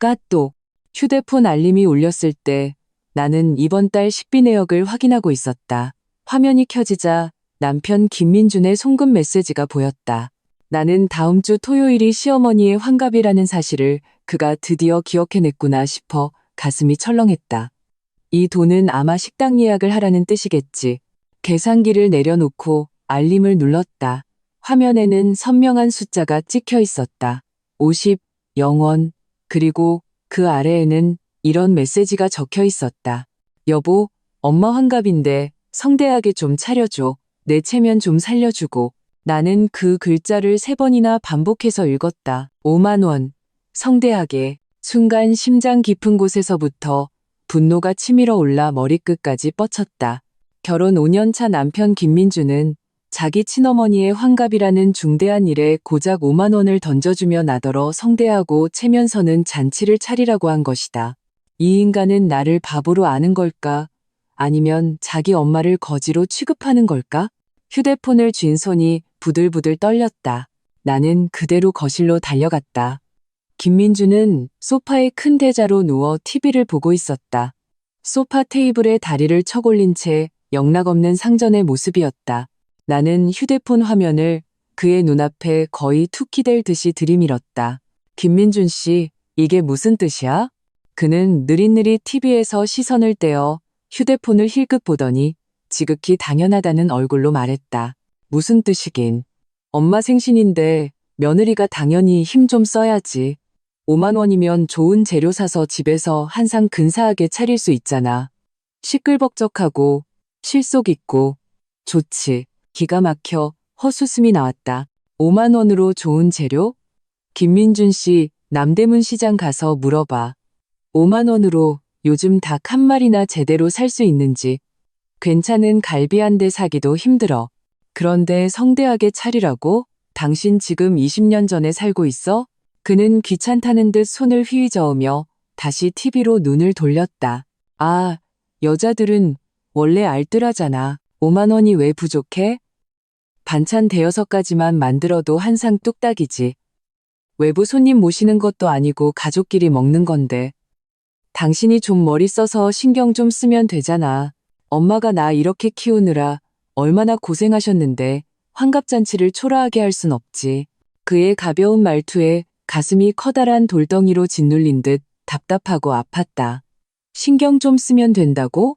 까똑. 휴대폰 알림이 울렸을 때 나는 이번 달 식비 내역을 확인하고 있었다. 화면이 켜지자 남편 김민준의 송금 메시지가 보였다. 나는 다음 주 토요일이 시어머니의 환갑이라는 사실을 그가 드디어 기억해냈구나 싶어 가슴이 철렁했다. 이 돈은 아마 식당 예약을 하라는 뜻이겠지. 계산기를 내려놓고 알림을 눌렀다. 화면에는 선명한 숫자가 찍혀 있었다. 50, 0원. 그리고 그 아래에는 이런 메시지가 적혀 있었다. 여보, 엄마 환갑인데 성대하게 좀 차려줘. 내 체면 좀 살려주고. 나는 그 글자를 3번이나 반복해서 읽었다. 5만 원. 성대하게. 순간 심장 깊은 곳에서부터 분노가 치밀어 올라 머리끝까지 뻗쳤다. 결혼 5년 차 남편 김민주는 자기 친어머니의 환갑이라는 중대한 일에 고작 5만 원을 던져주며 나더러 성대하고 체면서는 잔치를 차리라고 한 것이다. 이 인간은 나를 바보로 아는 걸까? 아니면 자기 엄마를 거지로 취급하는 걸까? 휴대폰을 쥔 손이 부들부들 떨렸다. 나는 그대로 거실로 달려갔다. 김민주는 소파에 큰 대자로 누워 TV를 보고 있었다. 소파 테이블에 다리를 쳐골린 채 영락없는 상전의 모습이었다. 나는 휴대폰 화면을 그의 눈앞에 거의 투키될 듯이 들이밀었다. 김민준 씨, 이게 무슨 뜻이야? 그는 느릿느릿 TV에서 시선을 떼어 휴대폰을 힐끗 보더니 지극히 당연하다는 얼굴로 말했다. 무슨 뜻이긴. 엄마 생신인데 며느리가 당연히 힘 좀 써야지. 5만 원이면 좋은 재료 사서 집에서 한상 근사하게 차릴 수 있잖아. 시끌벅적하고 실속 있고 좋지. 기가 막혀 헛웃음이 나왔다. 5만 원으로 좋은 재료? 김민준 씨, 남대문 시장 가서 물어봐. 5만 원으로 요즘 닭 한 마리나 제대로 살 수 있는지. 괜찮은 갈비 한 대 사기도 힘들어. 그런데 성대하게 차리라고? 당신 지금 20년 전에 살고 있어? 그는 귀찮다는 듯 손을 휘저으며 다시 TV로 눈을 돌렸다. 아, 여자들은 원래 알뜰하잖아. 5만 원이 왜 부족해? 반찬 대여섯 가지만 만들어도 한상 뚝딱이지. 외부 손님 모시는 것도 아니고 가족끼리 먹는 건데. 당신이 좀 머리 써서 신경 좀 쓰면 되잖아. 엄마가 나 이렇게 키우느라 얼마나 고생하셨는데 환갑잔치를 초라하게 할 순 없지. 그의 가벼운 말투에 가슴이 커다란 돌덩이로 짓눌린 듯 답답하고 아팠다. 신경 좀 쓰면 된다고?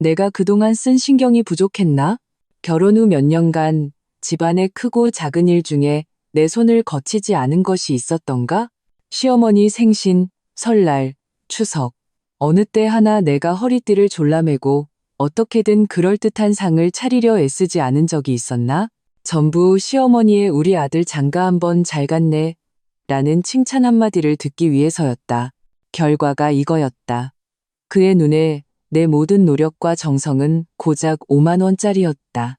내가 그동안 쓴 신경이 부족했나? 결혼 후 몇 년간 집안의 크고 작은 일 중에 내 손을 거치지 않은 것이 있었던가? 시어머니 생신, 설날, 추석, 어느 때 하나 내가 허리띠를 졸라매고 어떻게든 그럴듯한 상을 차리려 애쓰지 않은 적이 있었나? 전부 시어머니의 우리 아들 장가 한번 잘 갔네 라는 칭찬 한마디를 듣기 위해서였다. 결과가 이거였다. 그의 눈에 내 모든 노력과 정성은 고작 5만 원짜리였다.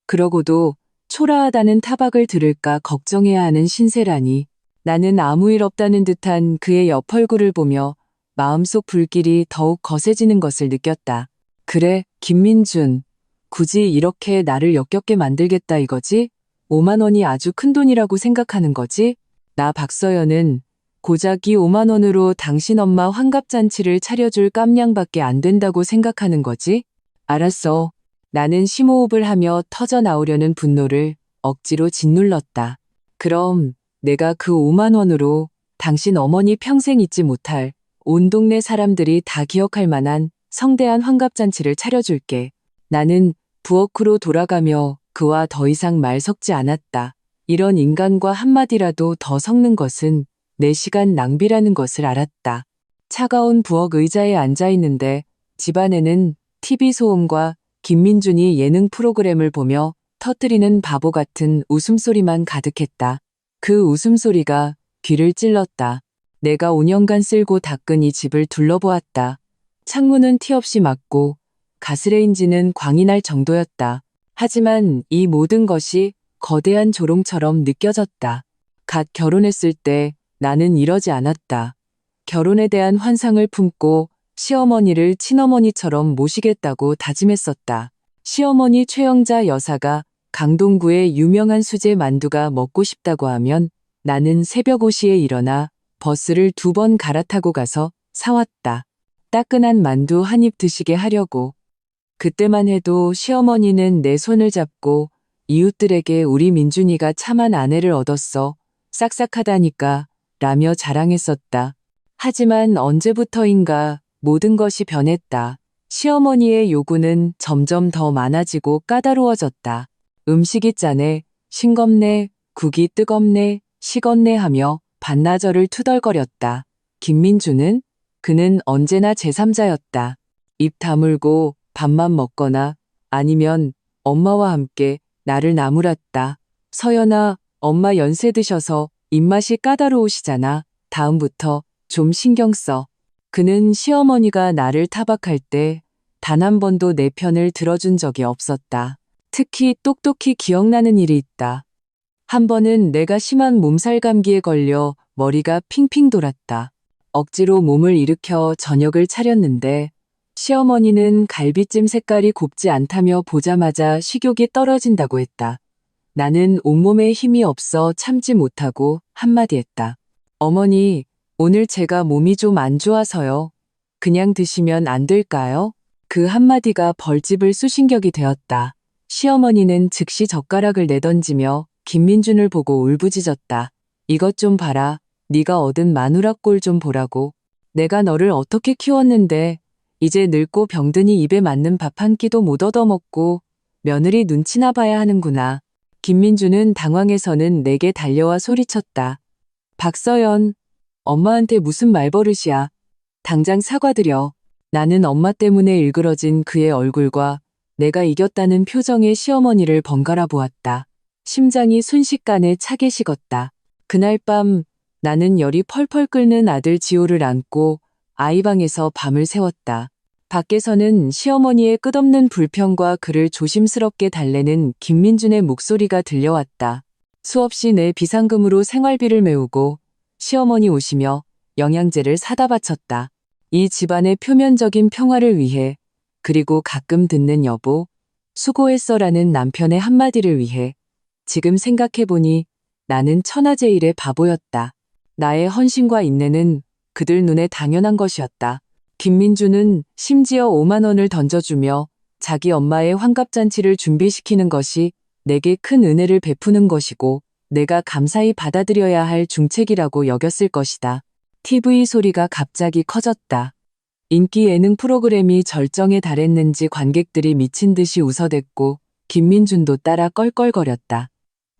그러고도 초라하다는 타박을 들을까 걱정해야 하는 신세라니. 나는 아무 일 없다는 듯한 그의 옆 얼굴을 보며 마음속 불길이 더욱 거세지는 것을 느꼈다. 그래, 김민준. 굳이 이렇게 나를 역겹게 만들겠다 이거지? 5만 원이 아주 큰 돈이라고 생각하는 거지? 나 박서연은 고작 이 5만 원으로 당신 엄마 환갑잔치를 차려줄 깜냥밖에 안 된다고 생각하는 거지? 알았어. 나는 심호흡을 하며 터져나오려는 분노를 억지로 짓눌렀다. 그럼 내가 그 5만 원으로 당신 어머니 평생 잊지 못할 온 동네 사람들이 다 기억할 만한 성대한 환갑잔치를 차려줄게. 나는 부엌으로 돌아가며 그와 더 이상 말 섞지 않았다. 이런 인간과 한마디라도 더 섞는 것은 내 시간 낭비라는 것을 알았다. 차가운 부엌 의자에 앉아 있는데 집안에는 TV 소음과 김민준이 예능 프로그램을 보며 터뜨리는 바보 같은 웃음소리만 가득했다. 그 웃음소리가 귀를 찔렀다. 내가 5년간 쓸고 닦은 이 집을 둘러보았다. 창문은 티 없이 막고 가스레인지는 광이 날 정도였다. 하지만 이 모든 것이 거대한 조롱처럼 느껴졌다. 갓 결혼했을 때 나는 이러지 않았다. 결혼에 대한 환상을 품고 시어머니를 친어머니처럼 모시겠다고 다짐했었다. 시어머니 최영자 여사가 강동구의 유명한 수제 만두가 먹고 싶다고 하면 나는 새벽 5시에 일어나 버스를 2번 갈아타고 가서 사왔다. 따끈한 만두 한 입 드시게 하려고. 그때만 해도 시어머니는 내 손을 잡고 이웃들에게 우리 민준이가 참한 아내를 얻었어. 싹싹하다니까 라며 자랑했었다. 하지만 언제부터인가 모든 것이 변했다. 시어머니의 요구는 점점 더 많아지고 까다로워졌다. 음식이 짜네, 싱겁네, 국이 뜨겁네, 식었네 하며 반나절을 투덜거렸다. 김민주는 그는 언제나 제3자였다. 입 다물고 밥만 먹거나 아니면 엄마와 함께 나를 나무랐다. 서연아, 엄마 연세 드셔서 입맛이 까다로우시잖아. 다음부터 좀 신경 써. 그는 시어머니가 나를 타박할 때 단 한 번도 내 편을 들어준 적이 없었다. 특히 똑똑히 기억나는 일이 있다. 한 번은 내가 심한 몸살 감기에 걸려 머리가 핑핑 돌았다. 억지로 몸을 일으켜 저녁을 차렸는데 시어머니는 갈비찜 색깔이 곱지 않다며 보자마자 식욕이 떨어진다고 했다. 나는 온몸에 힘이 없어 참지 못하고 한마디 했다. 어머니, 오늘 제가 몸이 좀 안 좋아서요. 그냥 드시면 안 될까요? 그 한마디가 벌집을 쑤신격이 되었다. 시어머니는 즉시 젓가락을 내던지며 김민준을 보고 울부짖었다. 이것 좀 봐라. 네가 얻은 마누라 꼴 좀 보라고. 내가 너를 어떻게 키웠는데 이제 늙고 병드니 입에 맞는 밥 한 끼도 못 얻어먹고 며느리 눈치나 봐야 하는구나. 김민주는 당황해서는 내게 달려와 소리쳤다. 박서연, 엄마한테 무슨 말버릇이야. 당장 사과드려. 나는 엄마 때문에 일그러진 그의 얼굴과 내가 이겼다는 표정의 시어머니를 번갈아 보았다. 심장이 순식간에 차게 식었다. 그날 밤 나는 열이 펄펄 끓는 아들 지호를 안고 아이방에서 밤을 새웠다. 밖에서는 시어머니의 끝없는 불평과 그를 조심스럽게 달래는 김민준의 목소리가 들려왔다. 수없이 내 비상금으로 생활비를 메우고 시어머니 오시며 영양제를 사다 바쳤다. 이 집안의 표면적인 평화를 위해, 그리고 가끔 듣는 여보, 수고했어라는 남편의 한마디를 위해. 지금 생각해보니 나는 천하제일의 바보였다. 나의 헌신과 인내는 그들 눈에 당연한 것이었다. 김민주는 심지어 5만 원을 던져주며 자기 엄마의 환갑잔치를 준비시키는 것이 내게 큰 은혜를 베푸는 것이고 내가 감사히 받아들여야 할 중책이라고 여겼을 것이다. TV 소리가 갑자기 커졌다. 인기 예능 프로그램이 절정에 달했는지 관객들이 미친 듯이 웃어댔고 김민준도 따라 껄껄거렸다.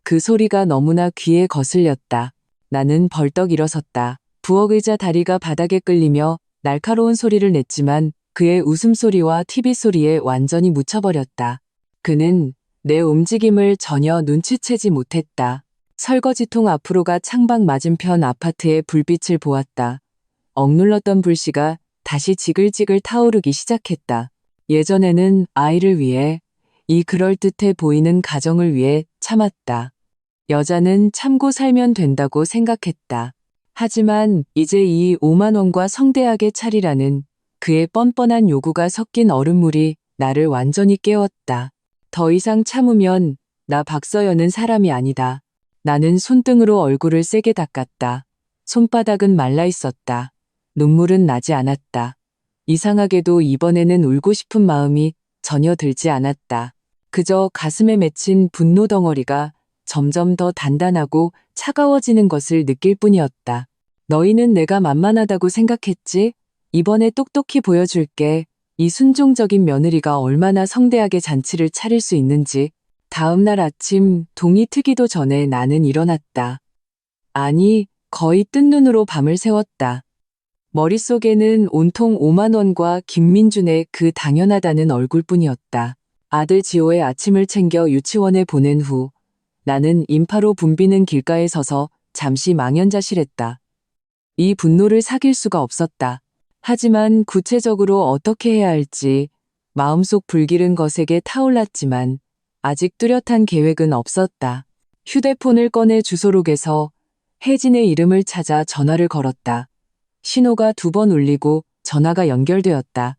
그 소리가 너무나 귀에 거슬렸다. 나는 벌떡 일어섰다. 부엌의자 다리가 바닥에 끌리며 날카로운 소리를 냈지만 그의 웃음소리와 TV 소리에 완전히 묻혀버렸다. 그는 내 움직임을 전혀 눈치채지 못했다. 설거지통 앞으로가 창밖 맞은편 아파트의 불빛을 보았다. 억눌렀던 불씨가 다시 지글지글 타오르기 시작했다. 예전에는 아이를 위해, 이 그럴듯해 보이는 가정을 위해 참았다. 여자는 참고 살면 된다고 생각했다. 하지만 이제 이 5만 원과 성대하게 차리라는 그의 뻔뻔한 요구가 섞인 얼음물이 나를 완전히 깨웠다. 더 이상 참으면 나 박서연은 사람이 아니다. 나는 손등으로 얼굴을 세게 닦았다. 손바닥은 말라 있었다. 눈물은 나지 않았다. 이상하게도 이번에는 울고 싶은 마음이 전혀 들지 않았다. 그저 가슴에 맺힌 분노 덩어리가 점점 더 단단하고 차가워지는 것을 느낄 뿐이었다. 너희는 내가 만만하다고 생각했지? 이번에 똑똑히 보여줄게. 이 순종적인 며느리가 얼마나 성대하게 잔치를 차릴 수 있는지. 다음 날 아침 동이 트기도 전에 나는 일어났다. 아니, 거의 뜬 눈으로 밤을 새웠다. 머릿속에는 온통 5만 원과 김민준의 그 당연하다는 얼굴뿐이었다. 아들 지호의 아침을 챙겨 유치원에 보낸 후 나는 인파로 붐비는 길가에 서서 잠시 망연자실했다. 이 분노를 사귈 수가 없었다. 하지만 구체적으로 어떻게 해야 할지 마음속 불길은 거세게 타올랐지만 아직 뚜렷한 계획은 없었다. 휴대폰을 꺼내 주소록에서 혜진의 이름을 찾아 전화를 걸었다. 신호가 2번 울리고 전화가 연결되었다.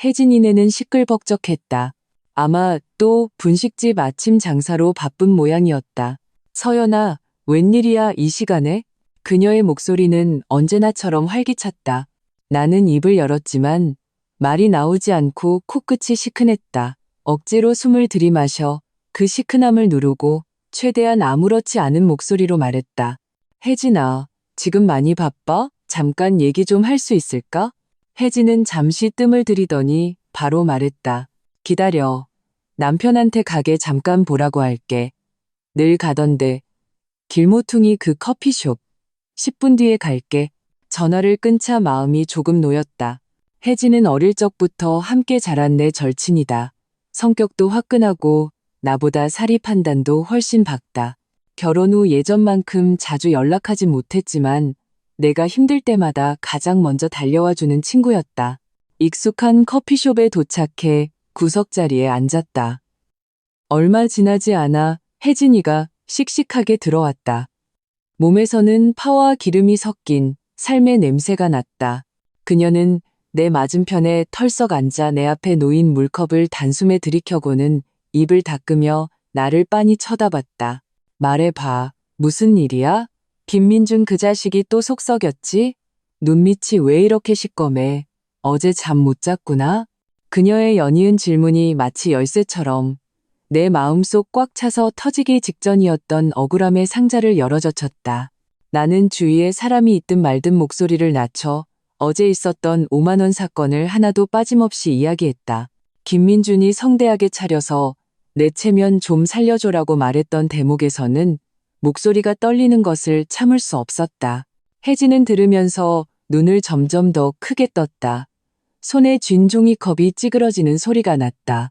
혜진이네는 시끌벅적했다. 아마 또 분식집 아침 장사로 바쁜 모양이었다. 서연아, 웬일이야 이 시간에? 그녀의 목소리는 언제나처럼 활기찼다. 나는 입을 열었지만 말이 나오지 않고 코끝이 시큰했다. 억지로 숨을 들이마셔 그 시큰함을 누르고 최대한 아무렇지 않은 목소리로 말했다. 혜진아, 지금 많이 바빠? 잠깐 얘기 좀 할 수 있을까? 혜진은 잠시 뜸을 들이더니 바로 말했다. 기다려. 남편한테 가게 잠깐 보라고 할게. 늘 가던데. 길모퉁이 그 커피숍. 10분 뒤에 갈게. 전화를 끊자 마음이 조금 놓였다. 혜진은 어릴 적부터 함께 자란 내 절친이다. 성격도 화끈하고 나보다 사리 판단도 훨씬 밝다. 결혼 후 예전만큼 자주 연락하진 못했지만 내가 힘들 때마다 가장 먼저 달려와주는 친구였다. 익숙한 커피숍에 도착해 구석자리에 앉았다. 얼마 지나지 않아 혜진이가 씩씩하게 들어왔다. 몸에서는 파와 기름이 섞인 삶의 냄새가 났다. 그녀는 내 맞은편에 털썩 앉아 내 앞에 놓인 물컵을 단숨에 들이켜고는 입을 닦으며 나를 빤히 쳐다봤다. 말해봐. 무슨 일이야? 김민준 그 자식이 또 속 썩였지? 눈밑이 왜 이렇게 시꺼매? 어제 잠 못 잤구나? 그녀의 연이은 질문이 마치 열쇠처럼 내 마음속 꽉 차서 터지기 직전이었던 억울함의 상자를 열어젖혔다. 나는 주위에 사람이 있든 말든 목소리를 낮춰 어제 있었던 5만 원 사건을 하나도 빠짐없이 이야기했다. 김민준이 성대하게 차려서 내 체면 좀 살려줘라고 말했던 대목에서는 목소리가 떨리는 것을 참을 수 없었다. 혜진은 들으면서 눈을 점점 더 크게 떴다. 손에 쥔 종이컵이 찌그러지는 소리가 났다.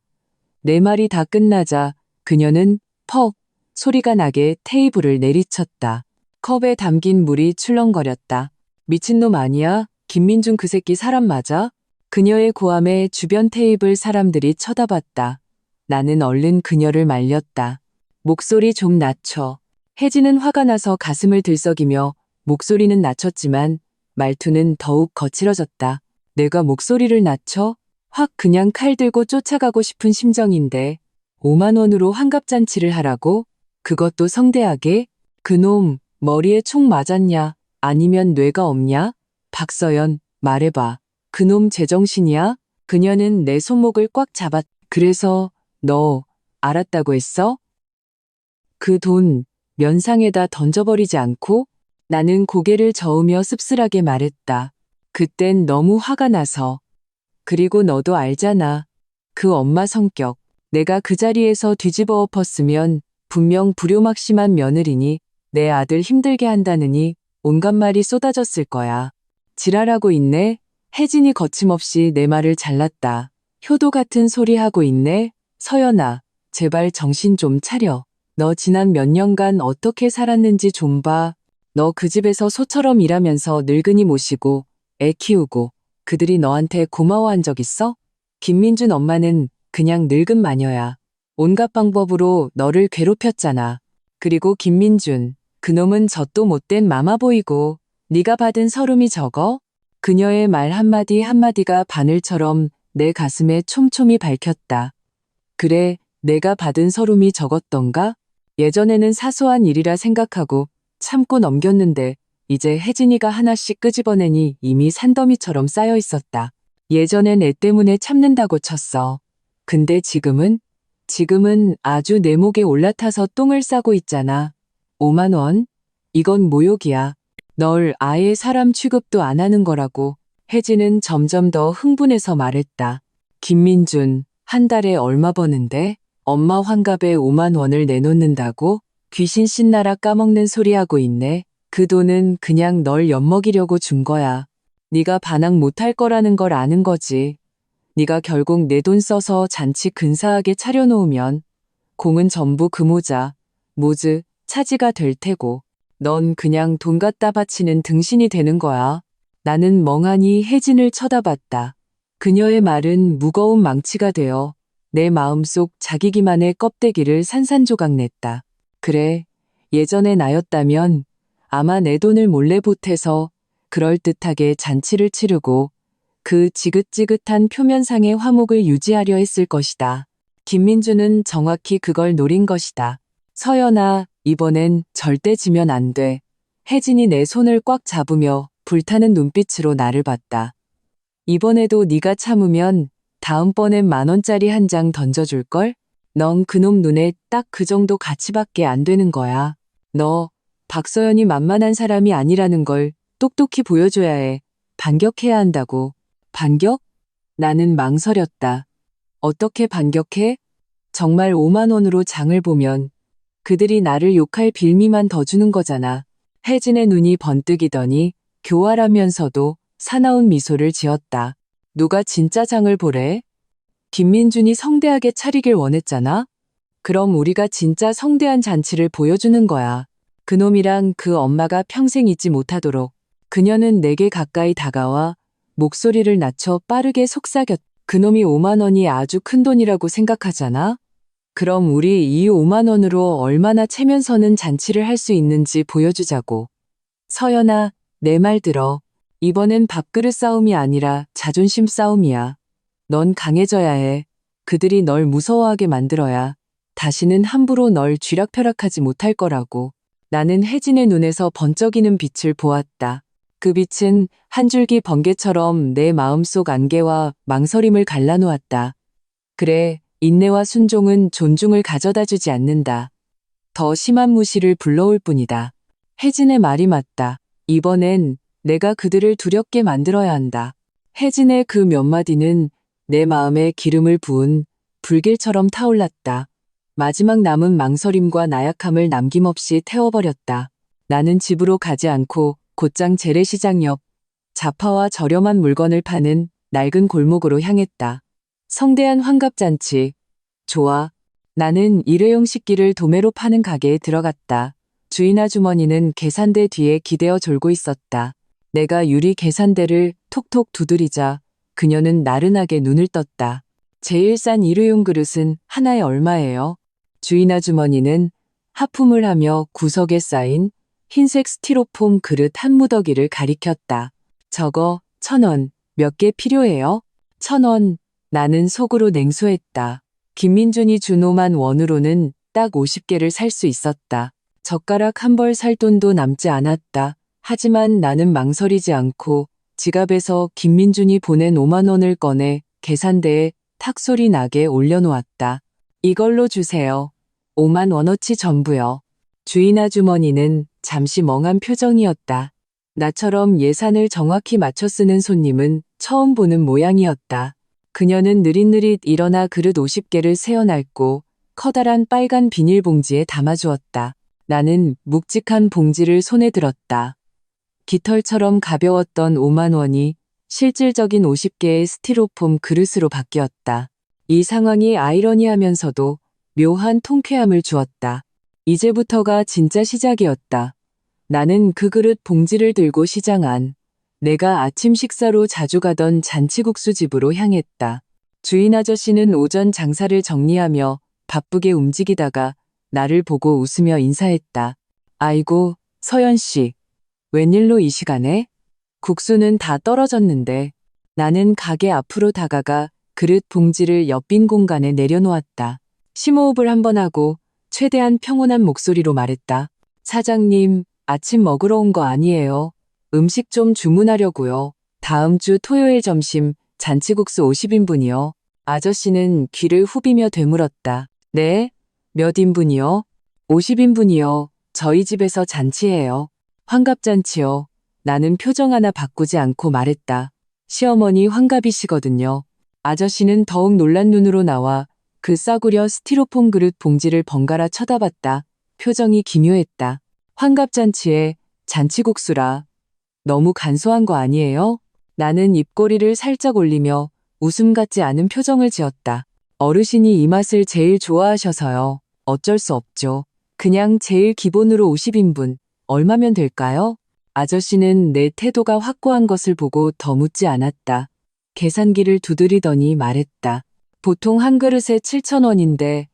내 말이 다 끝나자 그녀는 퍽 소리가 나게 테이블을 내리쳤다. 컵에 담긴 물이 출렁거렸다. 미친놈 아니야? 김민준 그 새끼 사람 맞아? 그녀의 고함에 주변 테이블 사람들이 쳐다봤다. 나는 얼른 그녀를 말렸다. 목소리 좀 낮춰. 혜진은 화가 나서 가슴을 들썩이며 목소리는 낮췄지만 말투는 더욱 거칠어졌다. 내가 목소리를 낮춰? 확 그냥 칼 들고 쫓아가고 싶은 심정인데 5만 원으로 환갑잔치를 하라고? 그것도 성대하게? 그놈 머리에 총 맞았냐? 아니면 뇌가 없냐? 박서연 말해봐. 그놈 제정신이야? 그녀는 내 손목을 꽉 잡았. 그래서 너 알았다고 했어? 그 돈 면상에다 던져버리지 않고? 나는 고개를 저으며 씁쓸하게 말했다. 그땐 너무 화가 나서. 그리고 너도 알잖아. 그 엄마 성격. 내가 그 자리에서 뒤집어 엎었으면 분명 불효막심한 며느리니 내 아들 힘들게 한다느니 온갖 말이 쏟아졌을 거야. 지랄하고 있네. 혜진이 거침없이 내 말을 잘랐다. 효도 같은 소리 하고 있네. 서연아, 제발 정신 좀 차려. 너 지난 몇 년간 어떻게 살았는지 좀 봐. 너 그 집에서 소처럼 일하면서 늙은이 모시고 애 키우고 그들이 너한테 고마워한 적 있어? 김민준 엄마는 그냥 늙은 마녀야. 온갖 방법으로 너를 괴롭혔잖아. 그리고 김민준, 그놈은 젖도 못된 마마보이고 네가 받은 서름이 적어? 그녀의 말 한마디 한마디가 바늘처럼 내 가슴에 촘촘히 밝혔다. 그래, 내가 받은 서름이 적었던가? 예전에는 사소한 일이라 생각하고 참고 넘겼는데 이제 혜진이가 하나씩 끄집어내니 이미 산더미처럼 쌓여 있었다. 예전엔 애 때문에 참는다고 쳤어. 근데 지금은 아주 내 목에 올라타서 똥을 싸고 있잖아. 5만 원? 이건 모욕이야. 널 아예 사람 취급도 안 하는 거라고. 혜진은 점점 더 흥분해서 말했다. 김민준, 한 달에 얼마 버는데? 엄마 환갑에 5만 원을 내놓는다고? 귀신 신나라 까먹는 소리 하고 있네. 그 돈은 그냥 널 엿먹이려고 준 거야. 네가 반항 못할 거라는 걸 아는 거지. 네가 결국 내 돈 써서 잔치 근사하게 차려놓으면 공은 전부 그 모즈, 차지가 될 테고 넌 그냥 돈 갖다 바치는 등신이 되는 거야. 나는 멍하니 혜진을 쳐다봤다. 그녀의 말은 무거운 망치가 되어 내 마음속 자기 기만의 껍데기를 산산조각 냈다. 그래, 예전의 나였다면 아마 내 돈을 몰래 보태서 그럴듯하게 잔치를 치르고 그 지긋지긋한 표면상의 화목을 유지하려 했을 것이다. 김민주는 정확히 그걸 노린 것이다. 서연아, 이번엔 절대 지면 안 돼. 혜진이 내 손을 꽉 잡으며 불타는 눈빛으로 나를 봤다. 이번에도 네가 참으면 다음번엔 10,000원짜리 한 장 던져줄걸? 넌 그놈 눈에 딱 그 정도 가치밖에 안 되는 거야. 너 박서연이 만만한 사람이 아니라는 걸 똑똑히 보여줘야 해. 반격해야 한다고. 반격? 나는 망설였다. 어떻게 반격해? 정말 5만 원으로 장을 보면 그들이 나를 욕할 빌미만 더 주는 거잖아. 혜진의 눈이 번뜩이더니 교활하면서도 사나운 미소를 지었다. 누가 진짜 장을 보래? 김민준이 성대하게 차리길 원했잖아? 그럼 우리가 진짜 성대한 잔치를 보여주는 거야. 그놈이랑 그 엄마가 평생 잊지 못하도록. 그녀는 내게 가까이 다가와 목소리를 낮춰 빠르게 속삭였다. 그놈이 5만 원이 아주 큰 돈이라고 생각하잖아? 그럼 우리 이 5만 원으로 얼마나 체면서는 잔치를 할 수 있는지 보여주자고. 서연아, 내 말 들어. 이번엔 밥그릇 싸움이 아니라 자존심 싸움이야. 넌 강해져야 해. 그들이 널 무서워하게 만들어야 다시는 함부로 널 쥐락펴락하지 못할 거라고. 나는 혜진의 눈에서 번쩍이는 빛을 보았다. 그 빛은 한 줄기 번개처럼 내 마음속 안개와 망설임을 갈라놓았다. 그래, 인내와 순종은 존중을 가져다 주지 않는다. 더 심한 무시를 불러올 뿐이다. 혜진의 말이 맞다. 이번엔 내가 그들을 두렵게 만들어야 한다. 혜진의 그 몇 마디는 내 마음에 기름을 부은 불길처럼 타올랐다. 마지막 남은 망설임과 나약함을 남김없이 태워버렸다. 나는 집으로 가지 않고 곧장 재래시장 옆 자파와 저렴한 물건을 파는 낡은 골목으로 향했다. 성대한 환갑잔치. 좋아. 나는 일회용 식기를 도매로 파는 가게에 들어갔다. 주인 아주머니는 계산대 뒤에 기대어 졸고 있었다. 내가 유리 계산대를 톡톡 두드리자 그녀는 나른하게 눈을 떴다. 제일 싼 일회용 그릇은 하나에 얼마예요? 주인 아주머니는 하품을 하며 구석에 쌓인 흰색 스티로폼 그릇 한 무더기를 가리켰다. 저거 1,000원. 몇 개 필요해요? 1,000원. 나는 속으로 냉소했다. 김민준이 준 5만 원으로는 딱 50개를 살 수 있었다. 젓가락 한 벌 살 돈도 남지 않았다. 하지만 나는 망설이지 않고 지갑에서 김민준이 보낸 5만 원을 꺼내 계산대에 탁 소리 나게 올려놓았다. 이걸로 주세요. 5만 원어치 전부요. 주인 아주머니는 잠시 멍한 표정이었다. 나처럼 예산을 정확히 맞춰 쓰는 손님은 처음 보는 모양이었다. 그녀는 느릿느릿 일어나 그릇 50개를 세어낡고 커다란 빨간 비닐봉지에 담아주었다. 나는 묵직한 봉지를 손에 들었다. 깃털처럼 가벼웠던 5만 원이 실질적인 50개의 스티로폼 그릇으로 바뀌었다. 이 상황이 아이러니하면서도 묘한 통쾌함을 주었다. 이제부터가 진짜 시작이었다. 나는 그 그릇 봉지를 들고 시장 안, 내가 아침 식사로 자주 가던 잔치국수 집으로 향했다. 주인 아저씨는 오전 장사를 정리하며 바쁘게 움직이다가 나를 보고 웃으며 인사했다. 아이고, 서연 씨. 웬일로 이 시간에? 국수는 다 떨어졌는데. 나는 가게 앞으로 다가가 그릇 봉지를 옆 빈 공간에 내려놓았다. 심호흡을 한번 하고 최대한 평온한 목소리로 말했다. 사장님, 아침 먹으러 온 거 아니에요. 음식 좀 주문하려고요. 다음 주 토요일 점심 잔치국수 50인분이요. 아저씨는 귀를 후비며 되물었다. 네? 몇 인분이요? 50인분이요. 저희 집에서 잔치해요. 환갑잔치요. 나는 표정 하나 바꾸지 않고 말했다. 시어머니 환갑이시거든요. 아저씨는 더욱 놀란 눈으로 나와 그 싸구려 스티로폼 그릇 봉지를 번갈아 쳐다봤다. 표정이 기묘했다. 환갑잔치에 잔치국수라. 너무 간소한 거 아니에요? 나는 입꼬리를 살짝 올리며 웃음 같지 않은 표정을 지었다. 어르신이 이 맛을 제일 좋아하셔서요. 어쩔 수 없죠. 그냥 제일 기본으로 50인분. 얼마면 될까요? 아저씨는 내 태도가 확고한 것을 보고 더 묻지 않았다. 계산기를 두드리더니 말했다. 보통 한 그릇에 7,000원인데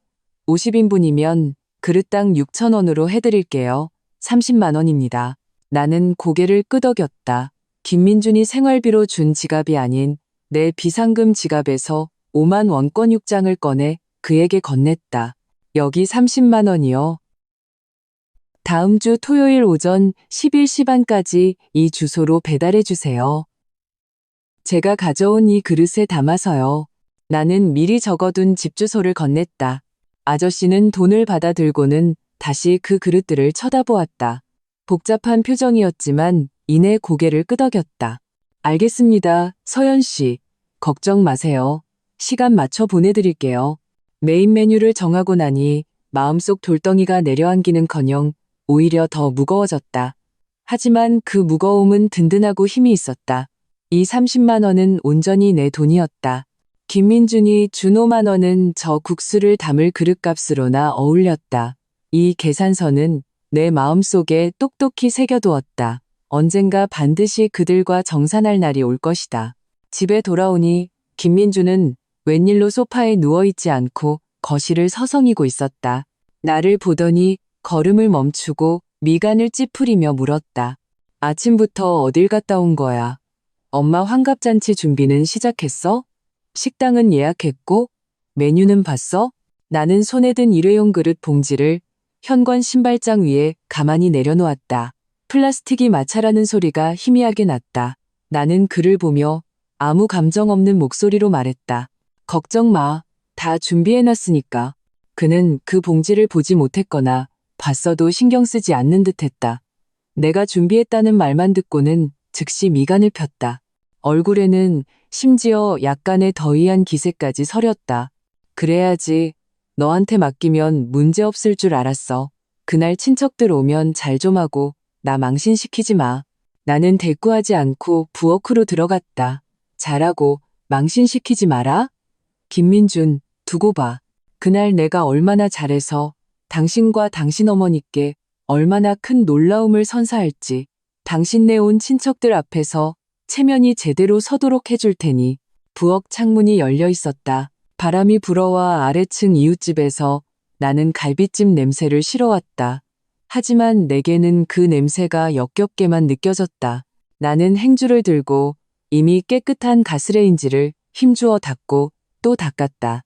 50인분이면 그릇당 6,000원으로 해드릴게요. 30만 원입니다. 나는 고개를 끄덕였다. 김민준이 생활비로 준 지갑이 아닌 내 비상금 지갑에서 5만 원권 6장을 꺼내 그에게 건넸다. 여기 30만 원이요. 다음 주 토요일 오전 11시 반까지 이 주소로 배달해 주세요. 제가 가져온 이 그릇에 담아서요. 나는 미리 적어둔 집 주소를 건넸다. 아저씨는 돈을 받아 들고는 다시 그 그릇들을 쳐다보았다. 복잡한 표정이었지만 이내 고개를 끄덕였다. 알겠습니다, 서연 씨. 걱정 마세요. 시간 맞춰 보내드릴게요. 메인 메뉴를 정하고 나니 마음속 돌덩이가 내려앉기는커녕 오히려 더 무거워졌다. 하지만 그 무거움은 든든하고 힘이 있었다. 이 30만 원은 온전히 내 돈이었다. 김민준이 준 5만 원은 저 국수를 담을 그릇값으로나 어울렸다. 이 계산서는 내 마음속에 똑똑히 새겨두었다. 언젠가 반드시 그들과 정산할 날이 올 것이다. 집에 돌아오니 김민주는 웬일로 소파에 누워있지 않고 거실을 서성이고 있었다. 나를 보더니 걸음을 멈추고 미간을 찌푸리며 물었다. 아침부터 어딜 갔다 온 거야? 엄마 환갑잔치 준비는 시작했어? 식당은 예약했고? 메뉴는 봤어? 나는 손에 든 일회용 그릇 봉지를 현관 신발장 위에 가만히 내려놓았다. 플라스틱이 마찰하는 소리가 희미하게 났다. 나는 그를 보며 아무 감정 없는 목소리로 말했다. 걱정 마. 다 준비해놨으니까. 그는 그 봉지를 보지 못했거나 봤어도 신경 쓰지 않는 듯했다. 내가 준비했다는 말만 듣고는 즉시 미간을 폈다. 얼굴에는 심지어 약간의 더위한 기색까지 서렸다. 그래야지. 너한테 맡기면 문제없을 줄 알았어. 그날 친척들 오면 잘 좀 하고 나 망신시키지 마. 나는 대꾸하지 않고 부엌으로 들어갔다. 잘하고 망신시키지 마라. 김민준, 두고 봐. 그날 내가 얼마나 잘해서 당신과 당신 어머니께 얼마나 큰 놀라움을 선사할지 당신네 온 친척들 앞에서 체면이 제대로 서도록 해줄 테니. 부엌 창문이 열려 있었다. 바람이 불어와 아래층 이웃집에서 나는 갈비찜 냄새를 실어왔다. 하지만 내게는 그 냄새가 역겹게만 느껴졌다. 나는 행주를 들고 이미 깨끗한 가스레인지를 힘주어 닦고 또 닦았다.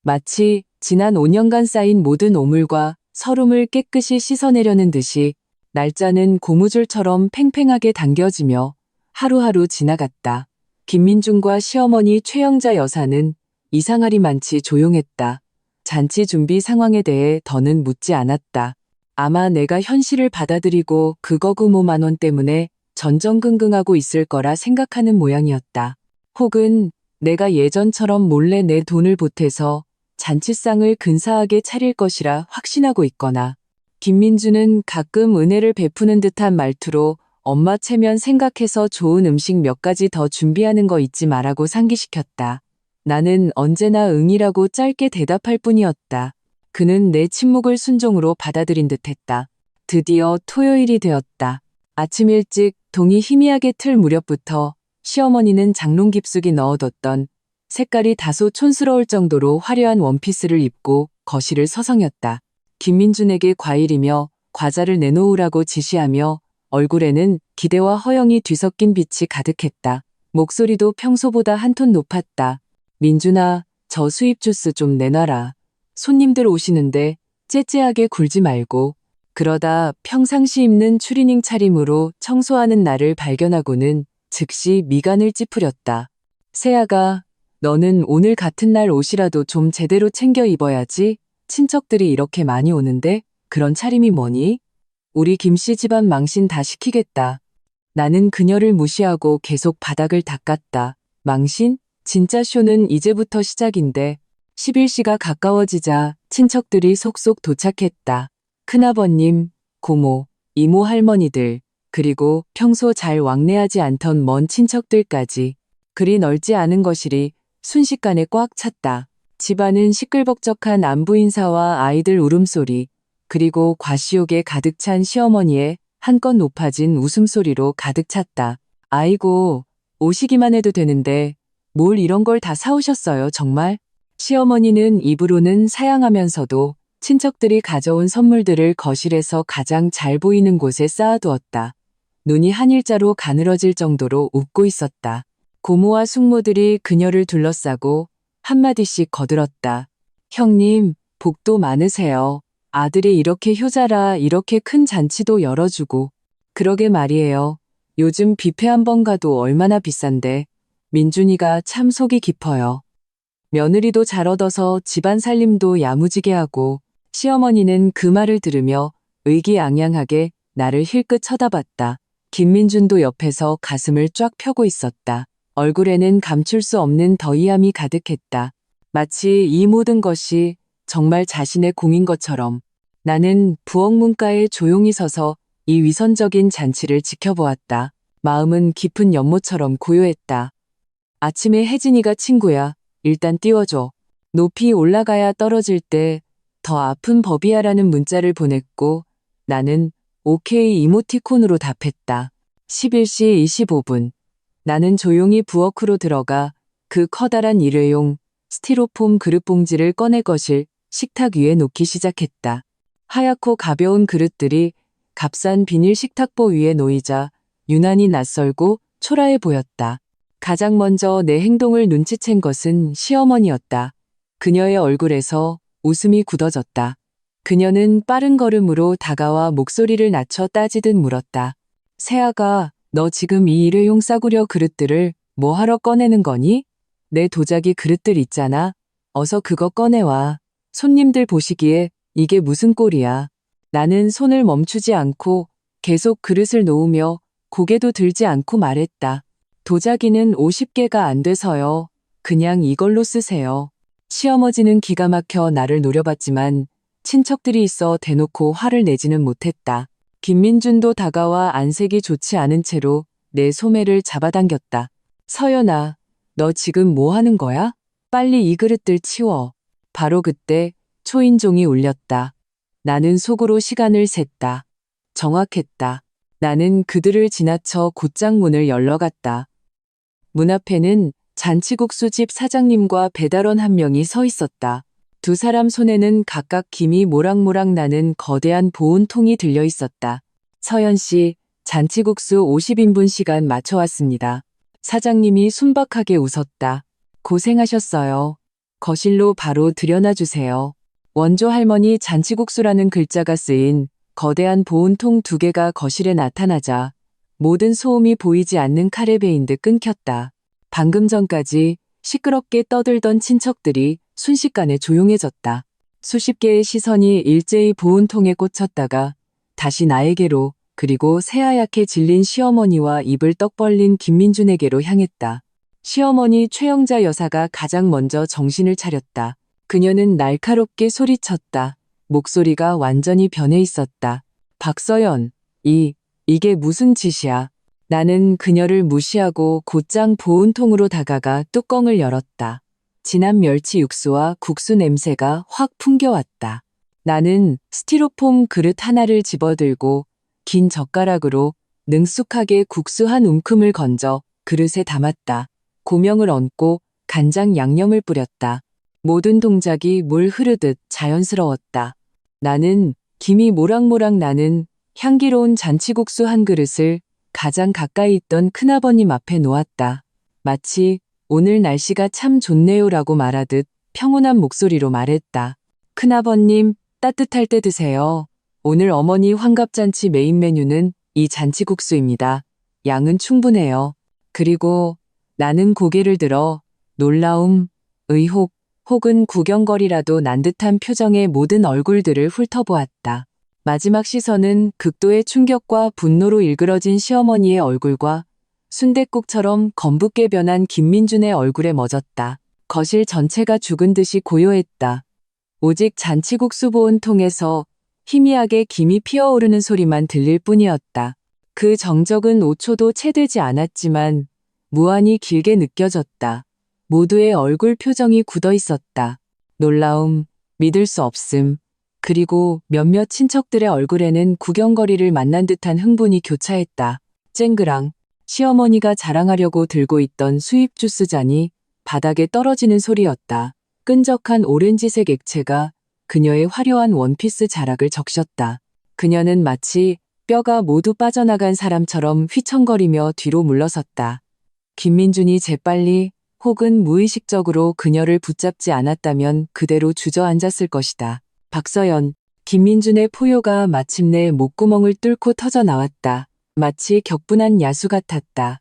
마치 지난 5년간 쌓인 모든 오물과 서름을 깨끗이 씻어내려는 듯이 날짜는 고무줄처럼 팽팽하게 당겨지며 하루하루 지나갔다. 김민중과 시어머니 최영자 여사는 이상하리만치 조용했다. 잔치 준비 상황에 대해 더는 묻지 않았다. 아마 내가 현실을 받아들이고 그 거금 5만 원 때문에 전전긍긍하고 있을 거라 생각하는 모양이었다. 혹은 내가 예전처럼 몰래 내 돈을 보태서 잔치상을 근사하게 차릴 것이라 확신하고 있거나. 김민주는 가끔 은혜를 베푸는 듯한 말투로 엄마 체면 생각해서 좋은 음식 몇 가지 더 준비하는 거 잊지 말라고 상기시켰다. 나는 언제나 응이라고 짧게 대답할 뿐이었다. 그는 내 침묵을 순종으로 받아들인 듯했다. 드디어 토요일이 되었다. 아침 일찍 동이 희미하게 틀 무렵부터 시어머니는 장롱 깊숙이 넣어뒀던 색깔이 다소 촌스러울 정도로 화려한 원피스를 입고 거실을 서성였다. 김민준에게 과일이며 과자를 내놓으라고 지시하며 얼굴에는 기대와 허영이 뒤섞인 빛이 가득했다. 목소리도 평소보다 한 톤 높았다. 민준아, 저 수입 주스 좀 내놔라. 손님들 오시는데 째째하게 굴지 말고. 그러다 평상시 입는 추리닝 차림으로 청소하는 나를 발견하고는 즉시 미간을 찌푸렸다. 세아가, 너는 오늘 같은 날 옷이라도 좀 제대로 챙겨 입어야지. 친척들이 이렇게 많이 오는데 그런 차림이 뭐니? 우리 김씨 집안 망신 다 시키겠다. 나는 그녀를 무시하고 계속 바닥을 닦았다. 망신? 진짜 쇼는 이제부터 시작인데. 11시가 가까워지자 친척들이 속속 도착했다. 큰아버님, 고모, 이모 할머니들, 그리고 평소 잘 왕래하지 않던 먼 친척들까지. 그리 넓지 않은 거실이 순식간에 꽉 찼다. 집안은 시끌벅적한 안부 인사와 아이들 울음소리, 그리고 과시욕에 가득 찬 시어머니의 한껏 높아진 웃음소리로 가득 찼다. 아이고, 오시기만 해도 되는데 뭘 이런 걸 다 사오셨어요, 정말? 시어머니는 입으로는 사양하면서도 친척들이 가져온 선물들을 거실에서 가장 잘 보이는 곳에 쌓아두었다. 눈이 한일자로 가늘어질 정도로 웃고 있었다. 고모와 숙모들이 그녀를 둘러싸고 한마디씩 거들었다. 형님, 복도 많으세요. 아들이 이렇게 효자라 이렇게 큰 잔치도 열어주고. 그러게 말이에요. 요즘 뷔페 한 번 가도 얼마나 비싼데. 민준이가 참 속이 깊어요. 며느리도 잘 얻어서 집안 살림도 야무지게 하고. 시어머니는 그 말을 들으며 의기양양하게 나를 힐끗 쳐다봤다. 김민준도 옆에서 가슴을 쫙 펴고 있었다. 얼굴에는 감출 수 없는 더위함이 가득했다. 마치 이 모든 것이 정말 자신의 공인 것처럼. 나는 부엌 문가에 조용히 서서 이 위선적인 잔치를 지켜보았다. 마음은 깊은 연못처럼 고요했다. 아침에 혜진이가 친구야. 일단 띄워줘. 높이 올라가야 떨어질 때 더 아픈 법이야라는 문자를 보냈고 나는 오케이 이모티콘으로 답했다. 11시 25분. 나는 조용히 부엌으로 들어가 그 커다란 일회용 스티로폼 그릇 봉지를 꺼내 거실 식탁 위에 놓기 시작했다. 하얗고 가벼운 그릇들이 값싼 비닐 식탁보 위에 놓이자 유난히 낯설고 초라해 보였다. 가장 먼저 내 행동을 눈치챈 것은 시어머니였다. 그녀의 얼굴에서 웃음이 굳어졌다. 그녀는 빠른 걸음으로 다가와 목소리를 낮춰 따지듯 물었다. 세아가, 너 지금 이 일회용 싸구려 그릇들을 뭐 하러 꺼내는 거니? 내 도자기 그릇들 있잖아. 어서 그거 꺼내와. 손님들 보시기에 이게 무슨 꼴이야. 나는 손을 멈추지 않고 계속 그릇을 놓으며 고개도 들지 않고 말했다. 도자기는 50개가 안 돼서요. 그냥 이걸로 쓰세요. 시어머니는 기가 막혀 나를 노려봤지만 친척들이 있어 대놓고 화를 내지는 못했다. 김민준도 다가와 안색이 좋지 않은 채로 내 소매를 잡아당겼다. 서연아, 너 지금 뭐 하는 거야? 빨리 이 그릇들 치워. 바로 그때 초인종이 울렸다. 나는 속으로 시간을 셌다. 정확했다. 나는 그들을 지나쳐 곧장 문을 열러갔다. 문 앞에는 잔치국수집 사장님과 배달원 한 명이 서 있었다. 두 사람 손에는 각각 김이 모락모락 나는 거대한 보온통이 들려 있었다. 서연 씨, 잔치국수 50인분 시간 맞춰왔습니다. 사장님이 순박하게 웃었다. 고생하셨어요. 거실로 바로 들여놔주세요. 원조 할머니 잔치국수라는 글자가 쓰인 거대한 보온통 2개가 거실에 나타나자 모든 소음이 보이지 않는 칼에 베인 듯 끊겼다. 방금 전까지 시끄럽게 떠들던 친척들이 순식간에 조용해졌다. 수십 개의 시선이 일제히 보온통에 꽂혔다가 다시 나에게로 그리고 새하얗게 질린 시어머니와 입을 떡 벌린 김민준에게로 향했다. 시어머니 최영자 여사가 가장 먼저 정신을 차렸다. 그녀는 날카롭게 소리쳤다. 목소리가 완전히 변해 있었다. 박서연, 이게 무슨 짓이야. 나는 그녀를 무시하고 곧장 보온통으로 다가가 뚜껑을 열었다. 진한 멸치 육수와 국수 냄새가 확 풍겨왔다. 나는 스티로폼 그릇 하나를 집어들고 긴 젓가락으로 능숙하게 국수 한 움큼을 건져 그릇에 담았다. 고명을 얹고 간장 양념을 뿌렸다. 모든 동작이 물 흐르듯 자연스러웠다. 나는 김이 모락모락 나는 향기로운 잔치국수 한 그릇을 가장 가까이 있던 큰아버님 앞에 놓았다. 마치 오늘 날씨가 참 좋네요라고 말하듯 평온한 목소리로 말했다. 큰아버님, 따뜻할 때 드세요. 오늘 어머니 환갑잔치 메인 메뉴는 이 잔치국수입니다. 양은 충분해요. 그리고 나는 고개를 들어 놀라움, 의혹, 혹은 구경거리라도 난 듯한 표정의 모든 얼굴들을 훑어보았다. 마지막 시선은 극도의 충격과 분노로 일그러진 시어머니의 얼굴과 순댓국처럼 검붉게 변한 김민준의 얼굴에 멎었다. 거실 전체가 죽은 듯이 고요했다. 오직 잔치국수 보온통에서 희미하게 김이 피어오르는 소리만 들릴 뿐이었다. 그 정적은 5초도 채 되지 않았지만 무한히 길게 느껴졌다. 모두의 얼굴 표정이 굳어 있었다. 놀라움, 믿을 수 없음, 그리고 몇몇 친척들의 얼굴에는 구경거리를 만난 듯한 흥분이 교차했다. 쨍그랑 시어머니가 자랑하려고 들고 있던 수입 주스 잔이 바닥에 떨어지는 소리였다. 끈적한 오렌지색 액체가 그녀의 화려한 원피스 자락을 적셨다. 그녀는 마치 뼈가 모두 빠져나간 사람처럼 휘청거리며 뒤로 물러섰다. 김민준이 재빨리 혹은 무의식적으로 그녀를 붙잡지 않았다면 그대로 주저앉았을 것이다. 박서연, 김민준의 포효가 마침내 목구멍을 뚫고 터져 나왔다. 마치 격분한 야수 같았다.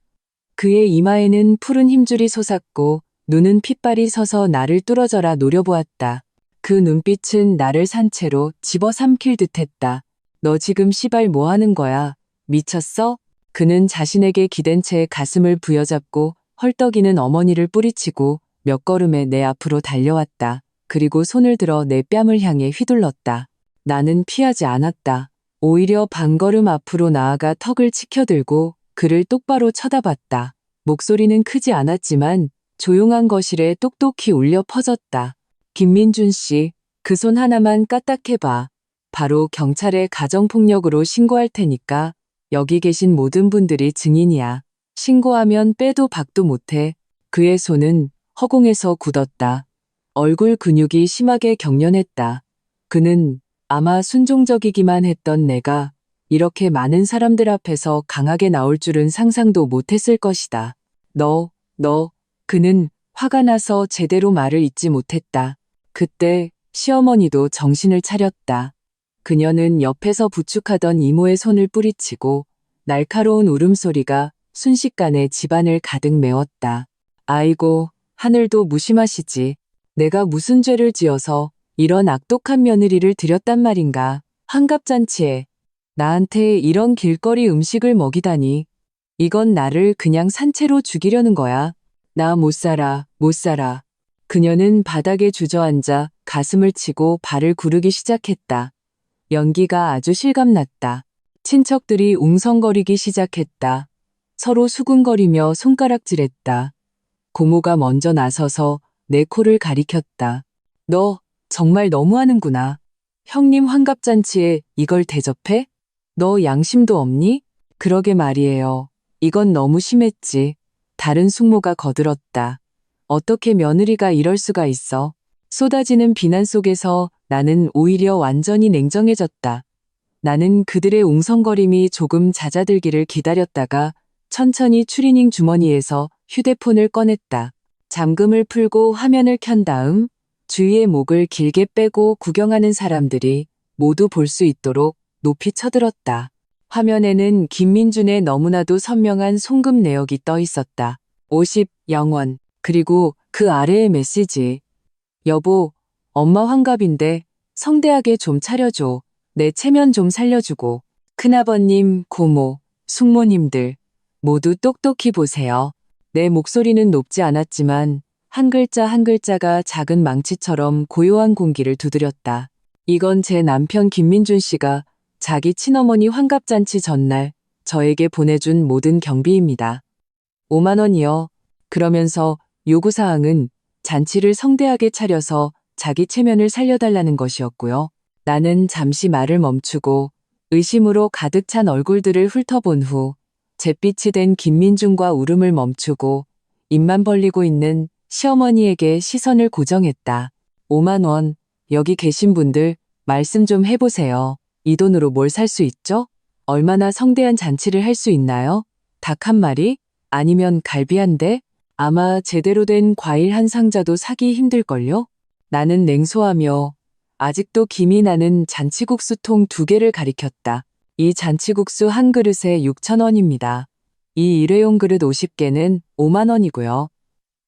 그의 이마에는 푸른 힘줄이 솟았고 눈은 핏발이 서서 나를 뚫어져라 노려보았다. 그 눈빛은 나를 산채로 집어삼킬 듯했다. 너 지금 시발 뭐 하는 거야? 미쳤어? 그는 자신에게 기댄 채 가슴을 부여잡고 헐떡이는 어머니를 뿌리치고 몇 걸음에 내 앞으로 달려왔다. 그리고 손을 들어 내 뺨을 향해 휘둘렀다. 나는 피하지 않았다. 오히려 반걸음 앞으로 나아가 턱을 치켜들고 그를 똑바로 쳐다봤다. 목소리는 크지 않았지만 조용한 거실에 똑똑히 울려 퍼졌다. 김민준 씨, 그 손 하나만 까딱해봐. 바로 경찰에 가정폭력으로 신고할 테니까 여기 계신 모든 분들이 증인이야. 신고하면 빼도 박도 못해. 그의 손은 허공에서 굳었다. 얼굴 근육이 심하게 경련했다. 그는 아마 순종적이기만 했던 내가 이렇게 많은 사람들 앞에서 강하게 나올 줄은 상상도 못했을 것이다. 너, 그는 화가 나서 제대로 말을 잇지 못했다. 그때 시어머니도 정신을 차렸다. 그녀는 옆에서 부축하던 이모의 손을 뿌리치고 날카로운 울음소리가 순식간에 집안을 가득 메웠다. 아이고, 하늘도 무심하시지. 내가 무슨 죄를 지어서 이런 악독한 며느리를 들였단 말인가. 환갑잔치에 나한테 이런 길거리 음식을 먹이다니. 이건 나를 그냥 산채로 죽이려는 거야. 나 못 살아, 못 살아. 그녀는 바닥에 주저앉아 가슴을 치고 발을 구르기 시작했다. 연기가 아주 실감났다. 친척들이 웅성거리기 시작했다. 서로 수군거리며 손가락질했다. 고모가 먼저 나서서 내 코를 가리켰다. 너 정말 너무하는구나. 형님 환갑잔치에 이걸 대접해? 너 양심도 없니? 그러게 말이에요. 이건 너무 심했지. 다른 숙모가 거들었다. 어떻게 며느리가 이럴 수가 있어. 쏟아지는 비난 속에서 나는 오히려 완전히 냉정해졌다. 나는 그들의 웅성거림이 조금 잦아들기를 기다렸다가 천천히 추리닝 주머니에서 휴대폰을 꺼냈다. 잠금을 풀고 화면을 켠 다음 주위의 목을 길게 빼고 구경하는 사람들이 모두 볼 수 있도록 높이 쳐들었다. 화면에는 김민준의 너무나도 선명한 송금 내역이 떠 있었다. 50영원. 그리고 그 아래의 메시지. 여보, 엄마 환갑인데 성대하게 좀 차려줘. 내 체면 좀 살려주고. 큰아버님, 고모, 숙모님들 모두 똑똑히 보세요. 내 목소리는 높지 않았지만 한 글자 한 글자가 작은 망치처럼 고요한 공기를 두드렸다. 이건 제 남편 김민준 씨가 자기 친어머니 환갑잔치 전날 저에게 보내준 모든 경비입니다. 5만 원이요. 그러면서 요구사항은 잔치를 성대하게 차려서 자기 체면을 살려달라는 것이었고요. 나는 잠시 말을 멈추고 의심으로 가득 찬 얼굴들을 훑어본 후 잿빛이 된 김민준과 울음을 멈추고 입만 벌리고 있는 시어머니에게 시선을 고정했다. 5만 원, 여기 계신 분들 말씀 좀 해보세요. 이 돈으로 뭘 살 수 있죠? 얼마나 성대한 잔치를 할 수 있나요? 닭 한 마리? 아니면 갈비 한 대? 아마 제대로 된 과일 한 상자도 사기 힘들걸요? 나는 냉소하며 아직도 김이 나는 잔치국수통 2개를 가리켰다. 이 잔치국수 한 그릇에 6천 원입니다. 이 일회용 그릇 50개는 5만 원이고요.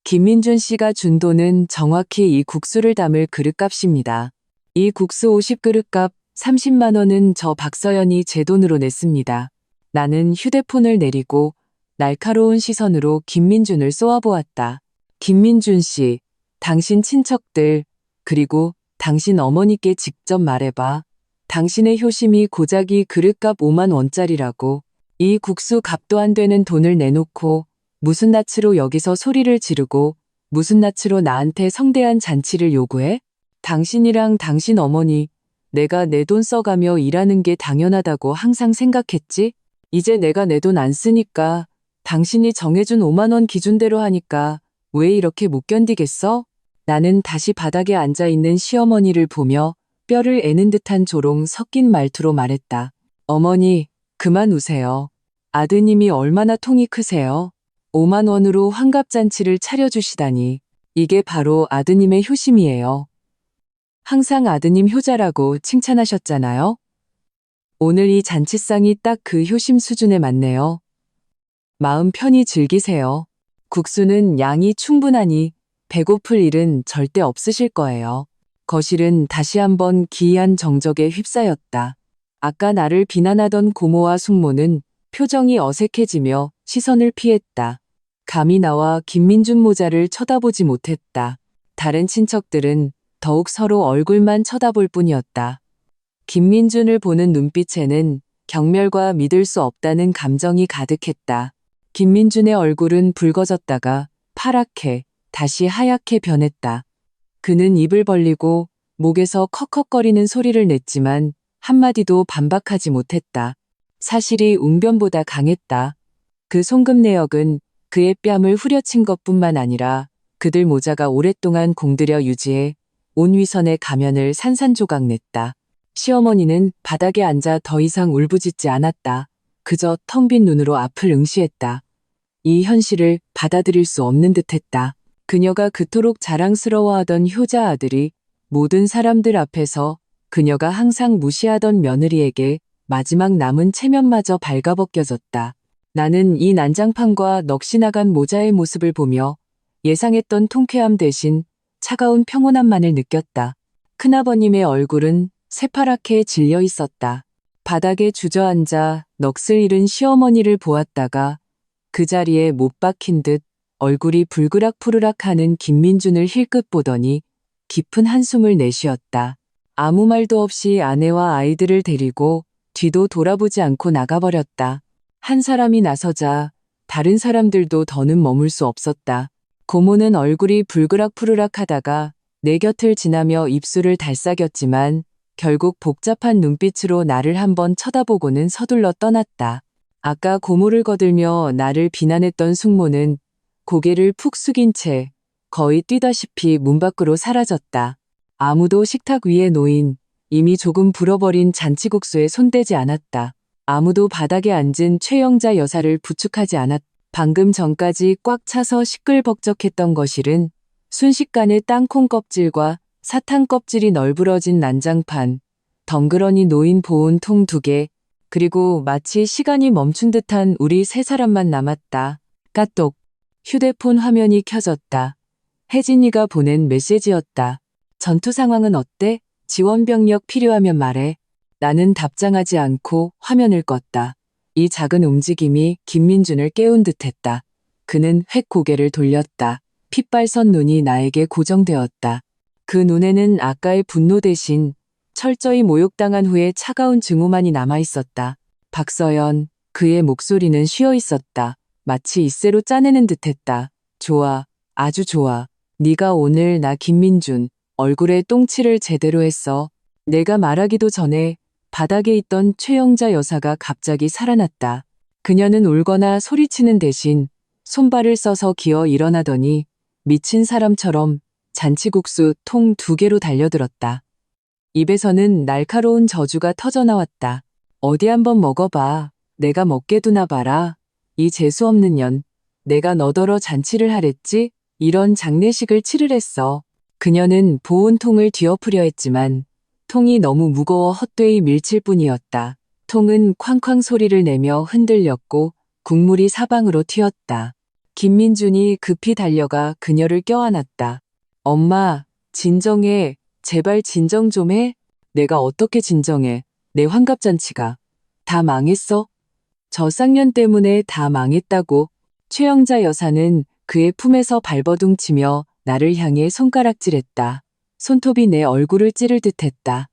김민준 씨가 준 돈은 정확히 이 국수를 담을 그릇값입니다. 이 국수 50그릇값 30만 원은 저 박서연이 제 돈으로 냈습니다. 나는 휴대폰을 내리고 날카로운 시선으로 김민준을 쏘아보았다. 김민준 씨, 당신 친척들, 그리고 당신 어머니께 직접 말해봐. 당신의 효심이 고작 이 그릇값 5만 원짜리라고. 이 국수 값도 안 되는 돈을 내놓고 무슨 낯으로 여기서 소리를 지르고 무슨 낯으로 나한테 성대한 잔치를 요구해? 당신이랑 당신 어머니, 내가 내 돈 써가며 일하는 게 당연하다고 항상 생각했지? 이제 내가 내 돈 안 쓰니까 당신이 정해준 5만 원 기준대로 하니까 왜 이렇게 못 견디겠어? 나는 다시 바닥에 앉아있는 시어머니를 보며 뼈를 애는 듯한 조롱 섞인 말투로 말했다. 어머니, 그만 우세요. 아드님이 얼마나 통이 크세요? 5만 원으로 환갑잔치를 차려주시다니. 이게 바로 아드님의 효심이에요. 항상 아드님 효자라고 칭찬하셨잖아요. 오늘 이 잔치상이 딱 그 효심 수준에 맞네요. 마음 편히 즐기세요. 국수는 양이 충분하니 배고플 일은 절대 없으실 거예요. 거실은 다시 한번 기이한 정적에 휩싸였다. 아까 나를 비난하던 고모와 숙모는 표정이 어색해지며 시선을 피했다. 감히 나와 김민준 모자를 쳐다보지 못했다. 다른 친척들은 더욱 서로 얼굴만 쳐다볼 뿐이었다. 김민준을 보는 눈빛에는 경멸과 믿을 수 없다는 감정이 가득했다. 김민준의 얼굴은 붉어졌다가 파랗게 다시 하얗게 변했다. 그는 입을 벌리고 목에서 컥컥거리는 소리를 냈지만 한마디도 반박하지 못했다. 사실이 웅변보다 강했다. 그 송금내역은 그의 뺨을 후려친 것뿐만 아니라 그들 모자가 오랫동안 공들여 유지해 온 위선의 가면을 산산조각 냈다. 시어머니는 바닥에 앉아 더 이상 울부짖지 않았다. 그저 텅 빈 눈으로 앞을 응시했다. 이 현실을 받아들일 수 없는 듯했다. 그녀가 그토록 자랑스러워하던 효자 아들이 모든 사람들 앞에서 그녀가 항상 무시하던 며느리에게 마지막 남은 체면마저 발가벗겨졌다. 나는 이 난장판과 넋이 나간 모자의 모습을 보며 예상했던 통쾌함 대신 차가운 평온함만을 느꼈다. 큰아버님의 얼굴은 새파랗게 질려 있었다. 바닥에 주저앉아 넋을 잃은 시어머니를 보았다가 그 자리에 못 박힌 듯 얼굴이 불그락푸르락 하는 김민준을 힐끗 보더니 깊은 한숨을 내쉬었다. 아무 말도 없이 아내와 아이들을 데리고 뒤도 돌아보지 않고 나가버렸다. 한 사람이 나서자 다른 사람들도 더는 머물 수 없었다. 고모는 얼굴이 불그락푸르락 하다가 내 곁을 지나며 입술을 달싹였지만 결국 복잡한 눈빛으로 나를 한번 쳐다보고는 서둘러 떠났다. 아까 고모를 거들며 나를 비난했던 숙모는 고개를 푹 숙인 채 거의 뛰다시피 문 밖으로 사라졌다. 아무도 식탁 위에 놓인 이미 조금 불어버린 잔치국수에 손대지 않았다. 아무도 바닥에 앉은 최영자 여사를 부축하지 않았다. 방금 전까지 꽉 차서 시끌벅적했던 거실은 순식간에 땅콩 껍질과 사탕 껍질이 널브러진 난장판, 덩그러니 놓인 보온통 2개, 그리고 마치 시간이 멈춘 듯한 우리 3사람만 남았다. 까똑. 휴대폰 화면이 켜졌다. 혜진이가 보낸 메시지였다. 전투 상황은 어때? 지원 병력 필요하면 말해. 나는 답장하지 않고 화면을 껐다. 이 작은 움직임이 김민준을 깨운 듯했다. 그는 획 고개를 돌렸다. 핏발선 눈이 나에게 고정되었다. 그 눈에는 아까의 분노 대신 철저히 모욕당한 후에 차가운 증오만이 남아있었다. 박서연, 그의 목소리는 쉬어 있었다. 마치 입새로 짜내는 듯했다. 좋아, 아주 좋아. 네가 오늘 나 김민준 얼굴에 똥칠을 제대로 했어. 내가 말하기도 전에 바닥에 있던 최영자 여사가 갑자기 살아났다. 그녀는 울거나 소리치는 대신 손발을 써서 기어 일어나더니 미친 사람처럼 잔치국수 통 2개로 달려들었다. 입에서는 날카로운 저주가 터져나왔다. 어디 한번 먹어봐. 내가 먹게 두나 봐라. 이 재수없는 년. 내가 너더러 잔치를 하랬지? 이런 장례식을 치르랬어. 그녀는 보온통을 뒤엎으려 했지만 통이 너무 무거워 헛되이 밀칠 뿐이었다. 통은 쾅쾅 소리를 내며 흔들렸고 국물이 사방으로 튀었다. 김민준이 급히 달려가 그녀를 껴안았다. 엄마, 진정해. 제발 진정 좀 해. 내가 어떻게 진정해. 내 환갑잔치가. 다 망했어. 저 쌍년 때문에 다 망했다고. 최영자 여사는 그의 품에서 발버둥 치며 나를 향해 손가락질했다. 손톱이 내 얼굴을 찌를 듯했다.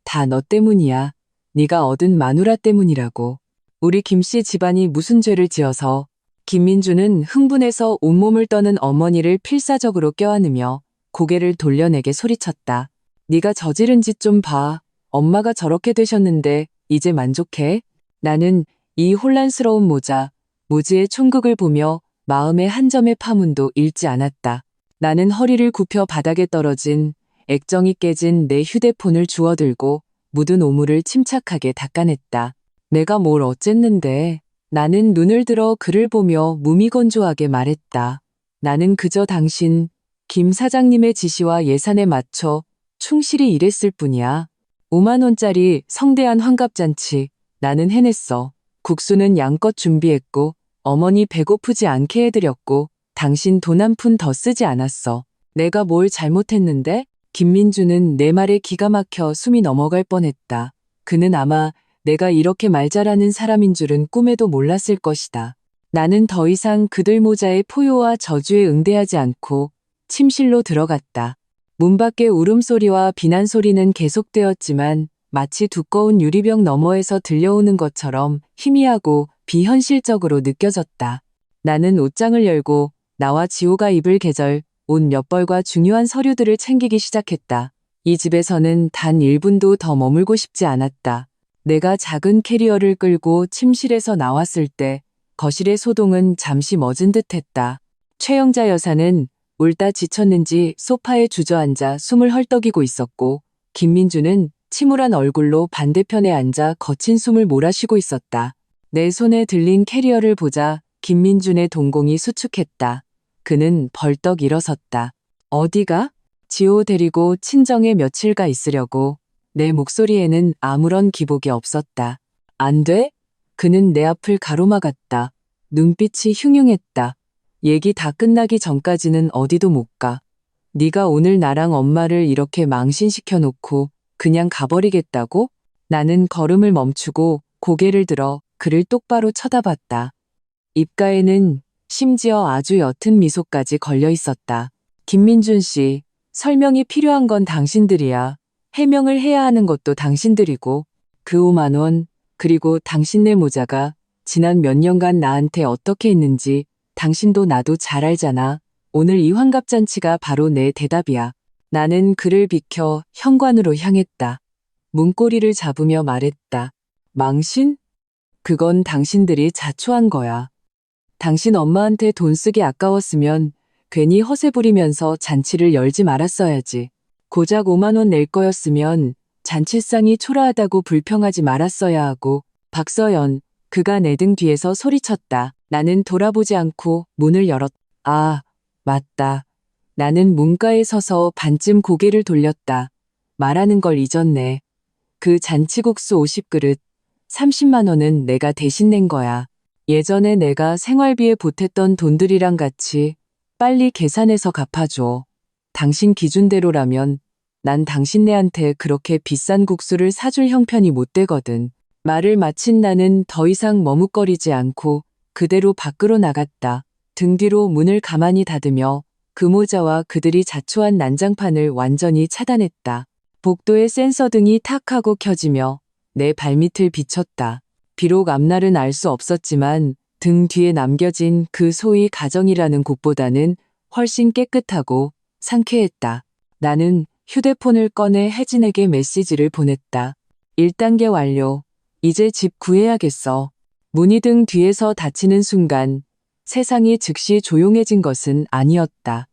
다 너 때문이야. 네가 얻은 마누라 때문이라고. 우리 김씨 집안이 무슨 죄를 지어서. 김민주는 흥분해서 온몸을 떠는 어머니를 필사적으로 껴안으며 고개를 돌려내게 소리쳤다. 네가 저지른 짓 좀 봐. 엄마가 저렇게 되셨는데 이제 만족해? 나는 이 혼란스러운 모자, 무지의 총극을 보며 마음의 한 점의 파문도 잃지 않았다. 나는 허리를 굽혀 바닥에 떨어진 액정이 깨진 내 휴대폰을 주워들고 묻은 오물을 침착하게 닦아냈다. 내가 뭘 어쨌는데. 나는 눈을 들어 그를 보며 무미건조하게 말했다. 나는 그저 당신 김 사장님의 지시와 예산에 맞춰 충실히 일했을 뿐이야. 5만 원짜리 성대한 환갑잔치 나는 해냈어. 국수는 양껏 준비했고 어머니 배고프지 않게 해드렸고 당신 돈 한 푼 더 쓰지 않았어. 내가 뭘 잘못했는데? 김민주는 내 말에 기가 막혀 숨이 넘어갈 뻔했다. 그는 아마 내가 이렇게 말 잘하는 사람인 줄은 꿈에도 몰랐을 것이다. 나는 더 이상 그들 모자의 포효와 저주에 응대하지 않고 침실로 들어갔다. 문 밖의 울음소리와 비난소리는 계속되었지만 마치 두꺼운 유리병 너머에서 들려오는 것처럼 희미하고 비현실적으로 느껴졌다. 나는 옷장을 열고 나와 지호가 입을 계절, 옷 몇 벌과 중요한 서류들을 챙기기 시작했다. 이 집에서는 단 1분도 더 머물고 싶지 않았다. 내가 작은 캐리어를 끌고 침실에서 나왔을 때 거실의 소동은 잠시 멎은 듯했다. 최영자 여사는 울다 지쳤는지 소파에 주저앉아 숨을 헐떡이고 있었고 김민주는 침울한 얼굴로 반대편에 앉아 거친 숨을 몰아쉬고 있었다. 내 손에 들린 캐리어를 보자 김민준의 동공이 수축했다. 그는 벌떡 일어섰다. 어디가? 지호 데리고 친정에 며칠가 있으려고. 내 목소리에는 아무런 기복이 없었다. 안 돼? 그는 내 앞을 가로막았다. 눈빛이 흉흉했다. 얘기 다 끝나기 전까지는 어디도 못 가. 네가 오늘 나랑 엄마를 이렇게 망신시켜 놓고 그냥 가버리겠다고? 나는 걸음을 멈추고 고개를 들어 그를 똑바로 쳐다봤다. 입가에는 심지어 아주 옅은 미소까지 걸려 있었다. 김민준 씨, 설명이 필요한 건 당신들이야. 해명을 해야 하는 것도 당신들이고 그 5만 원, 그리고 당신네 모자가 지난 몇 년간 나한테 어떻게 했는지 당신도 나도 잘 알잖아. 오늘 이 환갑잔치가 바로 내 대답이야. 나는 그를 비켜 현관으로 향했다. 문고리를 잡으며 말했다. 망신? 그건 당신들이 자초한 거야. 당신 엄마한테 돈 쓰기 아까웠으면 괜히 허세 부리면서 잔치를 열지 말았어야지. 고작 5만 원 낼 거였으면 잔치상이 초라하다고 불평하지 말았어야 하고. 박서연, 그가 내 등 뒤에서 소리쳤다. 나는 돌아보지 않고 문을 열었다. 아, 맞다. 나는 문가에 서서 반쯤 고개를 돌렸다. 말하는 걸 잊었네. 그 잔치국수 50그릇, 30만 원은 내가 대신 낸 거야. 예전에 내가 생활비에 보탰던 돈들이랑 같이 빨리 계산해서 갚아줘. 당신 기준대로라면 난 당신네한테 그렇게 비싼 국수를 사줄 형편이 못 되거든. 말을 마친 나는 더 이상 머뭇거리지 않고 그대로 밖으로 나갔다. 등 뒤로 문을 가만히 닫으며 그 모자와 그들이 자초한 난장판을 완전히 차단했다. 복도의 센서등이 탁 하고 켜지며 내 발밑을 비췄다. 비록 앞날은 알 수 없었지만 등 뒤에 남겨진 그 소위 가정이라는 곳보다는 훨씬 깨끗하고 상쾌했다. 나는 휴대폰을 꺼내 혜진에게 메시지를 보냈다. 1단계 완료. 이제 집 구해야겠어. 문이 등 뒤에서 닫히는 순간 세상이 즉시 조용해진 것은 아니었다.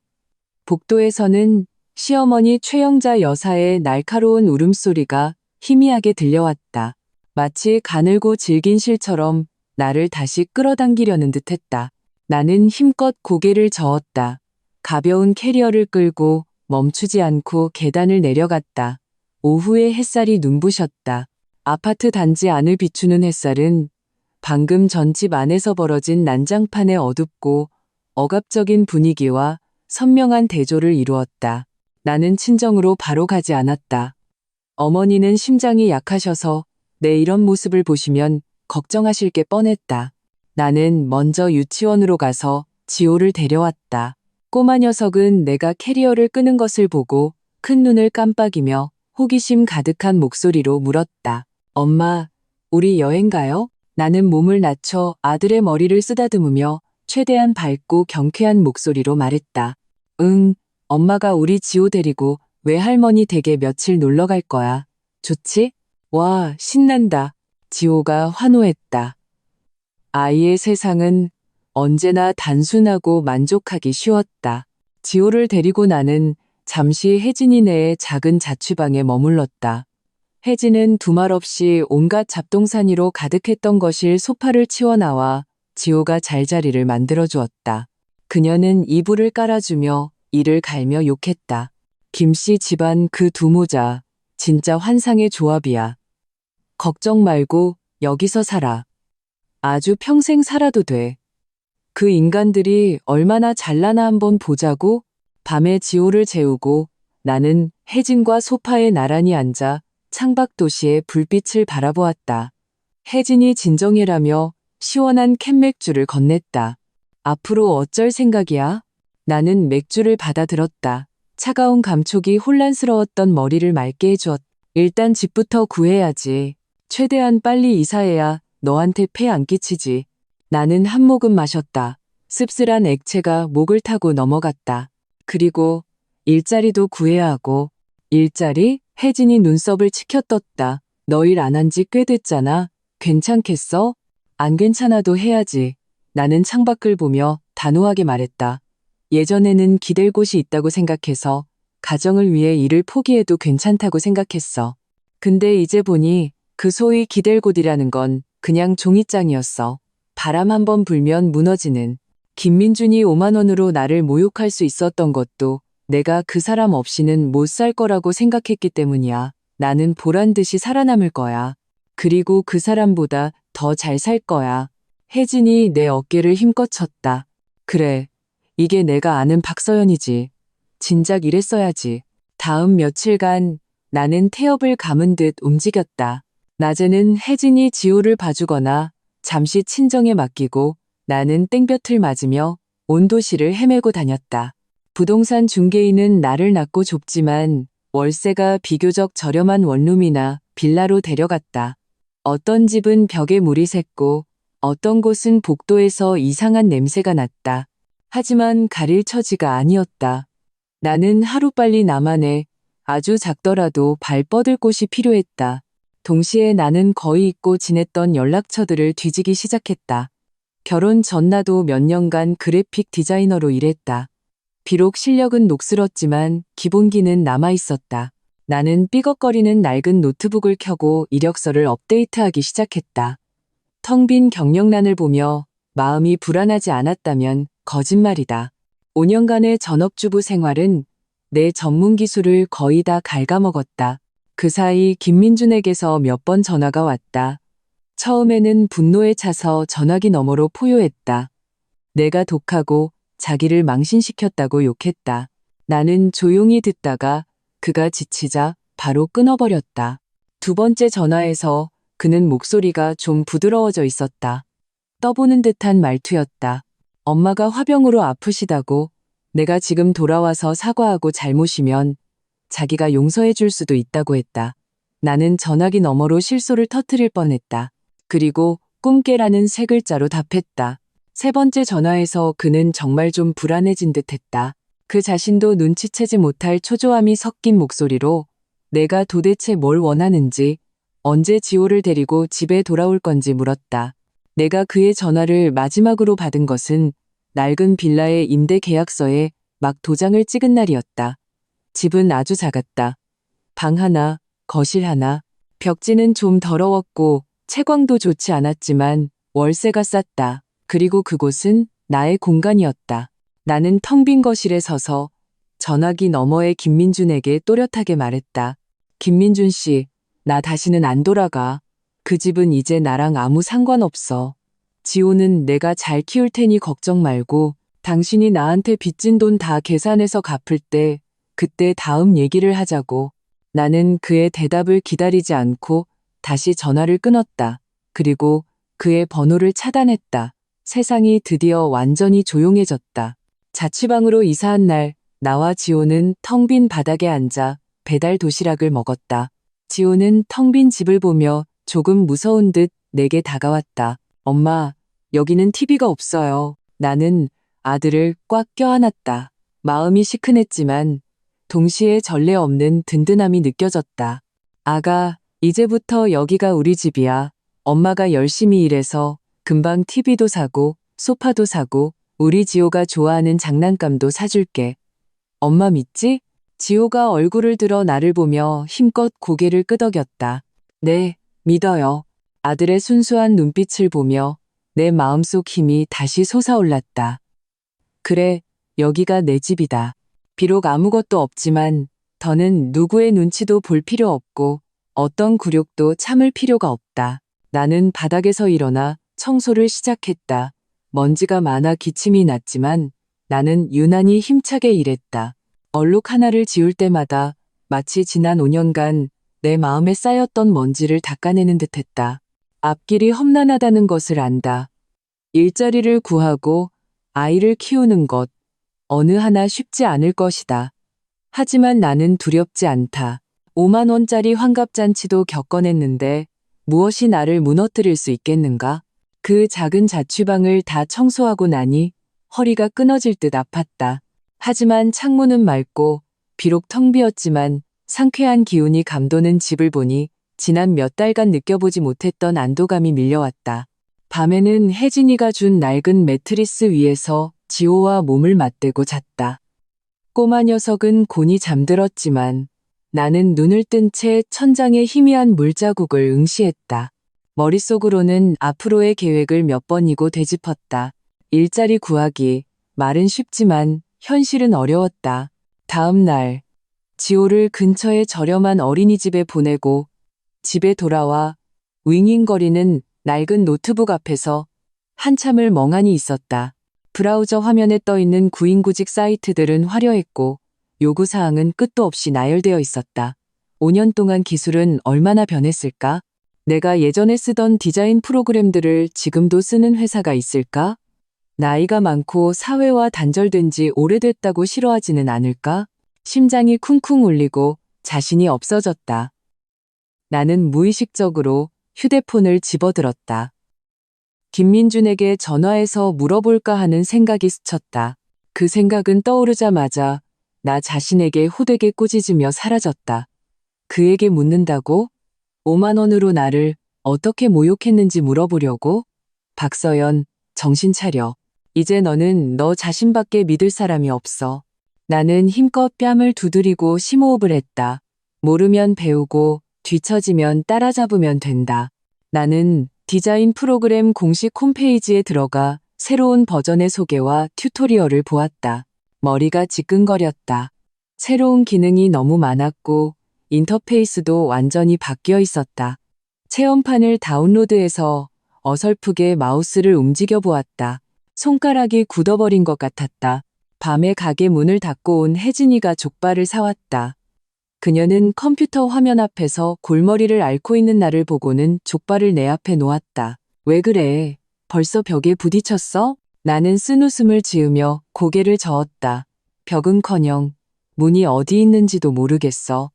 복도에서는 시어머니 최영자 여사의 날카로운 울음소리가 희미하게 들려왔다. 마치 가늘고 질긴 실처럼 나를 다시 끌어당기려는 듯했다. 나는 힘껏 고개를 저었다. 가벼운 캐리어를 끌고 멈추지 않고 계단을 내려갔다. 오후의 햇살이 눈부셨다. 아파트 단지 안을 비추는 햇살은 방금 전 집 안에서 벌어진 난장판의 어둡고 억압적인 분위기와 선명한 대조를 이루었다. 나는 친정으로 바로 가지 않았다. 어머니는 심장이 약하셔서 내 이런 모습을 보시면 걱정하실 게 뻔했다. 나는 먼저 유치원으로 가서 지호를 데려왔다. 꼬마 녀석은 내가 캐리어를 끄는 것을 보고 큰 눈을 깜빡이며 호기심 가득한 목소리로 물었다. 엄마, 우리 여행 가요? 나는 몸을 낮춰 아들의 머리를 쓰다듬으며 최대한 밝고 경쾌한 목소리로 말했다. 응, 엄마가 우리 지호 데리고 외할머니 댁에 며칠 놀러 갈 거야. 좋지? 와, 신난다. 지호가 환호했다. 아이의 세상은 언제나 단순하고 만족하기 쉬웠다. 지호를 데리고 나는 잠시 혜진이네의 작은 자취방에 머물렀다. 혜진은 두말 없이 온갖 잡동사니로 가득했던 거실 소파를 치워나와 지호가 잘 자리를 만들어 주었다. 그녀는 이불을 깔아주며 이를 갈며 욕했다. 김씨 집안 그 두 모자, 진짜 환상의 조합이야. 걱정 말고 여기서 살아. 아주 평생 살아도 돼. 그 인간들이 얼마나 잘나나 한번 보자고. 밤에 지호를 재우고 나는 혜진과 소파에 나란히 앉아 창밖 도시의 불빛을 바라보았다. 혜진이 진정해라며 시원한 캔맥주를 건넸다. 앞으로 어쩔 생각이야? 나는 맥주를 받아들었다. 차가운 감촉이 혼란스러웠던 머리를 맑게 해주었다. 일단 집부터 구해야지. 최대한 빨리 이사해야 너한테 폐 안 끼치지. 나는 한 모금 마셨다. 씁쓸한 액체가 목을 타고 넘어갔다. 그리고 일자리도 구해야 하고. 일자리? 혜진이 눈썹을 치켜떴다. 너 일 안 한 지 꽤 됐잖아. 괜찮겠어? 안 괜찮아도 해야지. 나는 창밖을 보며 단호하게 말했다. 예전에는 기댈 곳이 있다고 생각해서 가정을 위해 일을 포기해도 괜찮다고 생각했어. 근데 이제 보니 그 소위 기댈 곳이라는 건 그냥 종이장이었어. 바람 한번 불면 무너지는. 김민준이 5만 원으로 나를 모욕할 수 있었던 것도 내가 그 사람 없이는 못 살 거라고 생각했기 때문이야. 나는 보란 듯이 살아남을 거야. 그리고 그 사람보다 더 잘 살 거야. 혜진이 내 어깨를 힘껏 쳤다. 그래, 이게 내가 아는 박서연이지. 진작 이랬어야지. 다음 며칠간 나는 태엽을 감은 듯 움직였다. 낮에는 혜진이 지호를 봐주거나 잠시 친정에 맡기고 나는 땡볕을 맞으며 온 도시를 헤매고 다녔다. 부동산 중개인은 나를 낳고 좁지만 월세가 비교적 저렴한 원룸이나 빌라로 데려갔다. 어떤 집은 벽에 물이 샜고 어떤 곳은 복도에서 이상한 냄새가 났다. 하지만 가릴 처지가 아니었다. 나는 하루빨리 나만의 아주 작더라도 발 뻗을 곳이 필요했다. 동시에 나는 거의 잊고 지냈던 연락처들을 뒤지기 시작했다. 결혼 전 나도 몇 년간 그래픽 디자이너로 일했다. 비록 실력은 녹슬었지만 기본기는 남아있었다. 나는 삐걱거리는 낡은 노트북을 켜고 이력서를 업데이트하기 시작했다. 텅 빈 경력란을 보며 마음이 불안하지 않았다면 거짓말이다. 5년간의 전업주부 생활은 내 전문 기술을 거의 다 갉아먹었다. 그 사이 김민준에게서 몇 번 전화가 왔다. 처음에는 분노에 차서 전화기 너머로 포효했다. 내가 독하고 자기를 망신시켰다고 욕했다. 나는 조용히 듣다가 그가 지치자 바로 끊어버렸다. 두 번째 전화에서 그는 목소리가 좀 부드러워져 있었다. 떠보는 듯한 말투였다. 엄마가 화병으로 아프시다고. 내가 지금 돌아와서 사과하고 잘못이면 자기가 용서해 줄 수도 있다고 했다. 나는 전화기 너머로 실소를 터뜨릴 뻔했다. 그리고 꿈깨라는 세 글자로 답했다. 세 번째 전화에서 그는 정말 좀 불안해진 듯 했다. 그 자신도 눈치채지 못할 초조함이 섞인 목소리로 내가 도대체 뭘 원하는지, 언제 지호를 데리고 집에 돌아올 건지 물었다. 내가 그의 전화를 마지막으로 받은 것은 낡은 빌라의 임대 계약서에 막 도장을 찍은 날이었다. 집은 아주 작았다. 방 하나, 거실 하나. 벽지는 좀 더러웠고 채광도 좋지 않았지만 월세가 쌌다. 그리고 그곳은 나의 공간이었다. 나는 텅 빈 거실에 서서 전화기 너머의 김민준에게 또렷하게 말했다. 김민준 씨, 나 다시는 안 돌아가. 그 집은 이제 나랑 아무 상관없어. 지호는 내가 잘 키울 테니 걱정 말고 당신이 나한테 빚진 돈 다 계산해서 갚을 때 그때 다음 얘기를 하자고. 나는 그의 대답을 기다리지 않고 다시 전화를 끊었다. 그리고 그의 번호를 차단했다. 세상이 드디어 완전히 조용해졌다. 자취방으로 이사한 날 나와 지호는 텅 빈 바닥에 앉아 배달 도시락을 먹었다. 지호는 텅 빈 집을 보며 조금 무서운 듯 내게 다가왔다. 엄마, 여기는 TV가 없어요. 나는 아들을 꽉 껴안았다. 마음이 시큰했지만 동시에 전례 없는 든든함이 느껴졌다. 아가, 이제부터 여기가 우리 집이야. 엄마가 열심히 일해서 금방 TV도 사고 소파도 사고 우리 지호가 좋아하는 장난감도 사줄게. 엄마 믿지? 지호가 얼굴을 들어 나를 보며 힘껏 고개를 끄덕였다. 네, 믿어요. 아들의 순수한 눈빛을 보며 내 마음속 힘이 다시 솟아올랐다. 그래, 여기가 내 집이다. 비록 아무것도 없지만 더는 누구의 눈치도 볼 필요 없고 어떤 굴욕도 참을 필요가 없다. 나는 바닥에서 일어나 청소를 시작했다. 먼지가 많아 기침이 났지만 나는 유난히 힘차게 일했다. 얼룩 하나를 지울 때마다 마치 지난 5년간 내 마음에 쌓였던 먼지를 닦아내는 듯했다. 앞길이 험난하다는 것을 안다. 일자리를 구하고 아이를 키우는 것, 어느 하나 쉽지 않을 것이다. 하지만 나는 두렵지 않다. 5만 원짜리 환갑잔치도 겪어냈는데 무엇이 나를 무너뜨릴 수 있겠는가? 그 작은 자취방을 다 청소하고 나니 허리가 끊어질 듯 아팠다. 하지만 창문은 맑고 비록 텅 비었지만 상쾌한 기운이 감도는 집을 보니 지난 몇 달간 느껴보지 못했던 안도감이 밀려왔다. 밤에는 혜진이가 준 낡은 매트리스 위에서 지호와 몸을 맞대고 잤다. 꼬마 녀석은 곤히 잠들었지만 나는 눈을 뜬 채 천장에 희미한 물자국을 응시했다. 머릿속으로는 앞으로의 계획을 몇 번이고 되짚었다. 일자리 구하기, 말은 쉽지만 현실은 어려웠다. 다음 날, 지호를 근처의 저렴한 어린이집에 보내고 집에 돌아와 윙윙거리는 낡은 노트북 앞에서 한참을 멍하니 있었다. 브라우저 화면에 떠있는 구인구직 사이트들은 화려했고 요구사항은 끝도 없이 나열되어 있었다. 5년 동안 기술은 얼마나 변했을까? 내가 예전에 쓰던 디자인 프로그램들을 지금도 쓰는 회사가 있을까? 나이가 많고 사회와 단절된 지 오래됐다고 싫어하지는 않을까? 심장이 쿵쿵 울리고 자신이 없어졌다. 나는 무의식적으로 휴대폰을 집어들었다. 김민준에게 전화해서 물어볼까 하는 생각이 스쳤다. 그 생각은 떠오르자마자 나 자신에게 호되게 꾸짖으며 사라졌다. 그에게 묻는다고? 5만 원으로 나를 어떻게 모욕했는지 물어보려고? 박서연, 정신 차려. 이제 너는 너 자신밖에 믿을 사람이 없어. 나는 힘껏 뺨을 두드리고 심호흡을 했다. 모르면 배우고 뒤처지면 따라잡으면 된다. 나는 디자인 프로그램 공식 홈페이지에 들어가 새로운 버전의 소개와 튜토리얼을 보았다. 머리가 지끈거렸다. 새로운 기능이 너무 많았고 인터페이스도 완전히 바뀌어 있었다. 체험판을 다운로드해서 어설프게 마우스를 움직여 보았다. 손가락이 굳어버린 것 같았다. 밤에 가게 문을 닫고 온 혜진이가 족발을 사왔다. 그녀는 컴퓨터 화면 앞에서 골머리를 앓고 있는 나를 보고는 족발을 내 앞에 놓았다. 왜 그래? 벌써 벽에 부딪혔어? 나는 쓴웃음을 지으며 고개를 저었다. 벽은커녕 문이 어디 있는지도 모르겠어.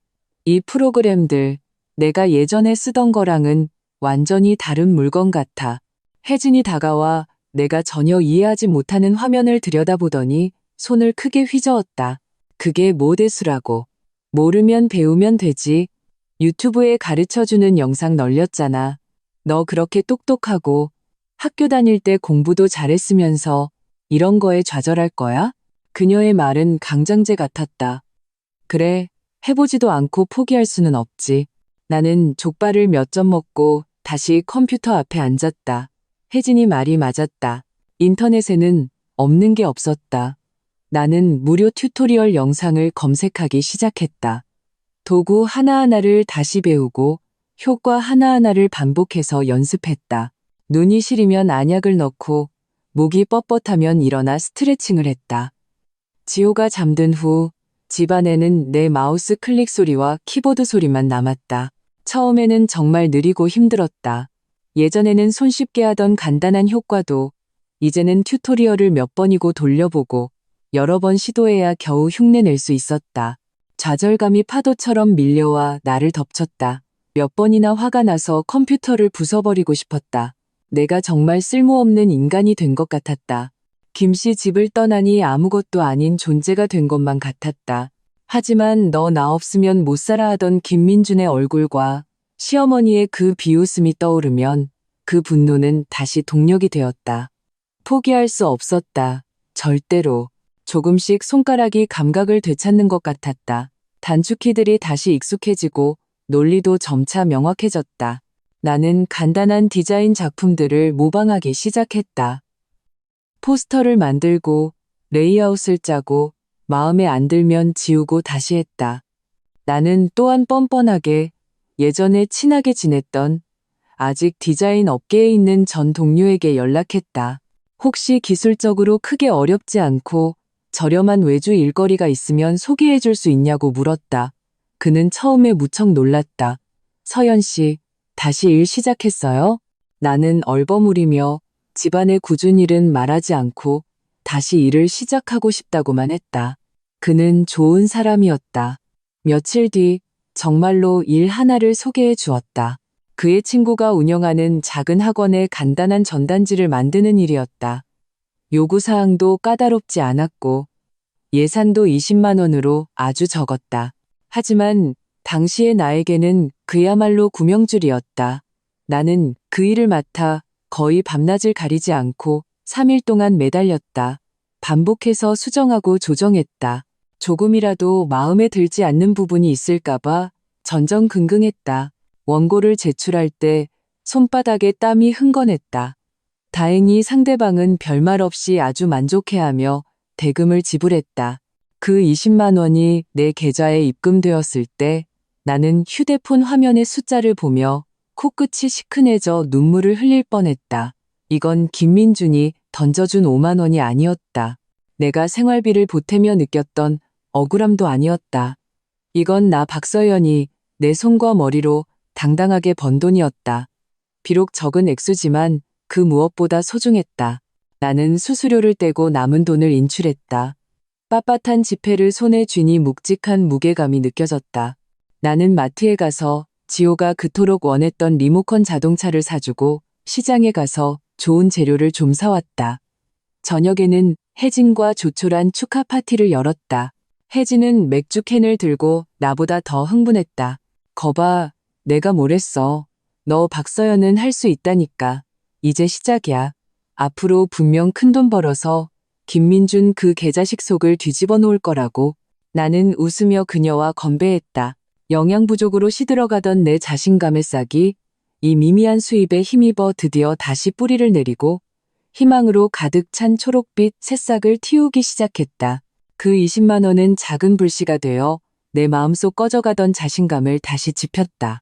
이 프로그램들 내가 예전에 쓰던 거랑은 완전히 다른 물건 같아. 혜진이 다가와 내가 전혀 이해하지 못하는 화면을 들여다보더니 손을 크게 휘저었다. 그게 모대수라고. 모르면 배우면 되지. 유튜브에 가르쳐주는 영상 널렸잖아. 너 그렇게 똑똑하고 학교 다닐 때 공부도 잘했으면서 이런 거에 좌절할 거야? 그녀의 말은 강장제 같았다. 그래, 해보지도 않고 포기할 수는 없지. 나는 족발을 몇 점 먹고 다시 컴퓨터 앞에 앉았다. 혜진이 말이 맞았다. 인터넷에는 없는 게 없었다. 나는 무료 튜토리얼 영상을 검색하기 시작했다. 도구 하나하나를 다시 배우고 효과 하나하나를 반복해서 연습했다. 눈이 시리면 안약을 넣고 목이 뻣뻣하면 일어나 스트레칭을 했다. 지호가 잠든 후 집안에는 내 마우스 클릭 소리와 키보드 소리만 남았다. 처음에는 정말 느리고 힘들었다. 예전에는 손쉽게 하던 간단한 효과도 이제는 튜토리얼을 몇 번이고 돌려보고 여러 번 시도해야 겨우 흉내낼 수 있었다. 좌절감이 파도처럼 밀려와 나를 덮쳤다. 몇 번이나 화가 나서 컴퓨터를 부숴버리고 싶었다. 내가 정말 쓸모없는 인간이 된 것 같았다. 김씨 집을 떠나니 아무것도 아닌 존재가 된 것만 같았다. 하지만 너 나 없으면 못 살아 하던 김민준의 얼굴과 시어머니의 그 비웃음이 떠오르면 그 분노는 다시 동력이 되었다. 포기할 수 없었다. 절대로. 조금씩 손가락이 감각을 되찾는 것 같았다. 단축키들이 다시 익숙해지고 논리도 점차 명확해졌다. 나는 간단한 디자인 작품들을 모방하기 시작했다. 포스터를 만들고 레이아웃을 짜고 마음에 안 들면 지우고 다시 했다. 나는 또한 뻔뻔하게 예전에 친하게 지냈던 아직 디자인 업계에 있는 전 동료에게 연락했다. 혹시 기술적으로 크게 어렵지 않고 저렴한 외주 일거리가 있으면 소개해 줄 수 있냐고 물었다. 그는 처음에 무척 놀랐다. 서연 씨, 다시 일 시작했어요? 나는 얼버무리며 집안의 굳은 일은 말하지 않고 다시 일을 시작하고 싶다고만 했다. 그는 좋은 사람이었다. 며칠 뒤 정말로 일 하나를 소개해 주었다. 그의 친구가 운영하는 작은 학원에 간단한 전단지를 만드는 일이었다. 요구사항도 까다롭지 않았고 예산도 20만 원으로 아주 적었다. 하지만 당시의 나에게는 그야말로 구명줄이었다. 나는 그 일을 맡아 거의 밤낮을 가리지 않고 3일 동안 매달렸다. 반복해서 수정하고 조정했다. 조금이라도 마음에 들지 않는 부분이 있을까봐 전전긍긍했다. 원고를 제출할 때 손바닥에 땀이 흥건했다. 다행히 상대방은 별말 없이 아주 만족해하며 대금을 지불했다. 그 20만 원이 내 계좌에 입금되었을 때 나는 휴대폰 화면의 숫자를 보며 코끝이 시큰해져 눈물을 흘릴 뻔했다. 이건 김민준이 던져준 5만 원이 아니었다. 내가 생활비를 보태며 느꼈던 억울함도 아니었다. 이건 나 박서연이 내 손과 머리로 당당하게 번 돈이었다. 비록 적은 액수지만 그 무엇보다 소중했다. 나는 수수료를 떼고 남은 돈을 인출했다. 빳빳한 지폐를 손에 쥐니 묵직한 무게감이 느껴졌다. 나는 마트에 가서 지호가 그토록 원했던 리모컨 자동차를 사주고 시장에 가서 좋은 재료를 좀 사왔다. 저녁에는 혜진과 조촐한 축하 파티를 열었다. 혜진은 맥주캔을 들고 나보다 더 흥분했다. 거봐, 내가 뭘 했어. 너 박서연은 할 수 있다니까. 이제 시작이야. 앞으로 분명 큰돈 벌어서 김민준 그 개자식 속을 뒤집어 놓을 거라고. 나는 웃으며 그녀와 건배했다. 영양 부족으로 시들어가던 내 자신감의 싹이 이 미미한 수입에 힘입어 드디어 다시 뿌리를 내리고 희망으로 가득 찬 초록빛 새싹을 틔우기 시작했다. 그 20만 원은 작은 불씨가 되어 내 마음속 꺼져가던 자신감을 다시 지폈다.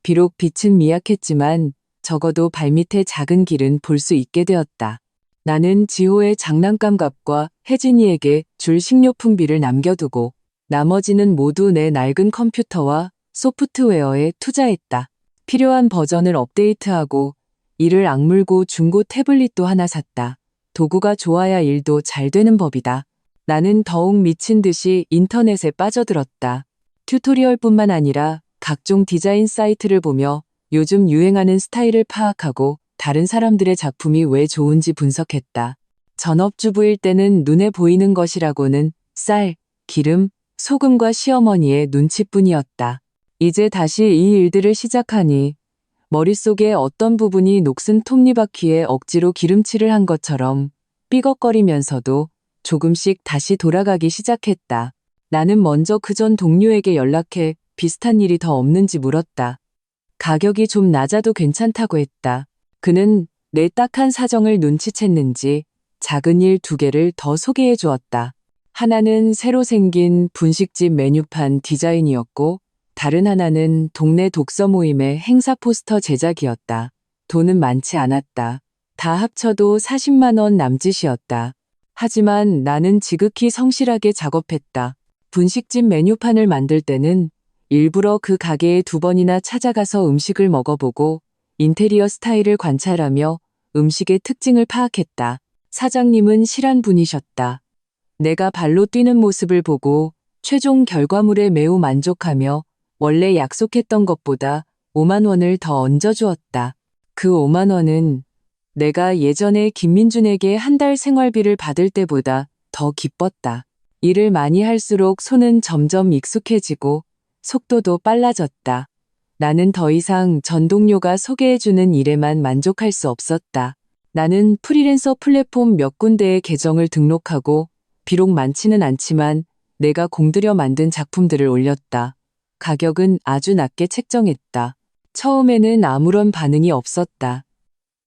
비록 빛은 미약했지만 적어도 발밑에 작은 길은 볼 수 있게 되었다. 나는 지호의 장난감 값과 혜진이에게 줄 식료품비를 남겨두고 나머지는 모두 내 낡은 컴퓨터와 소프트웨어에 투자했다. 필요한 버전을 업데이트하고 이를 악물고 중고 태블릿도 하나 샀다. 도구가 좋아야 일도 잘 되는 법이다. 나는 더욱 미친 듯이 인터넷에 빠져들었다. 튜토리얼뿐만 아니라 각종 디자인 사이트를 보며 요즘 유행하는 스타일을 파악하고 다른 사람들의 작품이 왜 좋은지 분석했다. 전업주부일 때는 눈에 보이는 것이라고는 쌀, 기름, 소금과 시어머니의 눈치뿐이었다. 이제 다시 이 일들을 시작하니 머릿속에 어떤 부분이 녹슨 톱니바퀴에 억지로 기름칠을 한 것처럼 삐걱거리면서도 조금씩 다시 돌아가기 시작했다. 나는 먼저 그 전 동료에게 연락해 비슷한 일이 더 없는지 물었다. 가격이 좀 낮아도 괜찮다고 했다. 그는 내 딱한 사정을 눈치챘는지 작은 일 2개를 더 소개해 주었다. 하나는 새로 생긴 분식집 메뉴판 디자인이었고 다른 하나는 동네 독서 모임의 행사 포스터 제작이었다. 돈은 많지 않았다. 다 합쳐도 40만 원 남짓이었다. 하지만 나는 지극히 성실하게 작업했다. 분식집 메뉴판을 만들 때는 일부러 그 가게에 2번이나 찾아가서 음식을 먹어보고 인테리어 스타일을 관찰하며 음식의 특징을 파악했다. 사장님은 실한 분이셨다. 내가 발로 뛰는 모습을 보고 최종 결과물에 매우 만족하며 원래 약속했던 것보다 5만 원을 더 얹어주었다. 그 5만 원은 내가 예전에 김민준에게 한 달 생활비를 받을 때보다 더 기뻤다. 일을 많이 할수록 손은 점점 익숙해지고 속도도 빨라졌다. 나는 더 이상 전 동료가 소개해주는 일에만 만족할 수 없었다. 나는 프리랜서 플랫폼 몇 군데에 계정을 등록하고 비록 많지는 않지만 내가 공들여 만든 작품들을 올렸다. 가격은 아주 낮게 책정했다. 처음에는 아무런 반응이 없었다.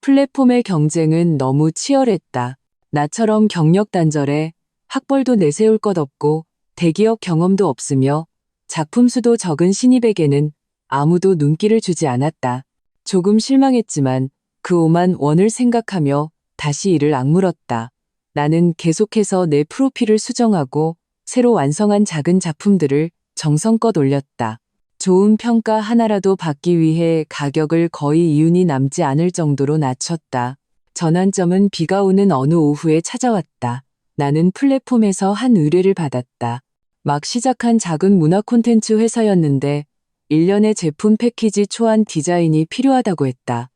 플랫폼의 경쟁은 너무 치열했다. 나처럼 경력 단절에 학벌도 내세울 것 없고 대기업 경험도 없으며 작품 수도 적은 신입에게는 아무도 눈길을 주지 않았다. 조금 실망했지만 그 5만 원을 생각하며 다시 이를 악물었다. 나는 계속해서 내 프로필을 수정하고 새로 완성한 작은 작품들을 정성껏 올렸다. 좋은 평가 하나라도 받기 위해 가격을 거의 이윤이 남지 않을 정도로 낮췄다. 전환점은 비가 오는 어느 오후에 찾아왔다. 나는 플랫폼에서 한 의뢰를 받았다. 막 시작한 작은 문화 콘텐츠 회사였는데 1년의 제품 패키지 초안 디자인이 필요하다고 했다.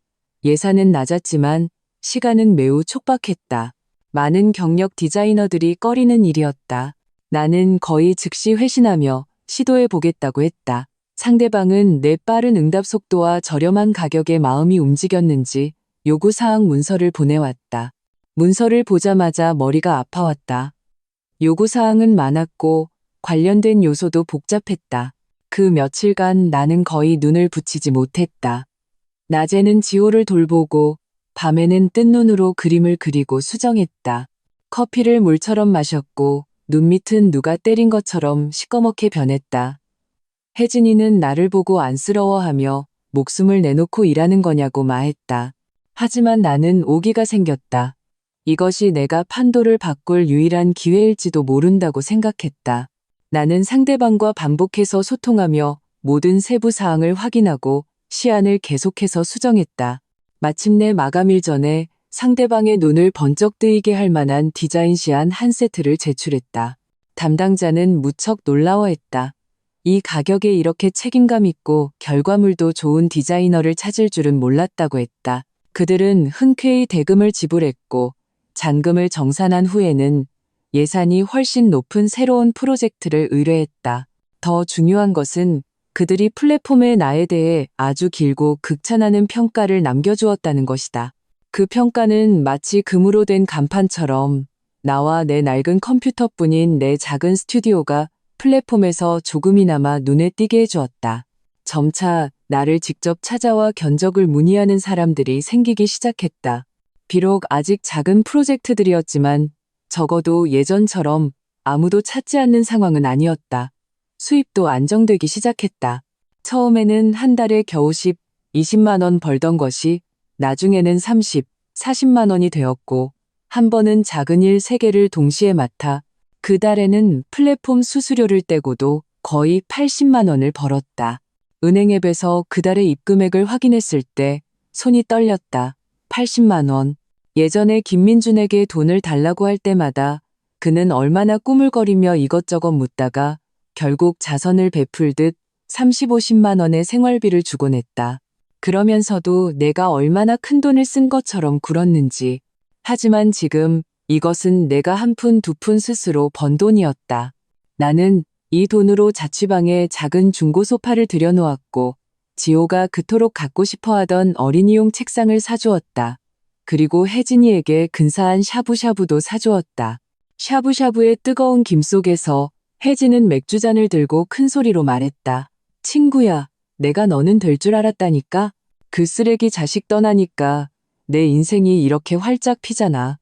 예산은 낮았지만 시간은 매우 촉박했다. 많은 경력 디자이너들이 꺼리는 일이었다. 나는 거의 즉시 회신하며 시도해 보겠다고 했다. 상대방은 내 빠른 응답 속도와 저렴한 가격에 마음이 움직였는지 요구사항 문서를 보내왔다. 문서를 보자마자 머리가 아파왔다. 요구사항은 많았고 관련된 요소도 복잡했다. 그 며칠간 나는 거의 눈을 붙이지 못했다. 낮에는 지호를 돌보고 밤에는 뜬 눈으로 그림을 그리고 수정했다. 커피를 물처럼 마셨고 눈밑은 누가 때린 것처럼 시꺼멓게 변했다. 혜진이는 나를 보고 안쓰러워하며 목숨을 내놓고 일하는 거냐고 마했다. 하지만 나는 오기가 생겼다. 이것이 내가 판도를 바꿀 유일한 기회일지도 모른다고 생각했다. 나는 상대방과 반복해서 소통하며 모든 세부 사항을 확인하고 시안을 계속해서 수정했다. 마침내 마감일 전에 상대방의 눈을 번쩍 뜨이게 할 만한 디자인 시안 한 세트를 제출했다. 담당자는 무척 놀라워했다. 이 가격에 이렇게 책임감 있고 결과물도 좋은 디자이너를 찾을 줄은 몰랐다고 했다. 그들은 흔쾌히 대금을 지불했고 잔금을 정산한 후에는 예산이 훨씬 높은 새로운 프로젝트를 의뢰했다. 더 중요한 것은 그들이 플랫폼에 나에 대해 아주 길고 극찬하는 평가를 남겨주었다는 것이다. 그 평가는 마치 금으로 된 간판처럼 나와 내 낡은 컴퓨터뿐인 내 작은 스튜디오가 플랫폼에서 조금이나마 눈에 띄게 해주었다. 점차 나를 직접 찾아와 견적을 문의하는 사람들이 생기기 시작했다. 비록 아직 작은 프로젝트들이었지만 적어도 예전처럼 아무도 찾지 않는 상황은 아니었다. 수입도 안정되기 시작했다. 처음에는 한 달에 겨우 10, 20만 원 벌던 것이 나중에는 30, 40만 원이 되었고 한 번은 작은 일 3개를 동시에 맡아 그 달에는 플랫폼 수수료를 떼고도 거의 80만 원을 벌었다. 은행 앱에서 그 달의 입금액을 확인했을 때 손이 떨렸다. 80만 원. 예전에 김민준에게 돈을 달라고 할 때마다 그는 얼마나 꾸물거리며 이것저것 묻다가 결국 자선을 베풀듯 30, 50만 원의 생활비를 주곤 했다. 그러면서도 내가 얼마나 큰 돈을 쓴 것처럼 굴었는지. 하지만 지금 이것은 내가 한 푼 두 푼 스스로 번 돈이었다. 나는 이 돈으로 자취방에 작은 중고 소파를 들여놓았고 지호가 그토록 갖고 싶어하던 어린이용 책상을 사주었다. 그리고 혜진이에게 근사한 샤브샤브도 사주었다. 샤브샤브의 뜨거운 김 속에서 혜진은 맥주잔을 들고 큰 소리로 말했다. 친구야, 내가 너는 될 줄 알았다니까? 그 쓰레기 자식 떠나니까 내 인생이 이렇게 활짝 피잖아.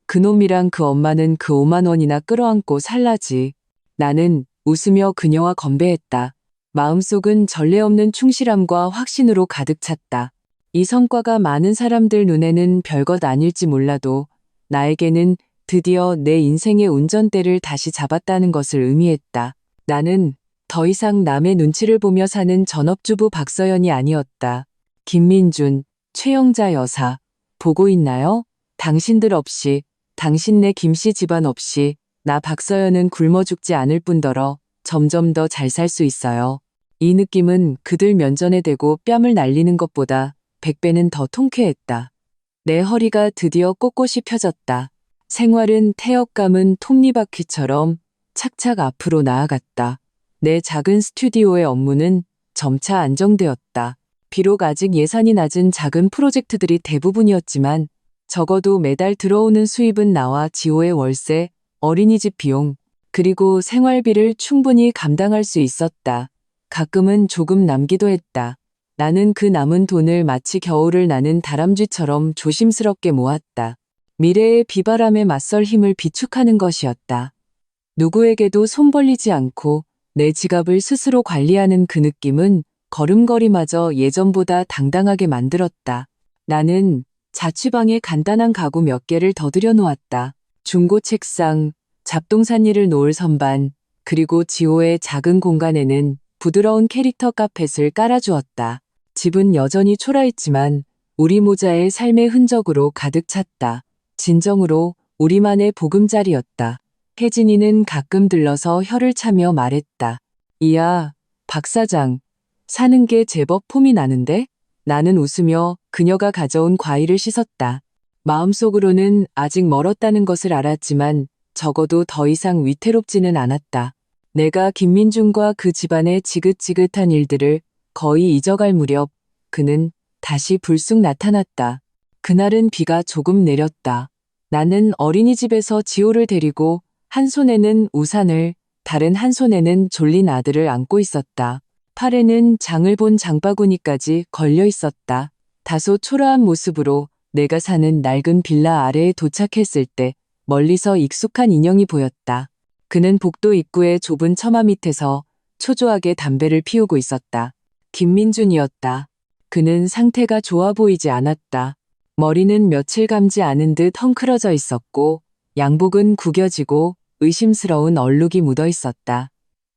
그놈이랑 그 엄마는 그 5만 원이나 끌어안고 살라지. 나는 웃으며 그녀와 건배했다. 마음속은 전례 없는 충실함과 확신으로 가득 찼다. 이 성과가 많은 사람들 눈에는 별것 아닐지 몰라도 나에게는 드디어 내 인생의 운전대를 다시 잡았다는 것을 의미했다. 나는 더 이상 남의 눈치를 보며 사는 전업주부 박서연이 아니었다. 김민준, 최영자 여사, 보고 있나요? 당신들 없이, 당신네 김씨 집안 없이 나 박서연은 굶어 죽지 않을 뿐더러 점점 더 잘 살 수 있어요. 이 느낌은 그들 면전에 대고 뺨을 날리는 것보다 100배는 더 통쾌했다. 내 허리가 드디어 꼿꼿이 펴졌다. 생활은 태엽감은 톱니바퀴처럼 착착 앞으로 나아갔다. 내 작은 스튜디오의 업무는 점차 안정되었다. 비록 아직 예산이 낮은 작은 프로젝트들이 대부분이었지만 적어도 매달 들어오는 수입은 나와 지호의 월세, 어린이집 비용, 그리고 생활비를 충분히 감당할 수 있었다. 가끔은 조금 남기도 했다. 나는 그 남은 돈을 마치 겨울을 나는 다람쥐처럼 조심스럽게 모았다. 미래의 비바람에 맞설 힘을 비축하는 것이었다. 누구에게도 손 벌리지 않고 내 지갑을 스스로 관리하는 그 느낌은 걸음걸이마저 예전보다 당당하게 만들었다. 나는 자취방에 간단한 가구 몇 개를 더 들여놓았다. 중고 책상, 잡동사니를 놓을 선반, 그리고 지호의 작은 공간에는 부드러운 캐릭터 카펫을 깔아주었다. 집은 여전히 초라했지만 우리 모자의 삶의 흔적으로 가득 찼다. 진정으로 우리만의 보금자리였다. 혜진이는 가끔 들러서 혀를 차며 말했다. 이야, 박 사장, 사는 게 제법 폼이 나는데? 나는 웃으며 그녀가 가져온 과일을 씻었다. 마음속으로는 아직 멀었다는 것을 알았지만 적어도 더 이상 위태롭지는 않았다. 내가 김민준과 그 집안의 지긋지긋한 일들을 거의 잊어갈 무렵 그는 다시 불쑥 나타났다. 그날은 비가 조금 내렸다. 나는 어린이집에서 지호를 데리고 한 손에는 우산을, 다른 한 손에는 졸린 아들을 안고 있었다. 팔에는 장을 본 장바구니까지 걸려 있었다. 다소 초라한 모습으로 내가 사는 낡은 빌라 아래에 도착했을 때 멀리서 익숙한 인형이 보였다. 그는 복도 입구의 좁은 처마 밑에서 초조하게 담배를 피우고 있었다. 김민준이었다. 그는 상태가 좋아 보이지 않았다. 머리는 며칠 감지 않은 듯 헝클어져 있었고 양복은 구겨지고 의심스러운 얼룩이 묻어 있었다.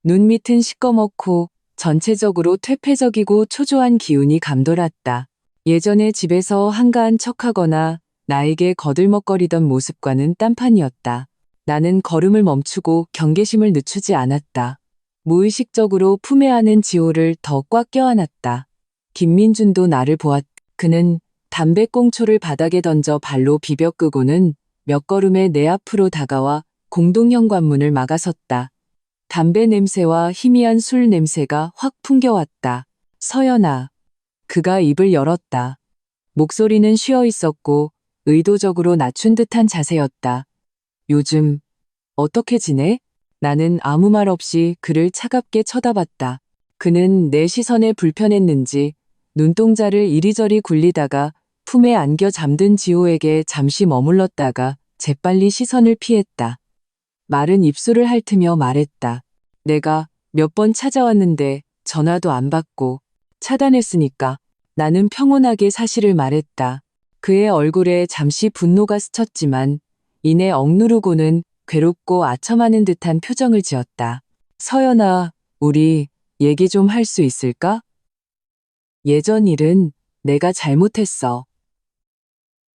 눈 밑은 시꺼멓고 전체적으로 퇴폐적이고 초조한 기운이 감돌았다. 예전에 집에서 한가한 척하거나 나에게 거들먹거리던 모습과는 딴판이었다. 나는 걸음을 멈추고 경계심을 늦추지 않았다. 무의식적으로 품에 안은 지호를 더 꽉 껴안았다. 김민준도 나를 보았다. 그는 담배꽁초를 바닥에 던져 발로 비벼 끄고는 몇 걸음에 내 앞으로 다가와 공동 현관문을 막아섰다. 담배 냄새와 희미한 술 냄새가 확 풍겨왔다. 서연아. 그가 입을 열었다. 목소리는 쉬어 있었고 의도적으로 낮춘 듯한 자세였다. 요즘 어떻게 지내? 나는 아무 말 없이 그를 차갑게 쳐다봤다. 그는 내 시선에 불편했는지 눈동자를 이리저리 굴리다가 품에 안겨 잠든 지호에게 잠시 머물렀다가 재빨리 시선을 피했다. 마른 입술을 핥으며 말했다. 내가 몇 번 찾아왔는데 전화도 안 받고 차단했으니까. 나는 평온하게 사실을 말했다. 그의 얼굴에 잠시 분노가 스쳤지만 이내 억누르고는 괴롭고 아첨하는 듯한 표정을 지었다. 서연아, 우리 얘기 좀 할 수 있을까? 예전 일은 내가 잘못했어.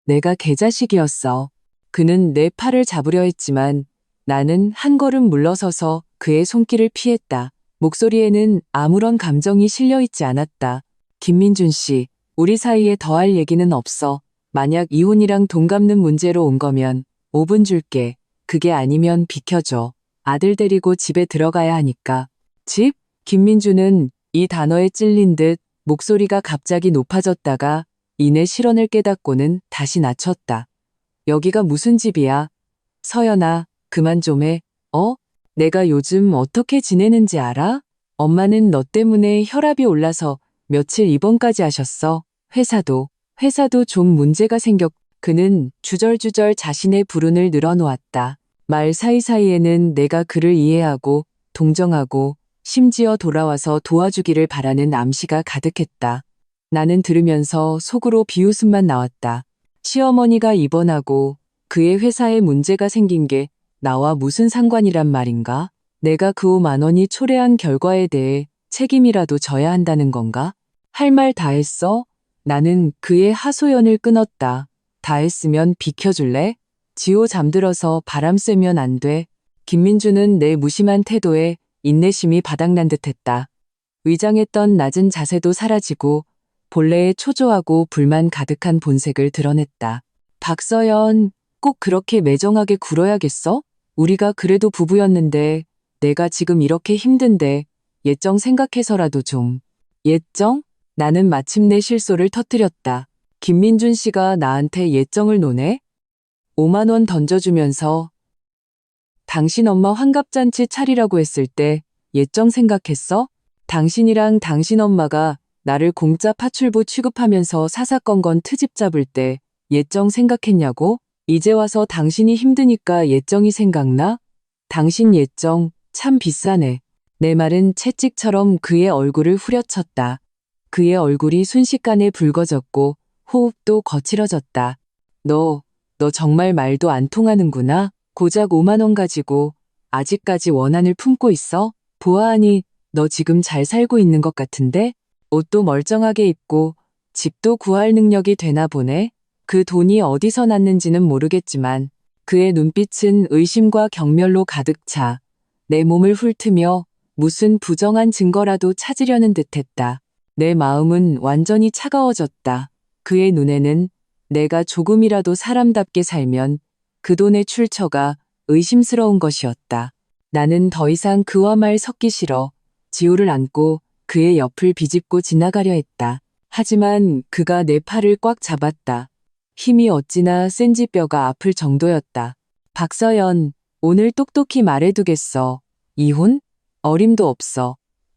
내가 개자식이었어. 그는 내 팔을 잡으려 했지만 나는 한 걸음 물러서서 그의 손길을 피했다. 목소리에는 아무런 감정이 실려 있지 않았다. 김민준 씨, 우리 사이에 더할 얘기는 없어. 만약 이혼이랑 돈 갚는 문제로 온 거면 5분 줄게. 그게 아니면 비켜줘. 아들 데리고 집에 들어가야 하니까. 집? 김민준은 이 단어에 찔린 듯 목소리가 갑자기 높아졌다가 이내 실언을 깨닫고는 다시 낮췄다. 여기가 무슨 집이야? 서연아, 그만 좀 해. 내가 요즘 어떻게 지내는지 알아? 엄마는 너 때문에 혈압이 올라서 며칠 입원까지 하셨어. 회사도 좀 문제가 생겼. 그는 주절주절 자신의 불운을 늘어놓았다. 말 사이사이에는 내가 그를 이해하고 동정하고 심지어 돌아와서 도와주기를 바라는 암시가 가득했다. 나는 들으면서 속으로 비웃음만 나왔다. 시어머니가 입원하고 그의 회사에 문제가 생긴 게 나와 무슨 상관이란 말인가? 내가 그 5만 원이 초래한 결과에 대해 책임이라도 져야 한다는 건가? 할 말 다 했어? 나는 그의 하소연을 끊었다. 다 했으면 비켜줄래? 지호 잠들어서 바람 쐬면 안 돼. 김민주는 내 무심한 태도에 인내심이 바닥난 듯했다. 위장했던 낮은 자세도 사라지고 본래의 초조하고 불만 가득한 본색을 드러냈다. 박서연, 꼭 그렇게 매정하게 굴어야겠어? 우리가 그래도 부부였는데 내가 지금 이렇게 힘든데 예정 생각해서라도 좀. 예정? 나는 마침내 실소를 터뜨렸다. 김민준 씨가 나한테 예정을 노네? 5만 원 던져주면서 당신 엄마 환갑잔치 차리라고 했을 때 예정 생각했어? 당신이랑 당신 엄마가 나를 공짜 파출부 취급하면서 사사건건 트집 잡을 때 예정 생각했냐고? 이제 와서 당신이 힘드니까 예정이 생각나? 당신 예정 참 비싸네. 내 말은 채찍처럼 그의 얼굴을 후려쳤다. 그의 얼굴이 순식간에 붉어졌고 호흡도 거칠어졌다. 너 정말 말도 안 통하는구나. 고작 5만 원 가지고 아직까지 원한을 품고 있어? 보아하니 너 지금 잘 살고 있는 것 같은데? 옷도 멀쩡하게 입고 집도 구할 능력이 되나 보네. 그 돈이 어디서 났는지는 모르겠지만 그의 눈빛은 의심과 경멸로 가득 차 내 몸을 훑으며 무슨 부정한 증거라도 찾으려는 듯했다. 내 마음은 완전히 차가워졌다. 그의 눈에는 내가 조금이라도 사람답게 살면 그 돈의 출처가 의심스러운 것이었다. 나는 더 이상 그와 말 섞기 싫어 지호를 안고 그의 옆을 비집고 지나가려 했다. 하지만 그가 내 팔을 꽉 잡았다. 힘이 어찌나 센지 뼈가 아플 정도였다. 박서연, 오늘 똑똑히 말해두겠어. 이혼? 어림도 없어.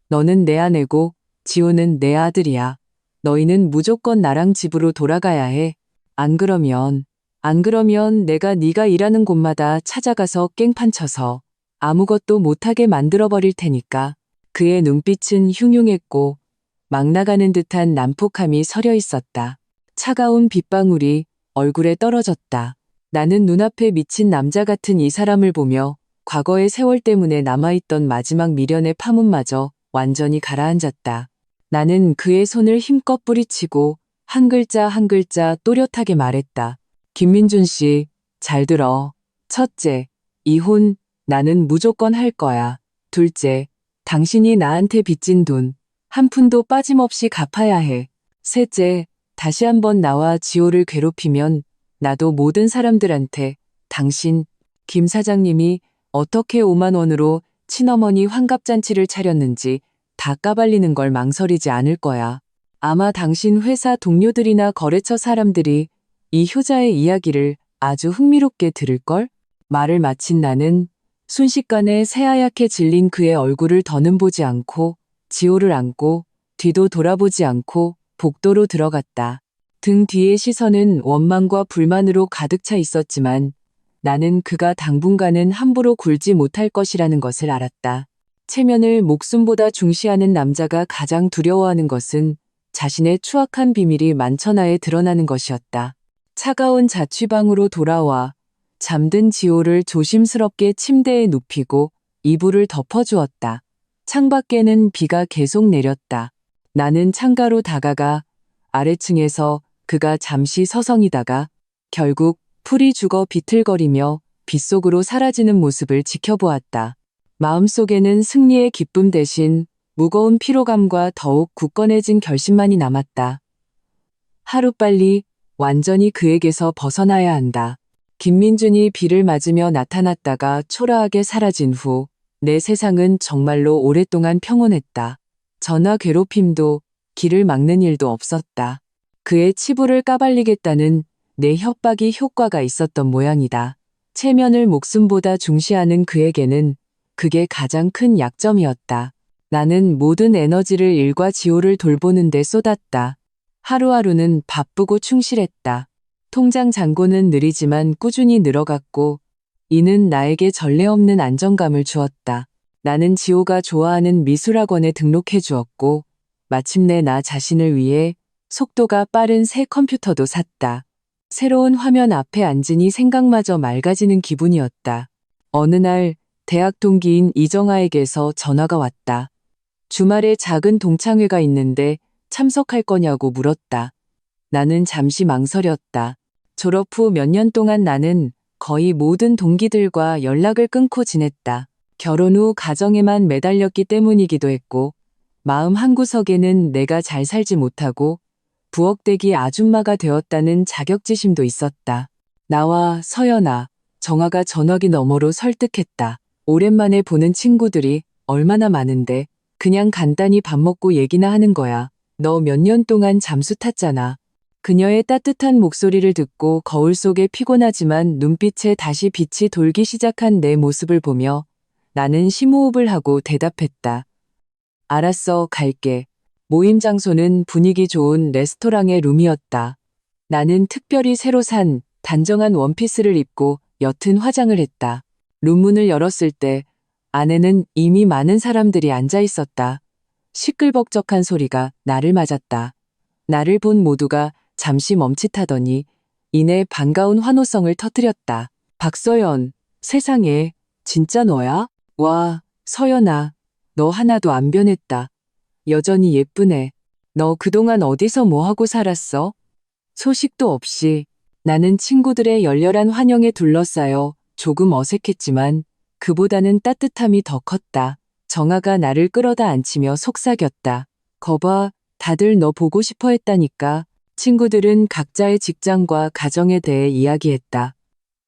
너는 내 아내고 지호는 내 아들이야. 너희는 무조건 나랑 집으로 돌아가야 해. 안 그러면 내가 네가 일하는 곳마다 찾아가서 깽판 쳐서 아무것도 못하게 만들어버릴 테니까. 그의 눈빛은 흉흉했고 막 나가는 듯한 난폭함이 서려 있었다. 차가운 빗방울이 얼굴에 떨어졌다. 나는 눈앞에 미친 남자 같은 이 사람을 보며 과거의 세월 때문에 남아있던 마지막 미련의 파문마저 완전히 가라앉았다. 나는 그의 손을 힘껏 뿌리치고 한 글자 한 글자 또렷하게 말했다. 김민준 씨, 잘 들어. 첫째, 이혼 나는 무조건 할 거야. 둘째, 당신이 나한테 빚진 돈 한 푼도 빠짐없이 갚아야 해. 셋째, 다시 한번 나와 지호를 괴롭히면 나도 모든 사람들한테 당신, 김 사장님이 어떻게 5만 원으로 친어머니 환갑잔치를 차렸는지 다 까발리는 걸 망설이지 않을 거야. 아마 당신 회사 동료들이나 거래처 사람들이 이 효자의 이야기를 아주 흥미롭게 들을걸? 말을 마친 나는 순식간에 새하얗게 질린 그의 얼굴을 더는 보지 않고 지호를 안고 뒤도 돌아보지 않고 복도로 들어갔다. 등 뒤의 시선은 원망과 불만으로 가득 차 있었지만 나는 그가 당분간은 함부로 굴지 못할 것이라는 것을 알았다. 체면을 목숨보다 중시하는 남자가 가장 두려워하는 것은 자신의 추악한 비밀이 만천하에 드러나는 것이었다. 차가운 자취방으로 돌아와 잠든 지호를 조심스럽게 침대에 눕히고 이불을 덮어주었다. 창밖에는 비가 계속 내렸다. 나는 창가로 다가가 아래층에서 그가 잠시 서성이다가 결국 풀이 죽어 비틀거리며 빗속으로 사라지는 모습을 지켜보았다. 마음속에는 승리의 기쁨 대신 무거운 피로감과 더욱 굳건해진 결심만이 남았다. 하루빨리 완전히 그에게서 벗어나야 한다. 김민준이 비를 맞으며 나타났다가 초라하게 사라진 후 내 세상은 정말로 오랫동안 평온했다. 전화 괴롭힘도 길을 막는 일도 없었다. 그의 치부를 까발리겠다는 내 협박이 효과가 있었던 모양이다. 체면을 목숨보다 중시하는 그에게는 그게 가장 큰 약점이었다. 나는 모든 에너지를 일과 지호를 돌보는 데 쏟았다. 하루하루는 바쁘고 충실했다. 통장 잔고는 느리지만 꾸준히 늘어갔고 이는 나에게 전례 없는 안정감을 주었다. 나는 지호가 좋아하는 미술학원에 등록해 주었고 마침내 나 자신을 위해 속도가 빠른 새 컴퓨터도 샀다. 새로운 화면 앞에 앉으니 생각마저 맑아지는 기분이었다. 어느 날 대학 동기인 이정아에게서 전화가 왔다. 주말에 작은 동창회가 있는데 참석할 거냐고 물었다. 나는 잠시 망설였다. 졸업 후 몇 년 동안 나는 거의 모든 동기들과 연락을 끊고 지냈다. 결혼 후 가정에만 매달렸기 때문이기도 했고 마음 한구석에는 내가 잘 살지 못하고 부엌대기 아줌마가 되었다는 자격지심도 있었다. 나와 서연아, 정아가 전화기 너머로 설득했다. 오랜만에 보는 친구들이 얼마나 많은데 그냥 간단히 밥 먹고 얘기나 하는 거야. 너 몇 년 동안 잠수 탔잖아. 그녀의 따뜻한 목소리를 듣고 거울 속에 피곤하지만 눈빛에 다시 빛이 돌기 시작한 내 모습을 보며 나는 심호흡을 하고 대답했다. 알았어, 갈게. 모임 장소는 분위기 좋은 레스토랑의 룸이었다. 나는 특별히 새로 산 단정한 원피스를 입고 옅은 화장을 했다. 룸문을 열었을 때 안에는 이미 많은 사람들이 앉아 있었다. 시끌벅적한 소리가 나를 맞았다. 나를 본 모두가 잠시 멈칫하더니 이내 반가운 환호성을 터뜨렸다. 박서연, 세상에, 진짜 너야? 와, 서연아, 너 하나도 안 변했다. 여전히 예쁘네. 너 그동안 어디서 뭐 하고 살았어? 소식도 없이 나는 친구들의 열렬한 환영에 둘러싸여 조금 어색했지만 그보다는 따뜻함이 더 컸다. 정아가 나를 끌어다 앉히며 속삭였다. 거봐, 다들 너 보고 싶어 했다니까. 친구들은 각자의 직장과 가정에 대해 이야기했다.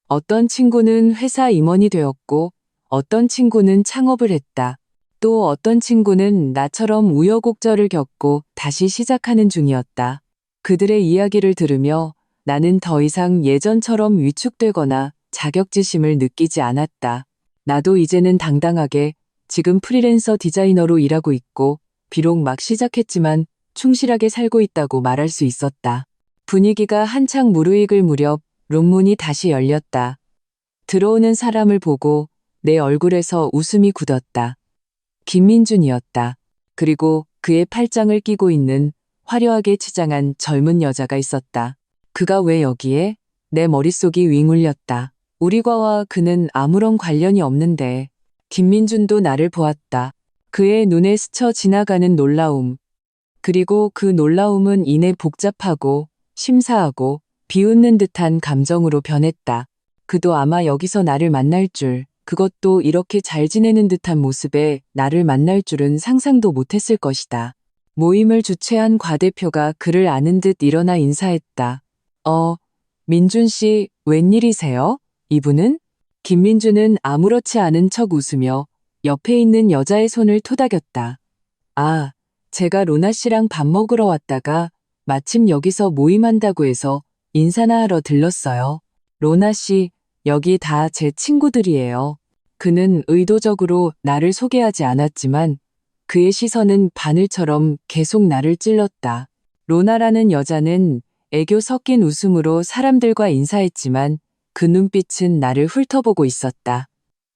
어떤 친구는 회사 임원이 되었고, 어떤 친구는 창업을 했다. 또 어떤 친구는 나처럼 우여곡절을 겪고 다시 시작하는 중이었다. 그들의 이야기를 들으며 나는 더 이상 예전처럼 위축되거나 자격지심을 느끼지 않았다. 나도 이제는 당당하게 지금 프리랜서 디자이너로 일하고 있고, 비록 막 시작했지만 충실하게 살고 있다고 말할 수 있었다. 분위기가 한창 무르익을 무렵 룸문이 다시 열렸다. 들어오는 사람을 보고 내 얼굴에서 웃음이 굳었다. 김민준이었다. 그리고 그의 팔짱을 끼고 있는 화려하게 치장한 젊은 여자가 있었다. 그가 왜 여기에? 내 머릿속이 윙 울렸다. 우리 과와 그는 아무런 관련이 없는데. 김민준도 나를 보았다. 그의 눈에 스쳐 지나가는 놀라움. 그리고 그 놀라움은 이내 복잡하고 심사하고 비웃는 듯한 감정으로 변했다. 그도 아마 여기서 나를 만날 줄, 그것도 이렇게 잘 지내는 듯한 모습에 나를 만날 줄은 상상도 못했을 것이다. 모임을 주최한 과 대표가 그를 아는 듯 일어나 인사했다. 민준 씨, 웬일이세요? 이분은? 김민준은 아무렇지 않은 척 웃으며 옆에 있는 여자의 손을 토닥였다. 아, 제가 로나 씨랑 밥 먹으러 왔다가 마침 여기서 모임한다고 해서 인사나 하러 들렀어요. 로나 씨, 여기 다 제 친구들이에요. 그는 의도적으로 나를 소개하지 않았지만 그의 시선은 바늘처럼 계속 나를 찔렀다. 로나라는 여자는 애교 섞인 웃음으로 사람들과 인사했지만 그 눈빛은 나를 훑어보고 있었다.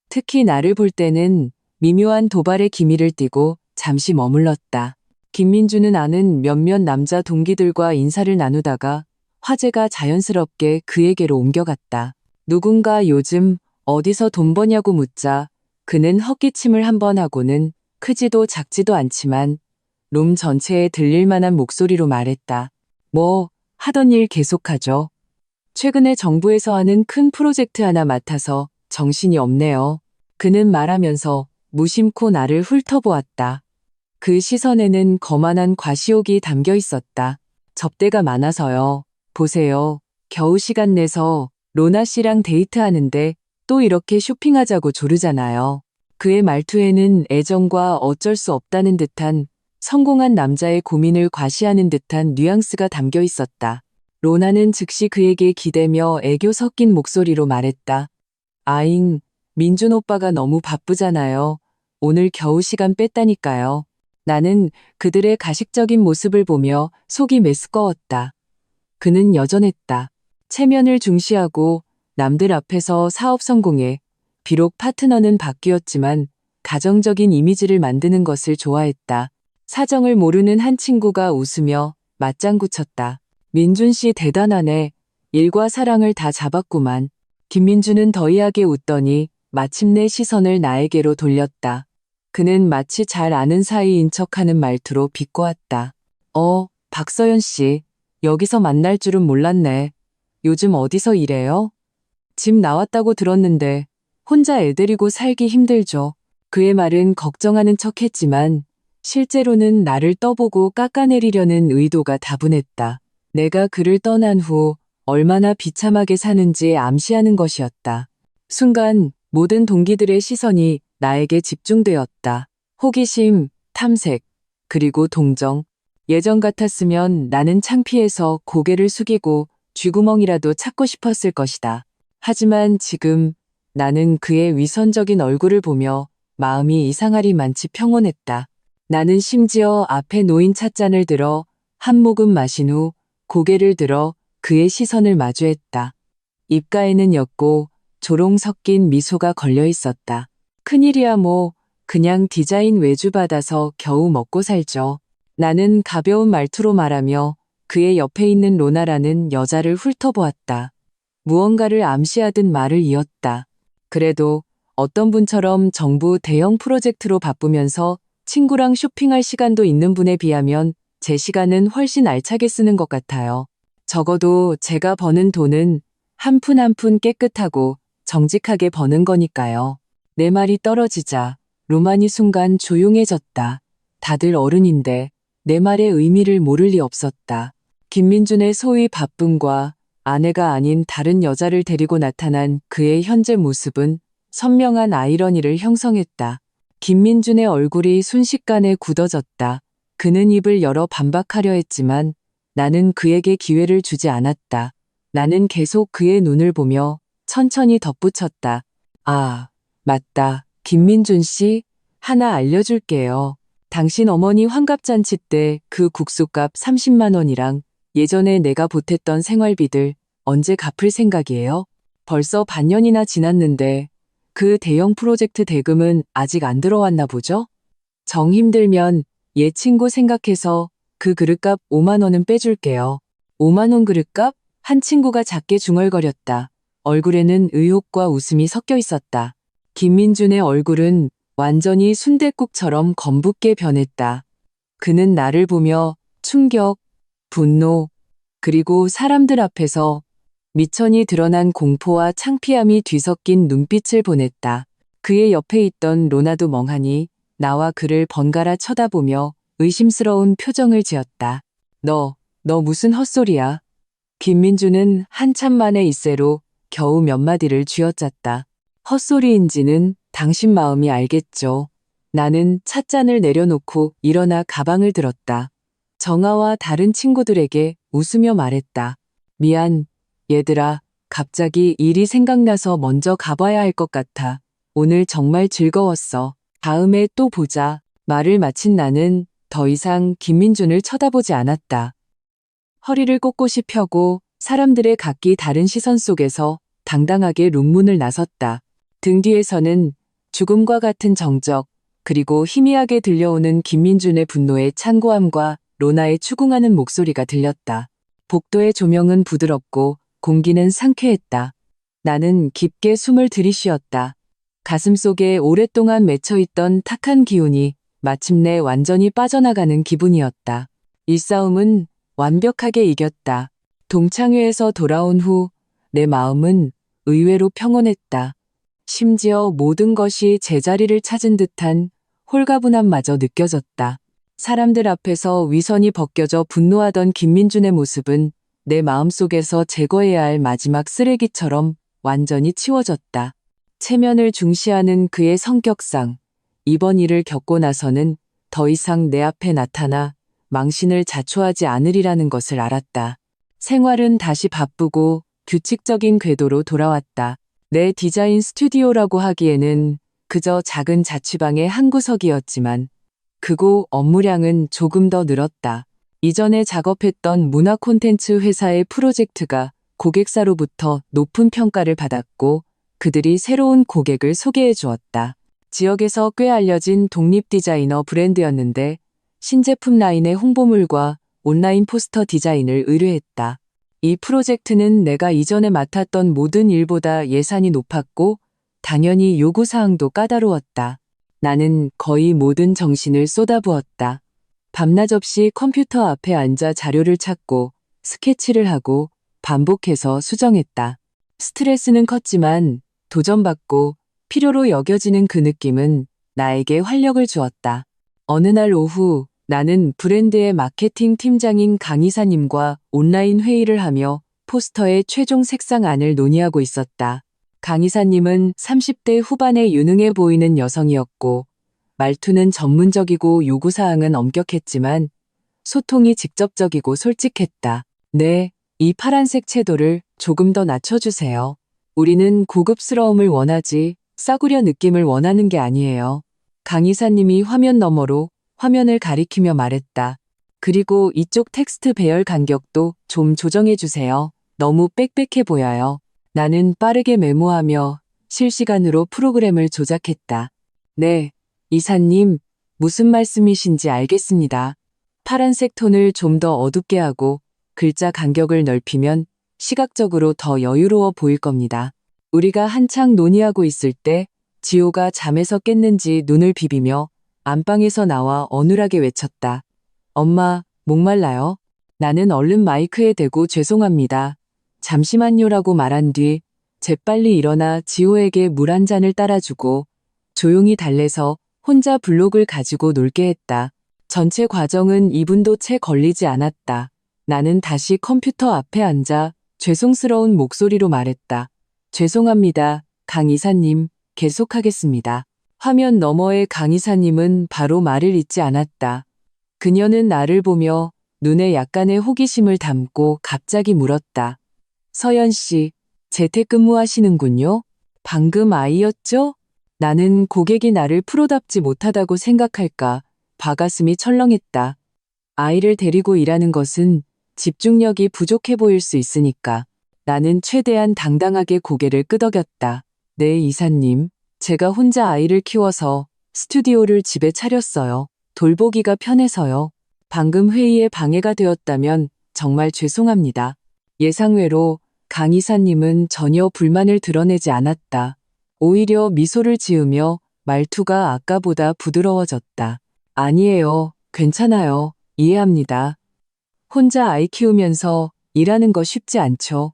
특히 나를 볼 때는 미묘한 도발의 기미를 띠고 잠시 머물렀다. 김민주는 아는 몇몇 남자 동기들과 인사를 나누다가 화제가 자연스럽게 그에게로 옮겨갔다. 누군가 요즘 어디서 돈 버냐고 묻자 그는 헛기침을 한 번 하고는 크지도 작지도 않지만 룸 전체에 들릴 만한 목소리로 말했다. 뭐, 하던 일 계속하죠. 최근에 정부에서 하는 큰 프로젝트 하나 맡아서 정신이 없네요. 그는 말하면서 무심코 나를 훑어보았다. 그 시선에는 거만한 과시욕이 담겨 있었다. 접대가 많아서요. 보세요. 겨우 시간 내서 로나 씨랑 데이트하는데 또 이렇게 쇼핑하자고 조르잖아요. 그의 말투에는 애정과 어쩔 수 없다는 듯한 성공한 남자의 고민을 과시하는 듯한 뉘앙스가 담겨 있었다. 로나는 즉시 그에게 기대며 애교 섞인 목소리로 말했다. 아잉, 민준 오빠가 너무 바쁘잖아요. 오늘 겨우 시간 뺐다니까요. 나는 그들의 가식적인 모습을 보며 속이 메스꺼웠다. 그는 여전했다. 체면을 중시하고 남들 앞에서 사업 성공에 비록 파트너는 바뀌었지만 가정적인 이미지를 만드는 것을 좋아했다. 사정을 모르는 한 친구가 웃으며 맞장구 쳤다. 민준 씨 대단하네. 일과 사랑을 다 잡았구만. 김민주는 더이하게 웃더니 마침내 시선을 나에게로 돌렸다. 그는 마치 잘 아는 사이인 척하는 말투로 비꼬았다. 박서연 씨, 여기서 만날 줄은 몰랐네. 요즘 어디서 일해요? 집 나왔다고 들었는데 혼자 애 데리고 살기 힘들죠. 그의 말은 걱정하는 척했지만 실제로는 나를 떠보고 깎아내리려는 의도가 다분했다. 내가 그를 떠난 후 얼마나 비참하게 사는지 암시하는 것이었다. 순간 모든 동기들의 시선이 나에게 집중되었다. 호기심, 탐색, 그리고 동정. 예전 같았으면 나는 창피해서 고개를 숙이고 쥐구멍이라도 찾고 싶었을 것이다. 하지만 지금 나는 그의 위선적인 얼굴을 보며 마음이 이상하리만치 평온했다. 나는 심지어 앞에 놓인 찻잔을 들어 한 모금 마신 후 고개를 들어 그의 시선을 마주했다. 입가에는 옅고 조롱 섞인 미소가 걸려 있었다. 큰일이야 뭐. 그냥 디자인 외주 받아서 겨우 먹고 살죠. 나는 가벼운 말투로 말하며 그의 옆에 있는 로나라는 여자를 훑어보았다. 무언가를 암시하듯 말을 이었다. 그래도 어떤 분처럼 정부 대형 프로젝트로 바쁘면서 친구랑 쇼핑할 시간도 있는 분에 비하면 제 시간은 훨씬 알차게 쓰는 것 같아요. 적어도 제가 버는 돈은 한 푼 한 푼 깨끗하고 정직하게 버는 거니까요. 내 말이 떨어지자 로만이 순간 조용해졌다. 다들 어른인데 내 말의 의미를 모를 리 없었다. 김민준의 소위 바쁨과 아내가 아닌 다른 여자를 데리고 나타난 그의 현재 모습은 선명한 아이러니를 형성했다. 김민준의 얼굴이 순식간에 굳어졌다. 그는 입을 열어 반박하려 했지만 나는 그에게 기회를 주지 않았다. 나는 계속 그의 눈을 보며 천천히 덧붙였다. 아, 맞다. 김민준 씨, 하나 알려줄게요. 당신 어머니 환갑잔치 때 그 국수값 30만 원이랑 예전에 내가 보탰던 생활비들 언제 갚을 생각이에요? 벌써 반년이나 지났는데 그 대형 프로젝트 대금은 아직 안 들어왔나 보죠? 정 힘들면 얘 친구 생각해서 그 그릇값 5만 원은 빼줄게요. 5만 원 그릇값? 한 친구가 작게 중얼거렸다. 얼굴에는 의혹과 웃음이 섞여 있었다. 김민준의 얼굴은 완전히 순댓국처럼 검붉게 변했다. 그는 나를 보며 충격, 분노, 그리고 사람들 앞에서 미천이 드러난 공포와 창피함이 뒤섞인 눈빛을 보냈다. 그의 옆에 있던 로나도 멍하니 나와 그를 번갈아 쳐다보며 의심스러운 표정을 지었다. 너 무슨 헛소리야? 김민주는 한참 만에 이새로 겨우 몇 마디를 쥐어짰다. 헛소리인지는 당신 마음이 알겠죠. 나는 찻잔을 내려놓고 일어나 가방을 들었다. 정아와 다른 친구들에게 웃으며 말했다. 미안, 얘들아. 갑자기 일이 생각나서 먼저 가봐야 할 것 같아. 오늘 정말 즐거웠어. 다음에 또 보자. 말을 마친 나는 더 이상 김민준을 쳐다보지 않았다. 허리를 꼿꼿이 펴고 사람들의 각기 다른 시선 속에서 당당하게 룸문을 나섰다. 등 뒤에서는 죽음과 같은 정적, 그리고 희미하게 들려오는 김민준의 분노의 찬고함과 로나의 추궁하는 목소리가 들렸다. 복도의 조명은 부드럽고 공기는 상쾌했다. 나는 깊게 숨을 들이쉬었다. 가슴속에 오랫동안 맺혀있던 탁한 기운이 마침내 완전히 빠져나가는 기분이었다. 이 싸움은 완벽하게 이겼다. 동창회에서 돌아온 후 내 마음은 의외로 평온했다. 심지어 모든 것이 제자리를 찾은 듯한 홀가분함마저 느껴졌다. 사람들 앞에서 위선이 벗겨져 분노하던 김민준의 모습은 내 마음속에서 제거해야 할 마지막 쓰레기처럼 완전히 치워졌다. 체면을 중시하는 그의 성격상 이번 일을 겪고 나서는 더 이상 내 앞에 나타나 망신을 자초하지 않으리라는 것을 알았다. 생활은 다시 바쁘고 규칙적인 궤도로 돌아왔다. 내 디자인 스튜디오라고 하기에는 그저 작은 자취방의 한 구석이었지만 그곳 업무량은 조금 더 늘었다. 이전에 작업했던 문화 콘텐츠 회사의 프로젝트가 고객사로부터 높은 평가를 받았고 그들이 새로운 고객을 소개해 주었다. 지역에서 꽤 알려진 독립 디자이너 브랜드였는데 신제품 라인의 홍보물과 온라인 포스터 디자인을 의뢰했다. 이 프로젝트는 내가 이전에 맡았던 모든 일보다 예산이 높았고 당연히 요구사항도 까다로웠다. 나는 거의 모든 정신을 쏟아부었다. 밤낮 없이 컴퓨터 앞에 앉아 자료를 찾고 스케치를 하고 반복해서 수정했다. 스트레스는 컸지만 도전받고 필요로 여겨지는 그 느낌은 나에게 활력을 주었다. 어느 날 오후 나는 브랜드의 마케팅 팀장인 강 이사님과 온라인 회의를 하며 포스터의 최종 색상안을 논의하고 있었다. 강 이사님은 30대 후반에 유능해 보이는 여성이었고 말투는 전문적이고 요구사항은 엄격했지만 소통이 직접적이고 솔직했다. 네, 이 파란색 채도를 조금 더 낮춰주세요. 우리는 고급스러움을 원하지 싸구려 느낌을 원하는 게 아니에요. 강 이사님이 화면 너머로 화면을 가리키며 말했다. 그리고 이쪽 텍스트 배열 간격도 좀 조정해 주세요. 너무 빽빽해 보여요. 나는 빠르게 메모하며 실시간으로 프로그램을 조작했다. 네, 이사님, 무슨 말씀이신지 알겠습니다. 파란색 톤을 좀 더 어둡게 하고 글자 간격을 넓히면 시각적으로 더 여유로워 보일 겁니다. 우리가 한창 논의하고 있을 때 지호가 잠에서 깼는지 눈을 비비며 안방에서 나와 어눌하게 외쳤다. 엄마, 목말라요? 나는 얼른 마이크에 대고 죄송합니다. 잠시만요라고 말한 뒤 재빨리 일어나 지호에게 물 한 잔을 따라주고 조용히 달래서 혼자 블록을 가지고 놀게 했다. 전체 과정은 2분도 채 걸리지 않았다. 나는 다시 컴퓨터 앞에 앉아 죄송스러운 목소리로 말했다. 죄송합니다, 강 이사님. 계속하겠습니다. 화면 너머의 강 이사님은 바로 말을 잇지 않았다. 그녀는 나를 보며 눈에 약간의 호기심을 담고 갑자기 물었다. 서연 씨, 재택근무하시는군요? 방금 아이였죠? 나는 고객이 나를 프로답지 못하다고 생각할까 봐 가슴이 철렁했다. 아이를 데리고 일하는 것은 집중력이 부족해 보일 수 있으니까. 나는 최대한 당당하게 고개를 끄덕였다. 네, 이사님. 제가 혼자 아이를 키워서 스튜디오를 집에 차렸어요. 돌보기가 편해서요. 방금 회의에 방해가 되었다면 정말 죄송합니다. 예상외로 강 이사님은 전혀 불만을 드러내지 않았다. 오히려 미소를 지으며 말투가 아까보다 부드러워졌다. 아니에요. 괜찮아요. 이해합니다. 혼자 아이 키우면서 일하는 거 쉽지 않죠.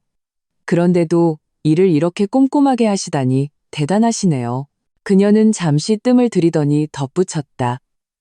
그런데도 일을 이렇게 꼼꼼하게 하시다니 대단하시네요. 그녀는 잠시 뜸을 들이더니 덧붙였다.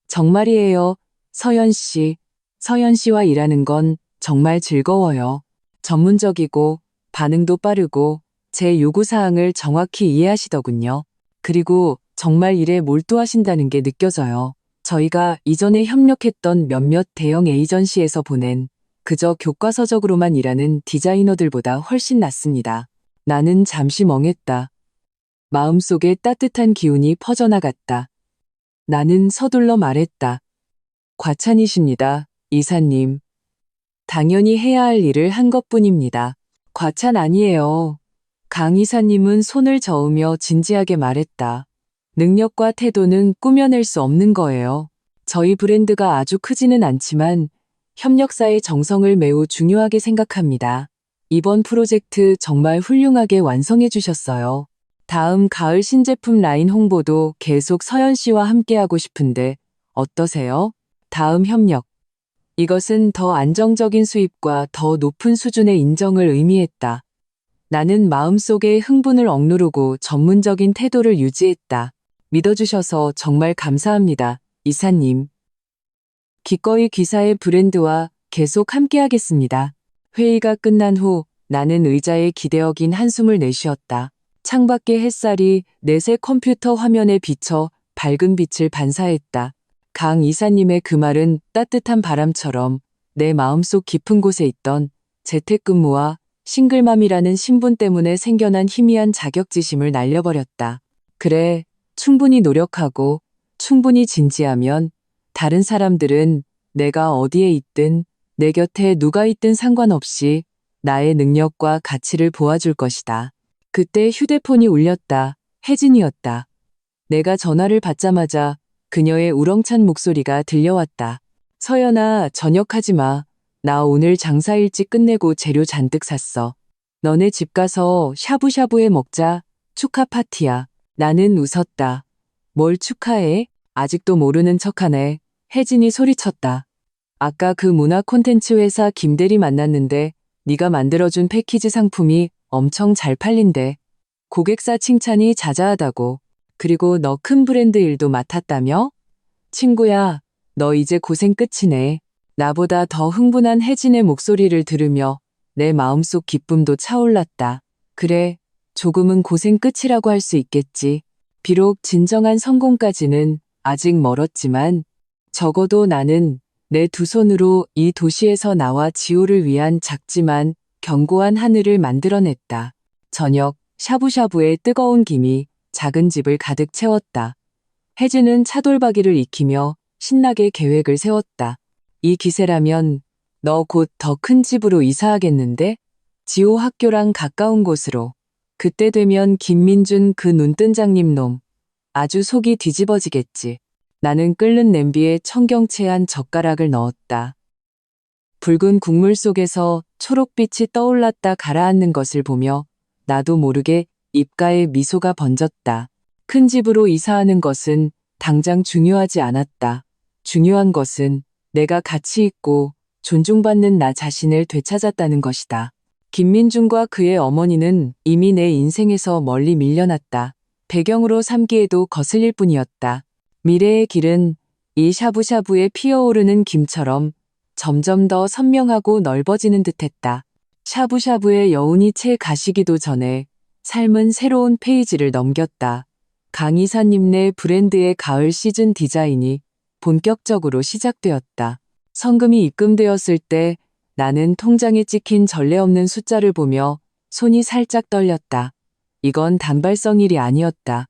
정말이에요, 서연 씨. 서연 씨와 일하는 건 정말 즐거워요. 전문적이고 반응도 빠르고 제 요구사항을 정확히 이해하시더군요. 그리고 정말 일에 몰두하신다는 게 느껴져요. 저희가 이전에 협력했던 몇몇 대형 에이전시에서 보낸 그저 교과서적으로만 일하는 디자이너들보다 훨씬 낫습니다. 나는 잠시 멍했다. 마음속에 따뜻한 기운이 퍼져나갔다. 나는 서둘러 말했다. 과찬이십니다, 이사님. 당연히 해야 할 일을 한 것뿐입니다. 과찬 아니에요. 강 이사님은 손을 저으며 진지하게 말했다. 능력과 태도는 꾸며낼 수 없는 거예요. 저희 브랜드가 아주 크지는 않지만 협력사의 정성을 매우 중요하게 생각합니다. 이번 프로젝트 정말 훌륭하게 완성해 주셨어요. 다음 가을 신제품 라인 홍보도 계속 서연 씨와 함께하고 싶은데 어떠세요? 다음 협력. 이것은 더 안정적인 수입과 더 높은 수준의 인정을 의미했다. 나는 마음속에 흥분을 억누르고 전문적인 태도를 유지했다. 믿어주셔서 정말 감사합니다, 이사님. 기꺼이 기사의 브랜드와 계속 함께하겠습니다. 회의가 끝난 후 나는 의자에 기대어 긴 한숨을 내쉬었다. 창밖의 햇살이 내새 컴퓨터 화면에 비쳐 밝은 빛을 반사했다. 강 이사님의 그 말은 따뜻한 바람처럼 내 마음속 깊은 곳에 있던 재택근무와 싱글맘이라는 신분 때문에 생겨난 희미한 자격지심을 날려버렸다. 그래, 충분히 노력하고 충분히 진지하면 다른 사람들은 내가 어디에 있든 내 곁에 누가 있든 상관없이 나의 능력과 가치를 보아줄 것이다. 그때 휴대폰이 울렸다. 혜진이었다. 내가 전화를 받자마자 그녀의 우렁찬 목소리가 들려왔다. 서연아, 저녁하지 마. 나 오늘 장사 일찍 끝내고 재료 잔뜩 샀어. 너네 집 가서 샤브샤브해 먹자. 축하 파티야. 나는 웃었다. 뭘 축하해? 아직도 모르는 척하네. 혜진이 소리쳤다. 아까 그 문화 콘텐츠 회사 김대리 만났는데 네가 만들어준 패키지 상품이 엄청 잘 팔린대. 고객사 칭찬이 자자하다고. 그리고 너 큰 브랜드 일도 맡았다며? 친구야, 너 이제 고생 끝이네. 나보다 더 흥분한 혜진의 목소리를 들으며 내 마음속 기쁨도 차올랐다. 그래, 조금은 고생 끝이라고 할 수 있겠지. 비록 진정한 성공까지는 아직 멀었지만 적어도 나는 내 두 손으로 이 도시에서 나와 지호를 위한 작지만 견고한 하늘을 만들어냈다. 저녁, 샤브샤브의 뜨거운 김이 작은 집을 가득 채웠다. 혜진은 차돌박이를 익히며 신나게 계획을 세웠다. 이 기세라면 너 곧 더 큰 집으로 이사하겠는데? 지호 학교랑 가까운 곳으로. 그때 되면 김민준 그 눈뜬장님 놈. 아주 속이 뒤집어지겠지. 나는 끓는 냄비에 청경채한 젓가락을 넣었다. 붉은 국물 속에서 초록빛이 떠올랐다 가라앉는 것을 보며 나도 모르게 입가에 미소가 번졌다. 큰 집으로 이사하는 것은 당장 중요하지 않았다. 중요한 것은 내가 가치 있고 존중받는 나 자신을 되찾았다는 것이다. 김민준과 그의 어머니는 이미 내 인생에서 멀리 밀려났다. 배경으로 삼기에도 거슬릴 뿐이었다. 미래의 길은 이 샤브샤브에 피어오르는 김처럼 점점 더 선명하고 넓어지는 듯했다. 샤브샤브의 여운이 채 가시기도 전에 삶은 새로운 페이지를 넘겼다. 강 이사님네 브랜드의 가을 시즌 디자인이 본격적으로 시작되었다. 성금이 입금되었을 때 나는 통장에 찍힌 전례 없는 숫자를 보며 손이 살짝 떨렸다. 이건 단발성 일이 아니었다.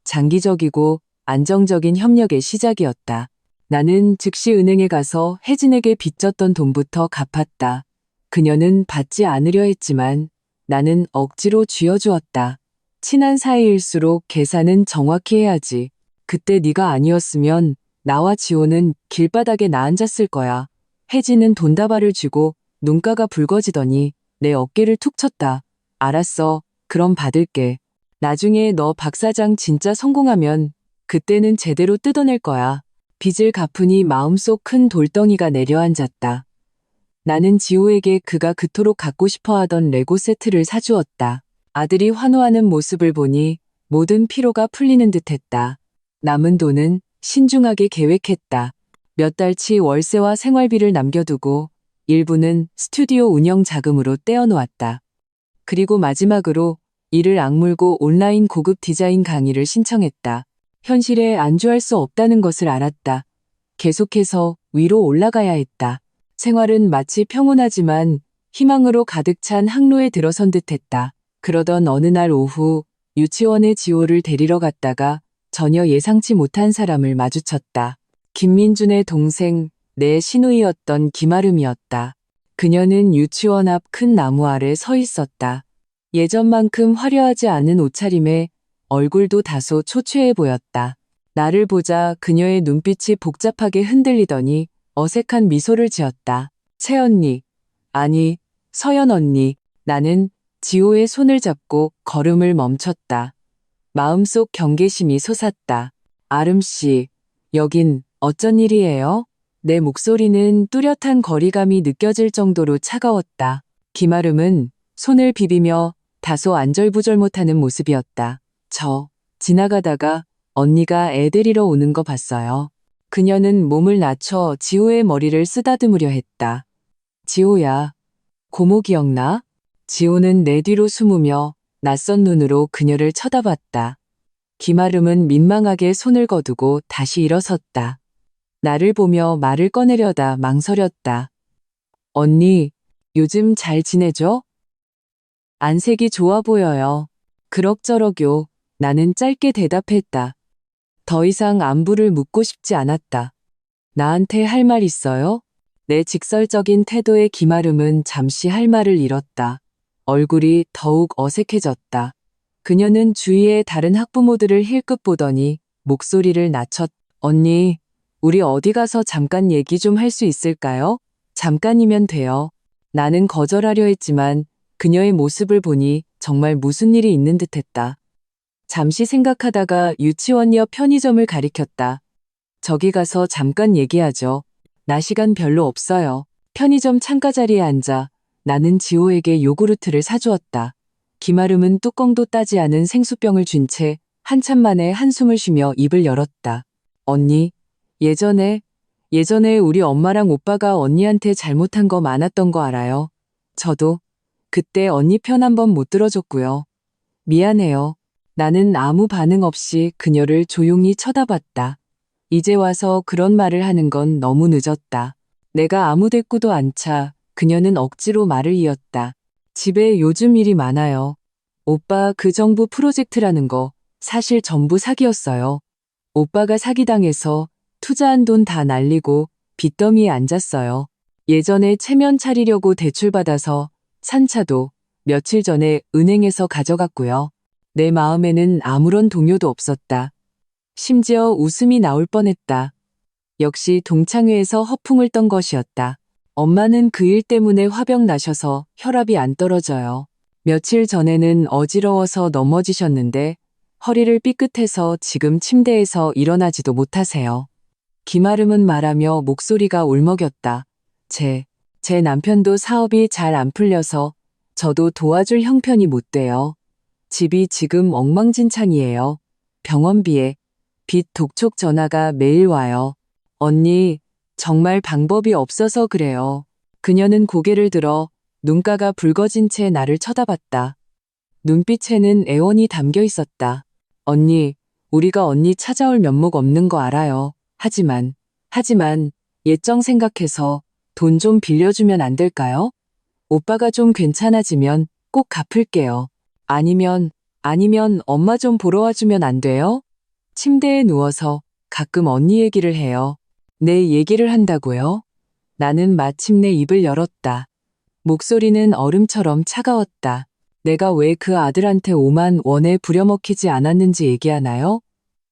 장기적이고 안정적인 협력의 시작이었다. 나는 즉시 은행에 가서 혜진에게 빚졌던 돈부터 갚았다. 그녀는 받지 않으려 했지만 나는 억지로 쥐어주었다. 친한 사이일수록 계산은 정확히 해야지. 그때 네가 아니었으면 나와 지호는 길바닥에 나앉았을 거야. 혜진은 돈다발을 쥐고 눈가가 붉어지더니 내 어깨를 툭 쳤다. 알았어. 그럼 받을게. 나중에 너 박 사장 진짜 성공하면 그때는 제대로 뜯어낼 거야. 빚을 갚으니 마음속 큰 돌덩이가 내려앉았다. 나는 지호에게 그가 그토록 갖고 싶어 하던 레고 세트를 사주었다. 아들이 환호하는 모습을 보니 모든 피로가 풀리는 듯했다. 남은 돈은 신중하게 계획했다. 몇 달치 월세와 생활비를 남겨두고 일부는 스튜디오 운영 자금으로 떼어놓았다. 그리고 마지막으로 이를 악물고 온라인 고급 디자인 강의를 신청했다. 현실에 안주할 수 없다는 것을 알았다. 계속해서 위로 올라가야 했다. 생활은 마치 평온하지만 희망으로 가득 찬 항로에 들어선 듯했다. 그러던 어느 날 오후 유치원에 지호를 데리러 갔다가 전혀 예상치 못한 사람을 마주쳤다. 김민준의 동생, 내 시누이였던 김아름이었다. 그녀는 유치원 앞 큰 나무 아래 서 있었다. 예전만큼 화려하지 않은 옷차림에 얼굴도 다소 초췌해 보였다. 나를 보자 그녀의 눈빛이 복잡하게 흔들리더니 어색한 미소를 지었다. 새언니, 아니, 서연 언니. 나는 지호의 손을 잡고 걸음을 멈췄다. 마음속 경계심이 솟았다. 아름씨, 여긴 어쩐 일이에요? 내 목소리는 뚜렷한 거리감이 느껴질 정도로 차가웠다. 김아름은 손을 비비며 다소 안절부절 못하는 모습이었다. 저, 지나가다가 언니가 애 데리러 오는 거 봤어요. 그녀는 몸을 낮춰 지호의 머리를 쓰다듬으려 했다. 지호야, 고모 기억나? 지호는 내 뒤로 숨으며 낯선 눈으로 그녀를 쳐다봤다. 김아름은 민망하게 손을 거두고 다시 일어섰다. 나를 보며 말을 꺼내려다 망설였다. 언니, 요즘 잘 지내죠? 안색이 좋아 보여요. 그럭저럭요. 나는 짧게 대답했다. 더 이상 안부를 묻고 싶지 않았다. 나한테 할 말 있어요? 내 직설적인 태도에 김아름은 잠시 할 말을 잃었다. 얼굴이 더욱 어색해졌다. 그녀는 주위의 다른 학부모들을 힐끗 보더니 목소리를 낮췄. 언니, 우리 어디 가서 잠깐 얘기 좀 할 수 있을까요? 잠깐이면 돼요. 나는 거절하려 했지만 그녀의 모습을 보니 정말 무슨 일이 있는 듯했다. 잠시 생각하다가 유치원 옆 편의점을 가리켰다. 저기 가서 잠깐 얘기하죠. 나 시간 별로 없어요. 편의점 창가 자리에 앉아 나는 지호에게 요구르트를 사주었다. 김아름은 뚜껑도 따지 않은 생수병을 쥔 채 한참 만에 한숨을 쉬며 입을 열었다. 언니, 예전에 우리 엄마랑 오빠가 언니한테 잘못한 거 많았던 거 알아요. 저도 그때 언니 편 한 번 못 들어줬고요. 미안해요. 나는 아무 반응 없이 그녀를 조용히 쳐다봤다. 이제 와서 그런 말을 하는 건 너무 늦었다. 내가 아무 대꾸도 안 차 그녀는 억지로 말을 이었다. 집에 요즘 일이 많아요. 오빠 그 정부 프로젝트라는 거 사실 전부 사기였어요. 오빠가 사기당해서 투자한 돈 다 날리고 빚더미에 앉았어요. 예전에 체면 차리려고 대출받아서 산 차도 며칠 전에 은행에서 가져갔고요. 내 마음에는 아무런 동요도 없었다. 심지어 웃음이 나올 뻔했다. 역시 동창회에서 허풍을 떤 것이었다. 엄마는 그 일 때문에 화병 나셔서 혈압이 안 떨어져요. 며칠 전에는 어지러워서 넘어지셨는데 허리를 삐끗해서 지금 침대에서 일어나지도 못하세요. 김아름은 말하며 목소리가 울먹였다. 제 남편도 사업이 잘 안 풀려서 저도 도와줄 형편이 못 돼요. 집이 지금 엉망진창이에요. 병원비에 빚 독촉 전화가 매일 와요. 언니, 정말 방법이 없어서 그래요. 그녀는 고개를 들어 눈가가 붉어진 채 나를 쳐다봤다. 눈빛에는 애원이 담겨 있었다. 언니, 우리가 언니 찾아올 면목 없는 거 알아요. 하지만 예정 생각해서 돈 좀 빌려주면 안 될까요? 오빠가 좀 괜찮아지면 꼭 갚을게요. 아니면 엄마 좀 보러 와주면 안 돼요? 침대에 누워서 가끔 언니 얘기를 해요. 내 얘기를 한다고요? 나는 마침내 입을 열었다. 목소리는 얼음처럼 차가웠다. 내가 왜 그 아들한테 5만 원에 부려먹히지 않았는지 얘기하나요?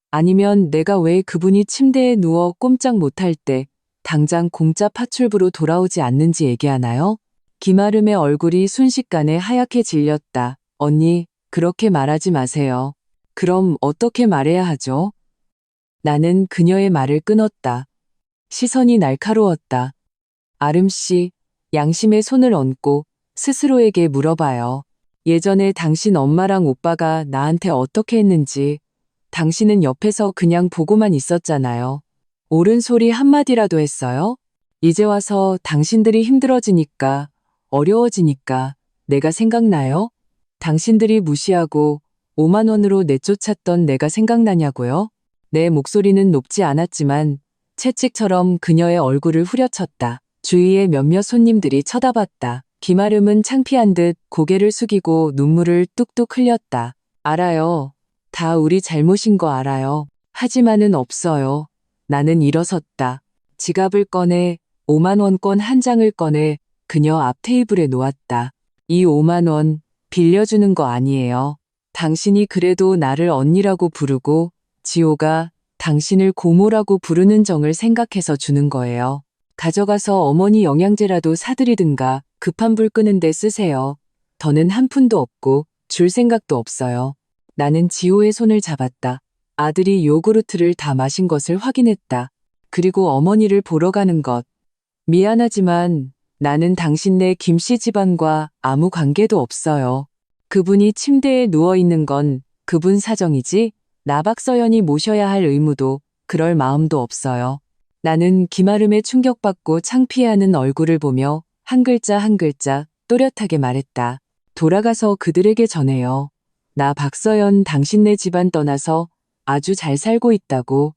아니면 내가 왜 그분이 침대에 누워 꼼짝 못할 때 당장 공짜 파출부로 돌아오지 않는지 얘기하나요? 김아름의 얼굴이 순식간에 하얗게 질렸다. 언니, 그렇게 말하지 마세요. 그럼 어떻게 말해야 하죠? 나는 그녀의 말을 끊었다. 시선이 날카로웠다. 아름씨, 양심의 손을 얹고 스스로에게 물어봐요. 예전에 당신 엄마랑 오빠가 나한테 어떻게 했는지 당신은 옆에서 그냥 보고만 있었잖아요. 옳은 소리 한마디라도 했어요? 이제 와서 당신들이 힘들어지니까, 어려워지니까 내가 생각나요? 당신들이 무시하고 5만 원으로 내쫓았던 내가 생각나냐고요? 내 목소리는 높지 않았지만 채찍처럼 그녀의 얼굴을 후려쳤다. 주위의 몇몇 손님들이 쳐다봤다. 김아름은 창피한 듯 고개를 숙이고 눈물을 뚝뚝 흘렸다. 알아요. 다 우리 잘못인 거 알아요. 하지만은 없어요. 나는 일어섰다. 지갑을 꺼내 5만 원권 한 장을 꺼내 그녀 앞 테이블에 놓았다. 이 5만 원 빌려주는 거 아니에요. 당신이 그래도 나를 언니라고 부르고 지호가 당신을 고모라고 부르는 정을 생각해서 주는 거예요. 가져가서 어머니 영양제라도 사드리든가 급한 불 끄는데 쓰세요. 더는 한 푼도 없고 줄 생각도 없어요. 나는 지호의 손을 잡았다. 아들이 요구르트를 다 마신 것을 확인했다. 그리고 어머니를 보러 가는 것. 미안하지만 나는 당신네 김씨 집안과 아무 관계도 없어요. 그분이 침대에 누워있는 건 그분 사정이지 나 박서연이 모셔야 할 의무도 그럴 마음도 없어요. 나는 김아름의 충격받고 창피해하는 얼굴을 보며 한 글자 한 글자 또렷하게 말했다. 돌아가서 그들에게 전해요. 나 박서연 당신네 집안 떠나서 아주 잘 살고 있다고.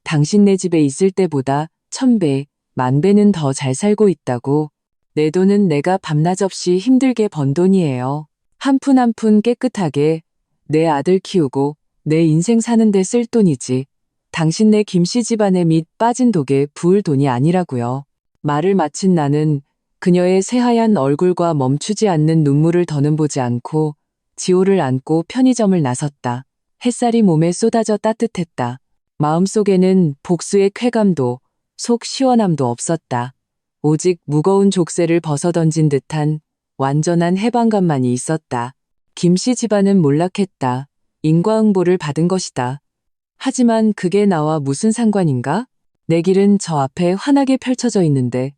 당신네 집에 있을 때보다 1000배, 10,000배는 더 잘 살고 있다고. 내 돈은 내가 밤낮 없이 힘들게 번 돈이에요. 한 푼 한 푼 깨끗하게 내 아들 키우고 내 인생 사는데 쓸 돈이지. 당신네 김씨 집안의 밑 빠진 독에 부을 돈이 아니라고요. 말을 마친 나는 그녀의 새하얀 얼굴과 멈추지 않는 눈물을 더는 보지 않고 지호를 안고 편의점을 나섰다. 햇살이 몸에 쏟아져 따뜻했다. 마음속에는 복수의 쾌감도 속 시원함도 없었다. 오직 무거운 족쇄를 벗어던진 듯한 완전한 해방감만이 있었다. 김씨 집안은 몰락했다. 인과응보를 받은 것이다. 하지만 그게 나와 무슨 상관인가? 내 길은 저 앞에 환하게 펼쳐져 있는데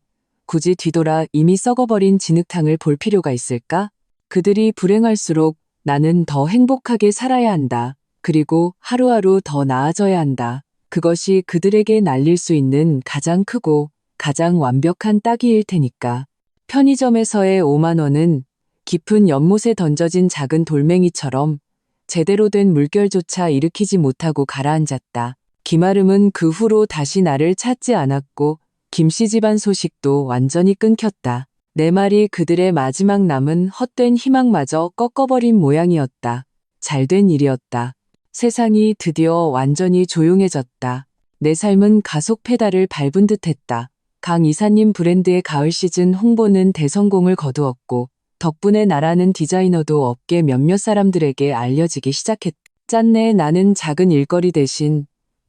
굳이 뒤돌아 이미 썩어버린 진흙탕을 볼 필요가 있을까? 그들이 불행할수록 나는 더 행복하게 살아야 한다. 그리고 하루하루 더 나아져야 한다. 그것이 그들에게 날릴 수 있는 가장 크고 가장 완벽한 따기일 테니까. 편의점에서의 5만 원은 깊은 연못에 던져진 작은 돌멩이처럼 제대로 된 물결조차 일으키지 못하고 가라앉았다. 김아름은 그 후로 다시 나를 찾지 않았고 김씨 집안 소식도 완전히 끊겼다. 내 말이 그들의 마지막 남은 헛된 희망마저 꺾어버린 모양이었다. 잘된 일이었다. 세상이 드디어 완전히 조용해졌다. 내 삶은 가속 페달을 밟은 듯했다. 강 이사님 브랜드의 가을 시즌 홍보는 대성공을 거두었고 덕분에 나라는 디자이너도 업계 몇몇 사람들에게 알려지기 시작했다. 짠내 나는 작은 일거리 대신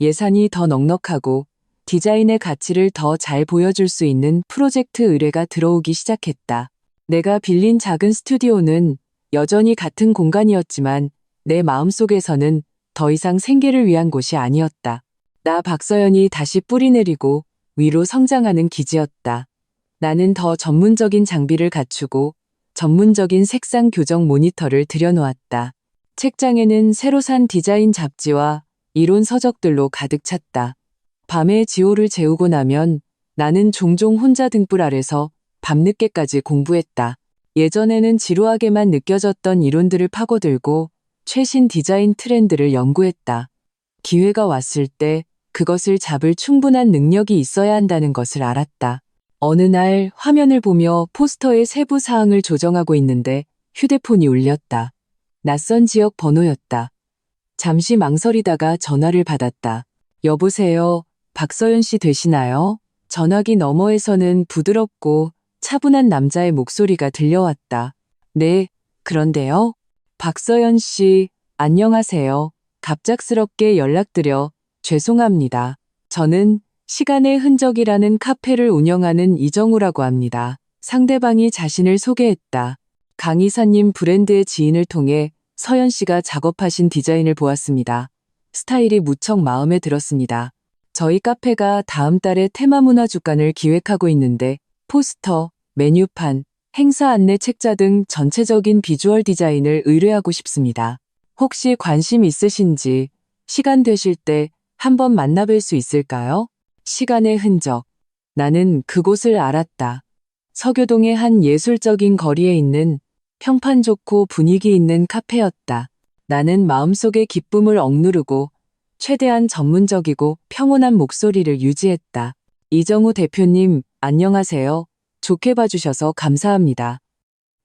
예산이 더 넉넉하고 디자인의 가치를 더 잘 보여줄 수 있는 프로젝트 의뢰가 들어오기 시작했다. 내가 빌린 작은 스튜디오는 여전히 같은 공간이었지만 내 마음속에서는 더 이상 생계를 위한 곳이 아니었다. 나 박서연이 다시 뿌리 내리고 위로 성장하는 기지였다. 나는 더 전문적인 장비를 갖추고 전문적인 색상 교정 모니터를 들여놓았다. 책장에는 새로 산 디자인 잡지와 이론 서적들로 가득 찼다. 밤에 지호를 재우고 나면 나는 종종 혼자 등불 아래서 밤늦게까지 공부했다. 예전에는 지루하게만 느껴졌던 이론들을 파고들고 최신 디자인 트렌드를 연구했다. 기회가 왔을 때 그것을 잡을 충분한 능력이 있어야 한다는 것을 알았다. 어느 날 화면을 보며 포스터의 세부 사항을 조정하고 있는데 휴대폰이 울렸다. 낯선 지역 번호였다. 잠시 망설이다가 전화를 받았다. 여보세요, 박서연 씨 되시나요? 전화기 너머에서는 부드럽고 차분한 남자의 목소리가 들려왔다. 네, 그런데요? 박서연 씨, 안녕하세요. 갑작스럽게 연락드려 죄송합니다. 저는 시간의 흔적이라는 카페를 운영하는 이정우라고 합니다. 상대방이 자신을 소개했다. 강 이사님 브랜드의 지인을 통해 서연 씨가 작업하신 디자인을 보았습니다. 스타일이 무척 마음에 들었습니다. 저희 카페가 다음 달에 테마문화 주간을 기획하고 있는데 포스터, 메뉴판, 행사 안내 책자 등 전체적인 비주얼 디자인을 의뢰하고 싶습니다. 혹시 관심 있으신지 시간 되실 때 한번 만나뵐 수 있을까요? 시간의 흔적. 나는 그곳을 알았다. 서교동의 한 예술적인 거리에 있는 평판 좋고 분위기 있는 카페였다. 나는 마음속의 기쁨을 억누르고 최대한 전문적이고 평온한 목소리를 유지했다. 이정우 대표님, 안녕하세요. 좋게 봐주셔서 감사합니다.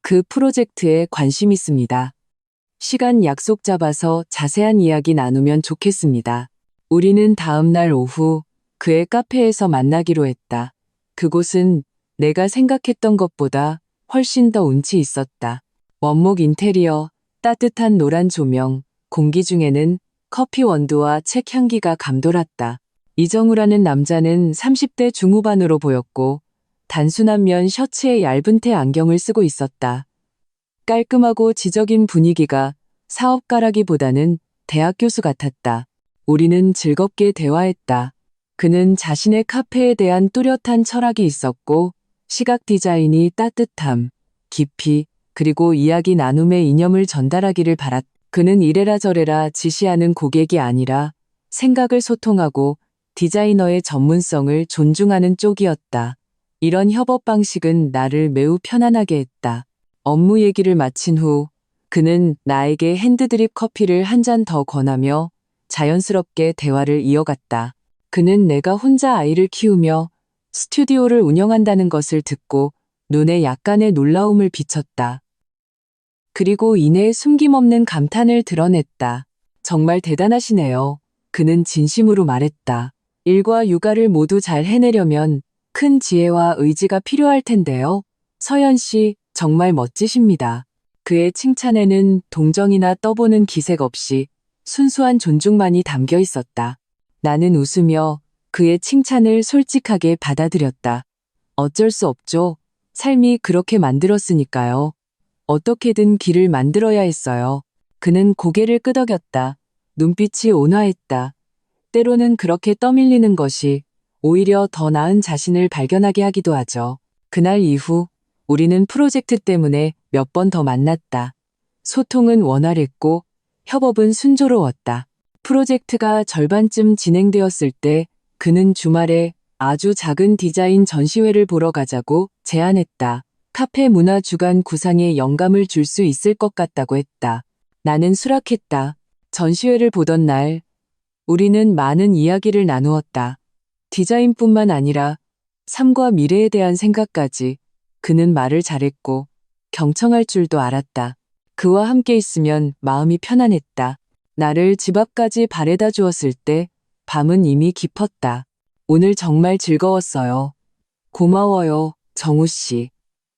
그 프로젝트에 관심 있습니다. 시간 약속 잡아서 자세한 이야기 나누면 좋겠습니다. 우리는 다음 날 오후 그의 카페에서 만나기로 했다. 그곳은 내가 생각했던 것보다 훨씬 더 운치 있었다. 원목 인테리어, 따뜻한 노란 조명, 공기 중에는 커피 원두와 책 향기가 감돌았다. 이정우라는 남자는 30대 중후반으로 보였고 단순한 면 셔츠에 얇은 테 안경을 쓰고 있었다. 깔끔하고 지적인 분위기가 사업가라기보다는 대학 교수 같았다. 우리는 즐겁게 대화했다. 그는 자신의 카페에 대한 뚜렷한 철학이 있었고 시각 디자인이 따뜻함, 깊이, 그리고 이야기 나눔의 이념을 전달하기를 바랐다. 그는 이래라 저래라 지시하는 고객이 아니라 생각을 소통하고 디자이너의 전문성을 존중하는 쪽이었다. 이런 협업 방식은 나를 매우 편안하게 했다. 업무 얘기를 마친 후 그는 나에게 핸드드립 커피를 한 잔 더 권하며 자연스럽게 대화를 이어갔다. 그는 내가 혼자 아이를 키우며 스튜디오를 운영한다는 것을 듣고 눈에 약간의 놀라움을 비쳤다. 그리고 이내 숨김없는 감탄을 드러냈다. 정말 대단하시네요. 그는 진심으로 말했다. 일과 육아를 모두 잘 해내려면 큰 지혜와 의지가 필요할 텐데요. 서연 씨, 정말 멋지십니다. 그의 칭찬에는 동정이나 떠보는 기색 없이 순수한 존중만이 담겨 있었다. 나는 웃으며 그의 칭찬을 솔직하게 받아들였다. 어쩔 수 없죠. 삶이 그렇게 만들었으니까요. 어떻게든 길을 만들어야 했어요. 그는 고개를 끄덕였다. 눈빛이 온화했다. 때로는 그렇게 떠밀리는 것이 오히려 더 나은 자신을 발견하게 하기도 하죠. 그날 이후 우리는 프로젝트 때문에 몇 번 더 만났다. 소통은 원활했고 협업은 순조로웠다. 프로젝트가 절반쯤 진행되었을 때 그는 주말에 아주 작은 디자인 전시회를 보러 가자고 제안했다. 카페 문화 주간 구상에 영감을 줄 수 있을 것 같다고 했다. 나는 수락했다. 전시회를 보던 날 우리는 많은 이야기를 나누었다. 디자인뿐만 아니라 삶과 미래에 대한 생각까지. 그는 말을 잘했고 경청할 줄도 알았다. 그와 함께 있으면 마음이 편안했다. 나를 집 앞까지 바래다 주었을 때 밤은 이미 깊었다. 오늘 정말 즐거웠어요. 고마워요, 정우 씨.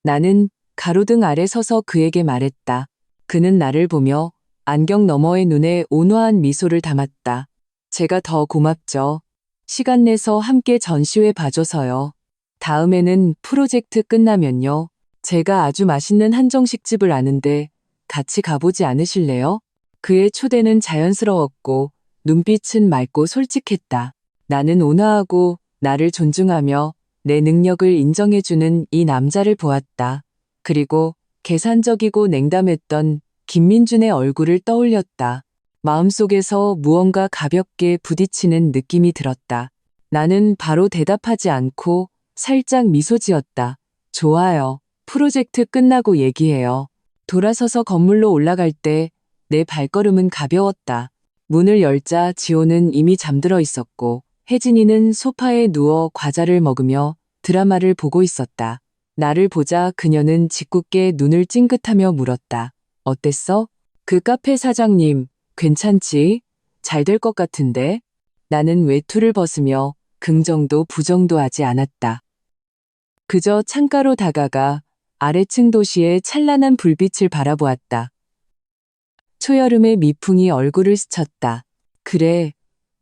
나는 가로등 아래 서서 그에게 말했다. 그는 나를 보며 안경 너머의 눈에 온화한 미소를 담았다. 제가 더 고맙죠. 시간 내서 함께 전시회 봐줘서요. 다음에는 프로젝트 끝나면요. 제가 아주 맛있는 한정식집을 아는데 같이 가보지 않으실래요? 그의 초대는 자연스러웠고 눈빛은 맑고 솔직했다. 나는 온화하고 나를 존중하며 내 능력을 인정해주는 이 남자를 보았다. 그리고 계산적이고 냉담했던 김민준의 얼굴을 떠올렸다. 마음속에서 무언가 가볍게 부딪히는 느낌이 들었다. 나는 바로 대답하지 않고 살짝 미소 지었다. 좋아요. 프로젝트 끝나고 얘기해요. 돌아서서 건물로 올라갈 때 내 발걸음은 가벼웠다. 문을 열자 지호는 이미 잠들어 있었고 혜진이는 소파에 누워 과자를 먹으며 드라마를 보고 있었다. 나를 보자 그녀는 짓궂게 눈을 찡긋하며 물었다. 어땠어? 그 카페 사장님, 괜찮지? 잘 될 것 같은데? 나는 외투를 벗으며 긍정도 부정도 하지 않았다. 그저 창가로 다가가 아래층 도시의 찬란한 불빛을 바라보았다. 초여름의 미풍이 얼굴을 스쳤다. 그래,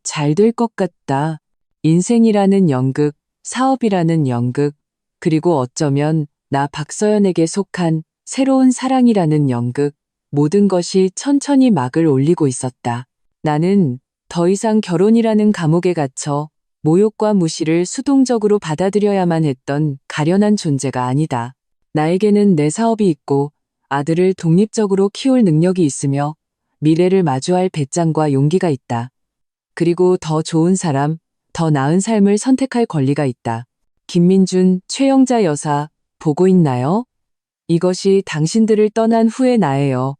잘 될 것 같다. 인생이라는 연극, 사업이라는 연극, 그리고 어쩌면 나 박서연에게 속한 새로운 사랑이라는 연극, 모든 것이 천천히 막을 올리고 있었다. 나는 더 이상 결혼이라는 감옥에 갇혀 모욕과 무시를 수동적으로 받아들여야만 했던 가련한 존재가 아니다. 나에게는 내 사업이 있고 아들을 독립적으로 키울 능력이 있으며 미래를 마주할 배짱과 용기가 있다. 그리고 더 좋은 사람, 더 나은 삶을 선택할 권리가 있다. 김민준, 최영자 여사, 보고 있나요? 이것이 당신들을 떠난 후의 나예요.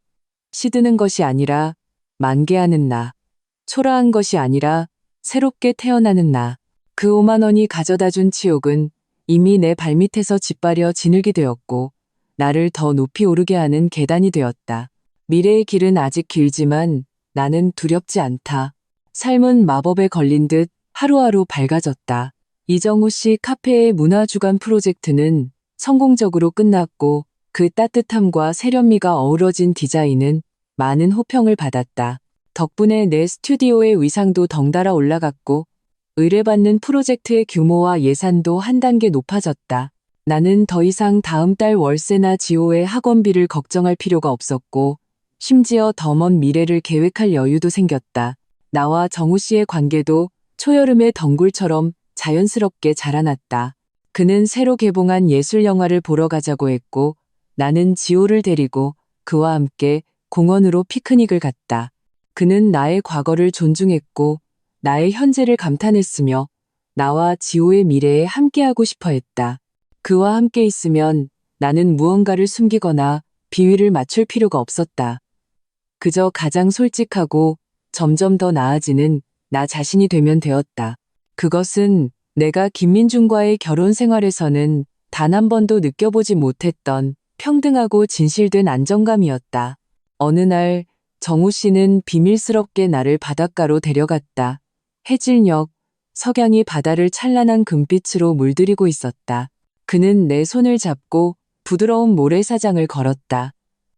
시드는 것이 아니라 만개하는 나. 초라한 것이 아니라 새롭게 태어나는 나. 그 5만 원이 가져다 준 치욕은 이미 내 발밑에서 짓밟여 지늘게 되었고 나를 더 높이 오르게 하는 계단이 되었다. 미래의 길은 아직 길지만 나는 두렵지 않다. 삶은 마법에 걸린 듯 하루하루 밝아졌다. 이정우 씨 카페의 문화주간 프로젝트는 성공적으로 끝났고 그 따뜻함과 세련미가 어우러진 디자인은 많은 호평을 받았다. 덕분에 내 스튜디오의 위상도 덩달아 올라갔고 의뢰받는 프로젝트의 규모와 예산도 한 단계 높아졌다. 나는 더 이상 다음 달 월세나 지호의 학원비를 걱정할 필요가 없었고 심지어 더 먼 미래를 계획할 여유도 생겼다. 나와 정우 씨의 관계도 초여름의 덩굴처럼 자연스럽게 자라났다. 그는 새로 개봉한 예술 영화를 보러 가자고 했고 나는 지호를 데리고 그와 함께 공원으로 피크닉을 갔다. 그는 나의 과거를 존중했고 나의 현재를 감탄했으며 나와 지호의 미래에 함께하고 싶어 했다. 그와 함께 있으면 나는 무언가를 숨기거나 비위를 맞출 필요가 없었다. 그저 가장 솔직하고 점점 더 나아지는 나 자신이 되면 되었다. 그것은 내가 김민준과의 결혼 생활에서는 단 한 번도 느껴보지 못했던 평등하고 진실된 안정감이었다. 어느 날 정우 씨는 비밀스럽게 나를 바닷가로 데려갔다. 해질녘, 석양이 바다를 찬란한 금빛으로 물들이고 있었다. 그는 내 손을 잡고 부드러운 모래사장을 걸었다.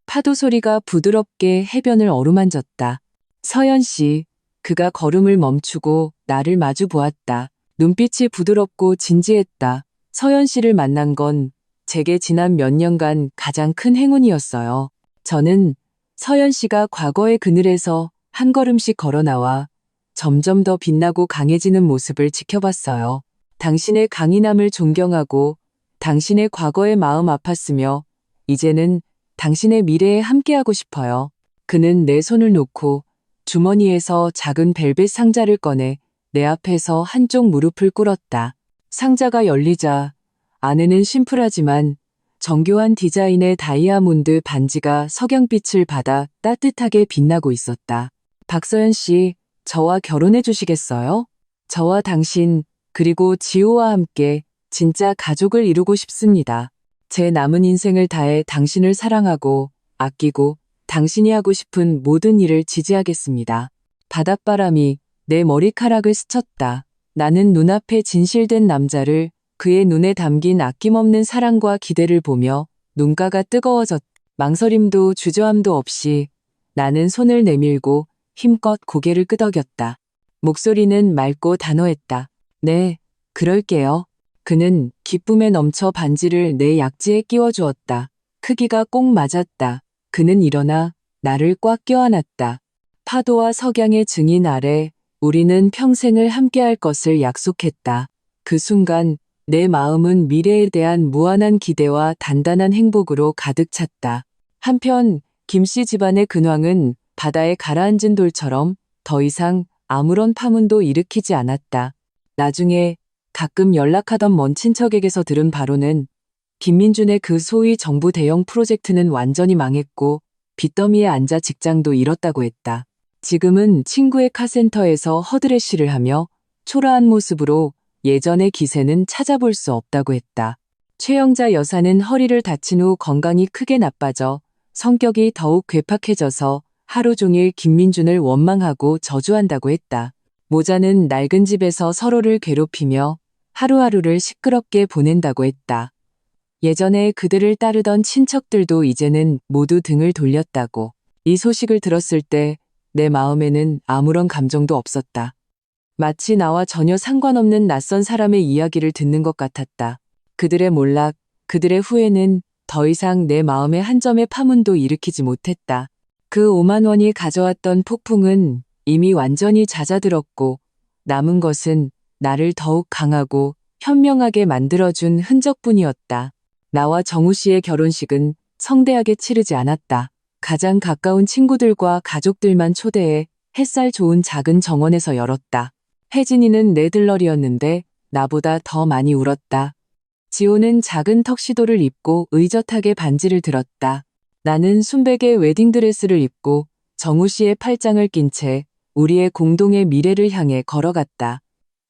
파도 소리가 부드럽게 해변을 어루만졌다. 서연 씨, 그가 걸음을 멈추고 나를 마주 보았다. 눈빛이 부드럽고 진지했다. 서연 씨를 만난 건 제게 지난 몇 년간 가장 큰 행운이었어요. 저는 서연 씨가 과거의 그늘에서 한 걸음씩 걸어 나와 점점 더 빛나고 강해지는 모습을 지켜봤어요. 당신의 강인함을 존경하고 당신의 과거에 마음 아팠으며 이제는 당신의 미래에 함께하고 싶어요. 그는 내 손을 놓고 주머니에서 작은 벨벳 상자를 꺼내 내 앞에서 한쪽 무릎을 꿇었다. 상자가 열리자 안에는 심플하지만 정교한 디자인의 다이아몬드 반지가 석양빛을 받아 따뜻하게 빛나고 있었다. 박서연 씨, 저와 결혼해 주시겠어요? 저와 당신, 그리고 지호와 함께 진짜 가족을 이루고 싶습니다. 제 남은 인생을 다해 당신을 사랑하고 아끼고 당신이 하고 싶은 모든 일을 지지하겠습니다. 바닷바람이 내 머리카락을 스쳤다. 나는 눈앞에 진실된 남자를 그의 눈에 담긴 아낌없는 사랑과 기대를 보며 눈가가 뜨거워졌다. 망설임도 주저함도 없이 나는 손을 내밀고 힘껏 고개를 끄덕였다. 목소리는 맑고 단호했다. 네, 그럴게요. 그는 기쁨에 넘쳐 반지를 내 약지에 끼워주었다. 크기가 꼭 맞았다. 그는 일어나 나를 꽉 껴안았다. 파도와 석양의 증인 아래 우리는 평생을 함께할 것을 약속했다. 그 순간 내 마음은 미래에 대한 무한한 기대와 단단한 행복으로 가득 찼다. 한편 김씨 집안의 근황은 바다에 가라앉은 돌처럼 더 이상 아무런 파문도 일으키지 않았다. 나중에 가끔 연락하던 먼 친척에게서 들은 바로는 김민준의 그 소위 정부 대형 프로젝트는 완전히 망했고 빚더미에 앉아 직장도 잃었다고 했다. 지금은 친구의 카센터에서 허드레쉬를 하며 초라한 모습으로 예전의 기세는 찾아볼 수 없다고 했다. 최영자 여사는 허리를 다친 후 건강이 크게 나빠져 성격이 더욱 괴팍해져서 하루 종일 김민준을 원망하고 저주한다고 했다. 모자는 낡은 집에서 서로를 괴롭히며 하루하루를 시끄럽게 보낸다고 했다. 예전에 그들을 따르던 친척들도 이제는 모두 등을 돌렸다고. 이 소식을 들었을 때 내 마음에는 아무런 감정도 없었다. 마치 나와 전혀 상관없는 낯선 사람의 이야기를 듣는 것 같았다. 그들의 몰락, 그들의 후회는 더 이상 내 마음에 한 점의 파문도 일으키지 못했다. 그 5만 원이 가져왔던 폭풍은 이미 완전히 잦아들었고 남은 것은 나를 더욱 강하고 현명하게 만들어준 흔적뿐이었다. 나와 정우 씨의 결혼식은 성대하게 치르지 않았다. 가장 가까운 친구들과 가족들만 초대해 햇살 좋은 작은 정원에서 열었다. 혜진이는 네들러리였는데 나보다 더 많이 울었다. 지호는 작은 턱시도를 입고 의젓하게 반지를 들었다. 나는 순백의 웨딩드레스를 입고 정우 씨의 팔짱을 낀 채 우리의 공동의 미래를 향해 걸어갔다.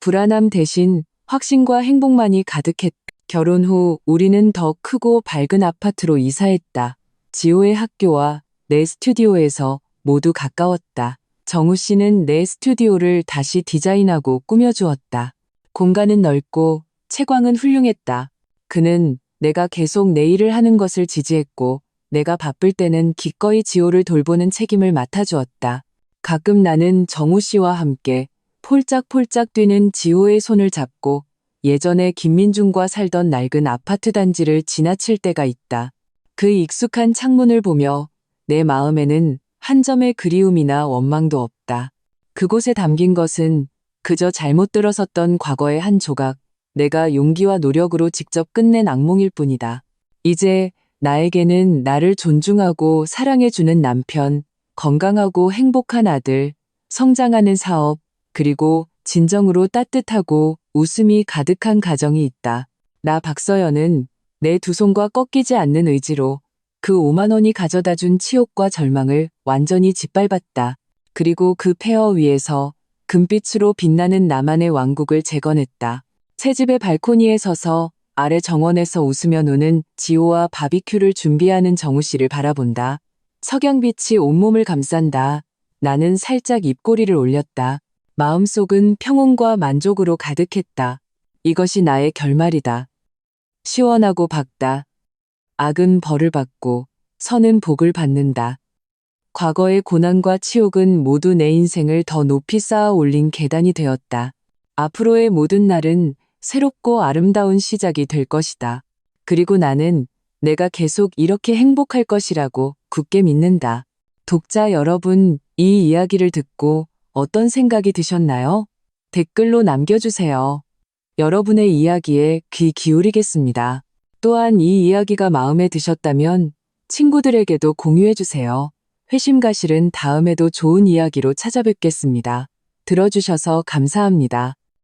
불안함 대신 확신과 행복만이 가득했다. 결혼 후 우리는 더 크고 밝은 아파트로 이사했다. 지호의 학교와 내 스튜디오에서 모두 가까웠다. 정우 씨는 내 스튜디오를 다시 디자인하고 꾸며주었다. 공간은 넓고 채광은 훌륭했다. 그는 내가 계속 내 일을 하는 것을 지지했고 내가 바쁠 때는 기꺼이 지호를 돌보는 책임을 맡아주었다. 가끔 나는 정우 씨와 함께 폴짝폴짝 뛰는 지호의 손을 잡고 예전에 김민준과 살던 낡은 아파트 단지를 지나칠 때가 있다. 그 익숙한 창문을 보며 내 마음에는 한 점의 그리움이나 원망도 없다. 그곳에 담긴 것은 그저 잘못 들어섰던 과거의 한 조각, 내가 용기와 노력으로 직접 끝낸 악몽일 뿐이다. 이제 나에게는 나를 존중하고 사랑해주는 남편, 건강하고 행복한 아들, 성장하는 사업, 그리고 진정으로 따뜻하고 웃음이 가득한 가정이 있다. 나 박서연은 내 두 손과 꺾이지 않는 의지로 그 5만 원이 가져다준 치욕과 절망을 완전히 짓밟았다. 그리고 그 폐허 위에서 금빛으로 빛나는 나만의 왕국을 재건했다. 새 집의 발코니에 서서 아래 정원에서 웃으며 노는 지호와 바비큐를 준비하는 정우 씨를 바라본다. 석양빛이 온몸을 감싼다. 나는 살짝 입꼬리를 올렸다. 마음속은 평온과 만족으로 가득했다. 이것이 나의 결말이다. 시원하고 밝다. 악은 벌을 받고 선은 복을 받는다. 과거의 고난과 치욕은 모두 내 인생을 더 높이 쌓아 올린 계단이 되었다. 앞으로의 모든 날은 새롭고 아름다운 시작이 될 것이다. 그리고 나는 내가 계속 이렇게 행복할 것이라고 굳게 믿는다. 독자 여러분, 이 이야기를 듣고 어떤 생각이 드셨나요? 댓글로 남겨주세요. 여러분의 이야기에 귀 기울이겠습니다. 또한 이 이야기가 마음에 드셨다면 친구들에게도 공유해주세요. 회심가실은 다음에도 좋은 이야기로 찾아뵙겠습니다. 들어주셔서 감사합니다.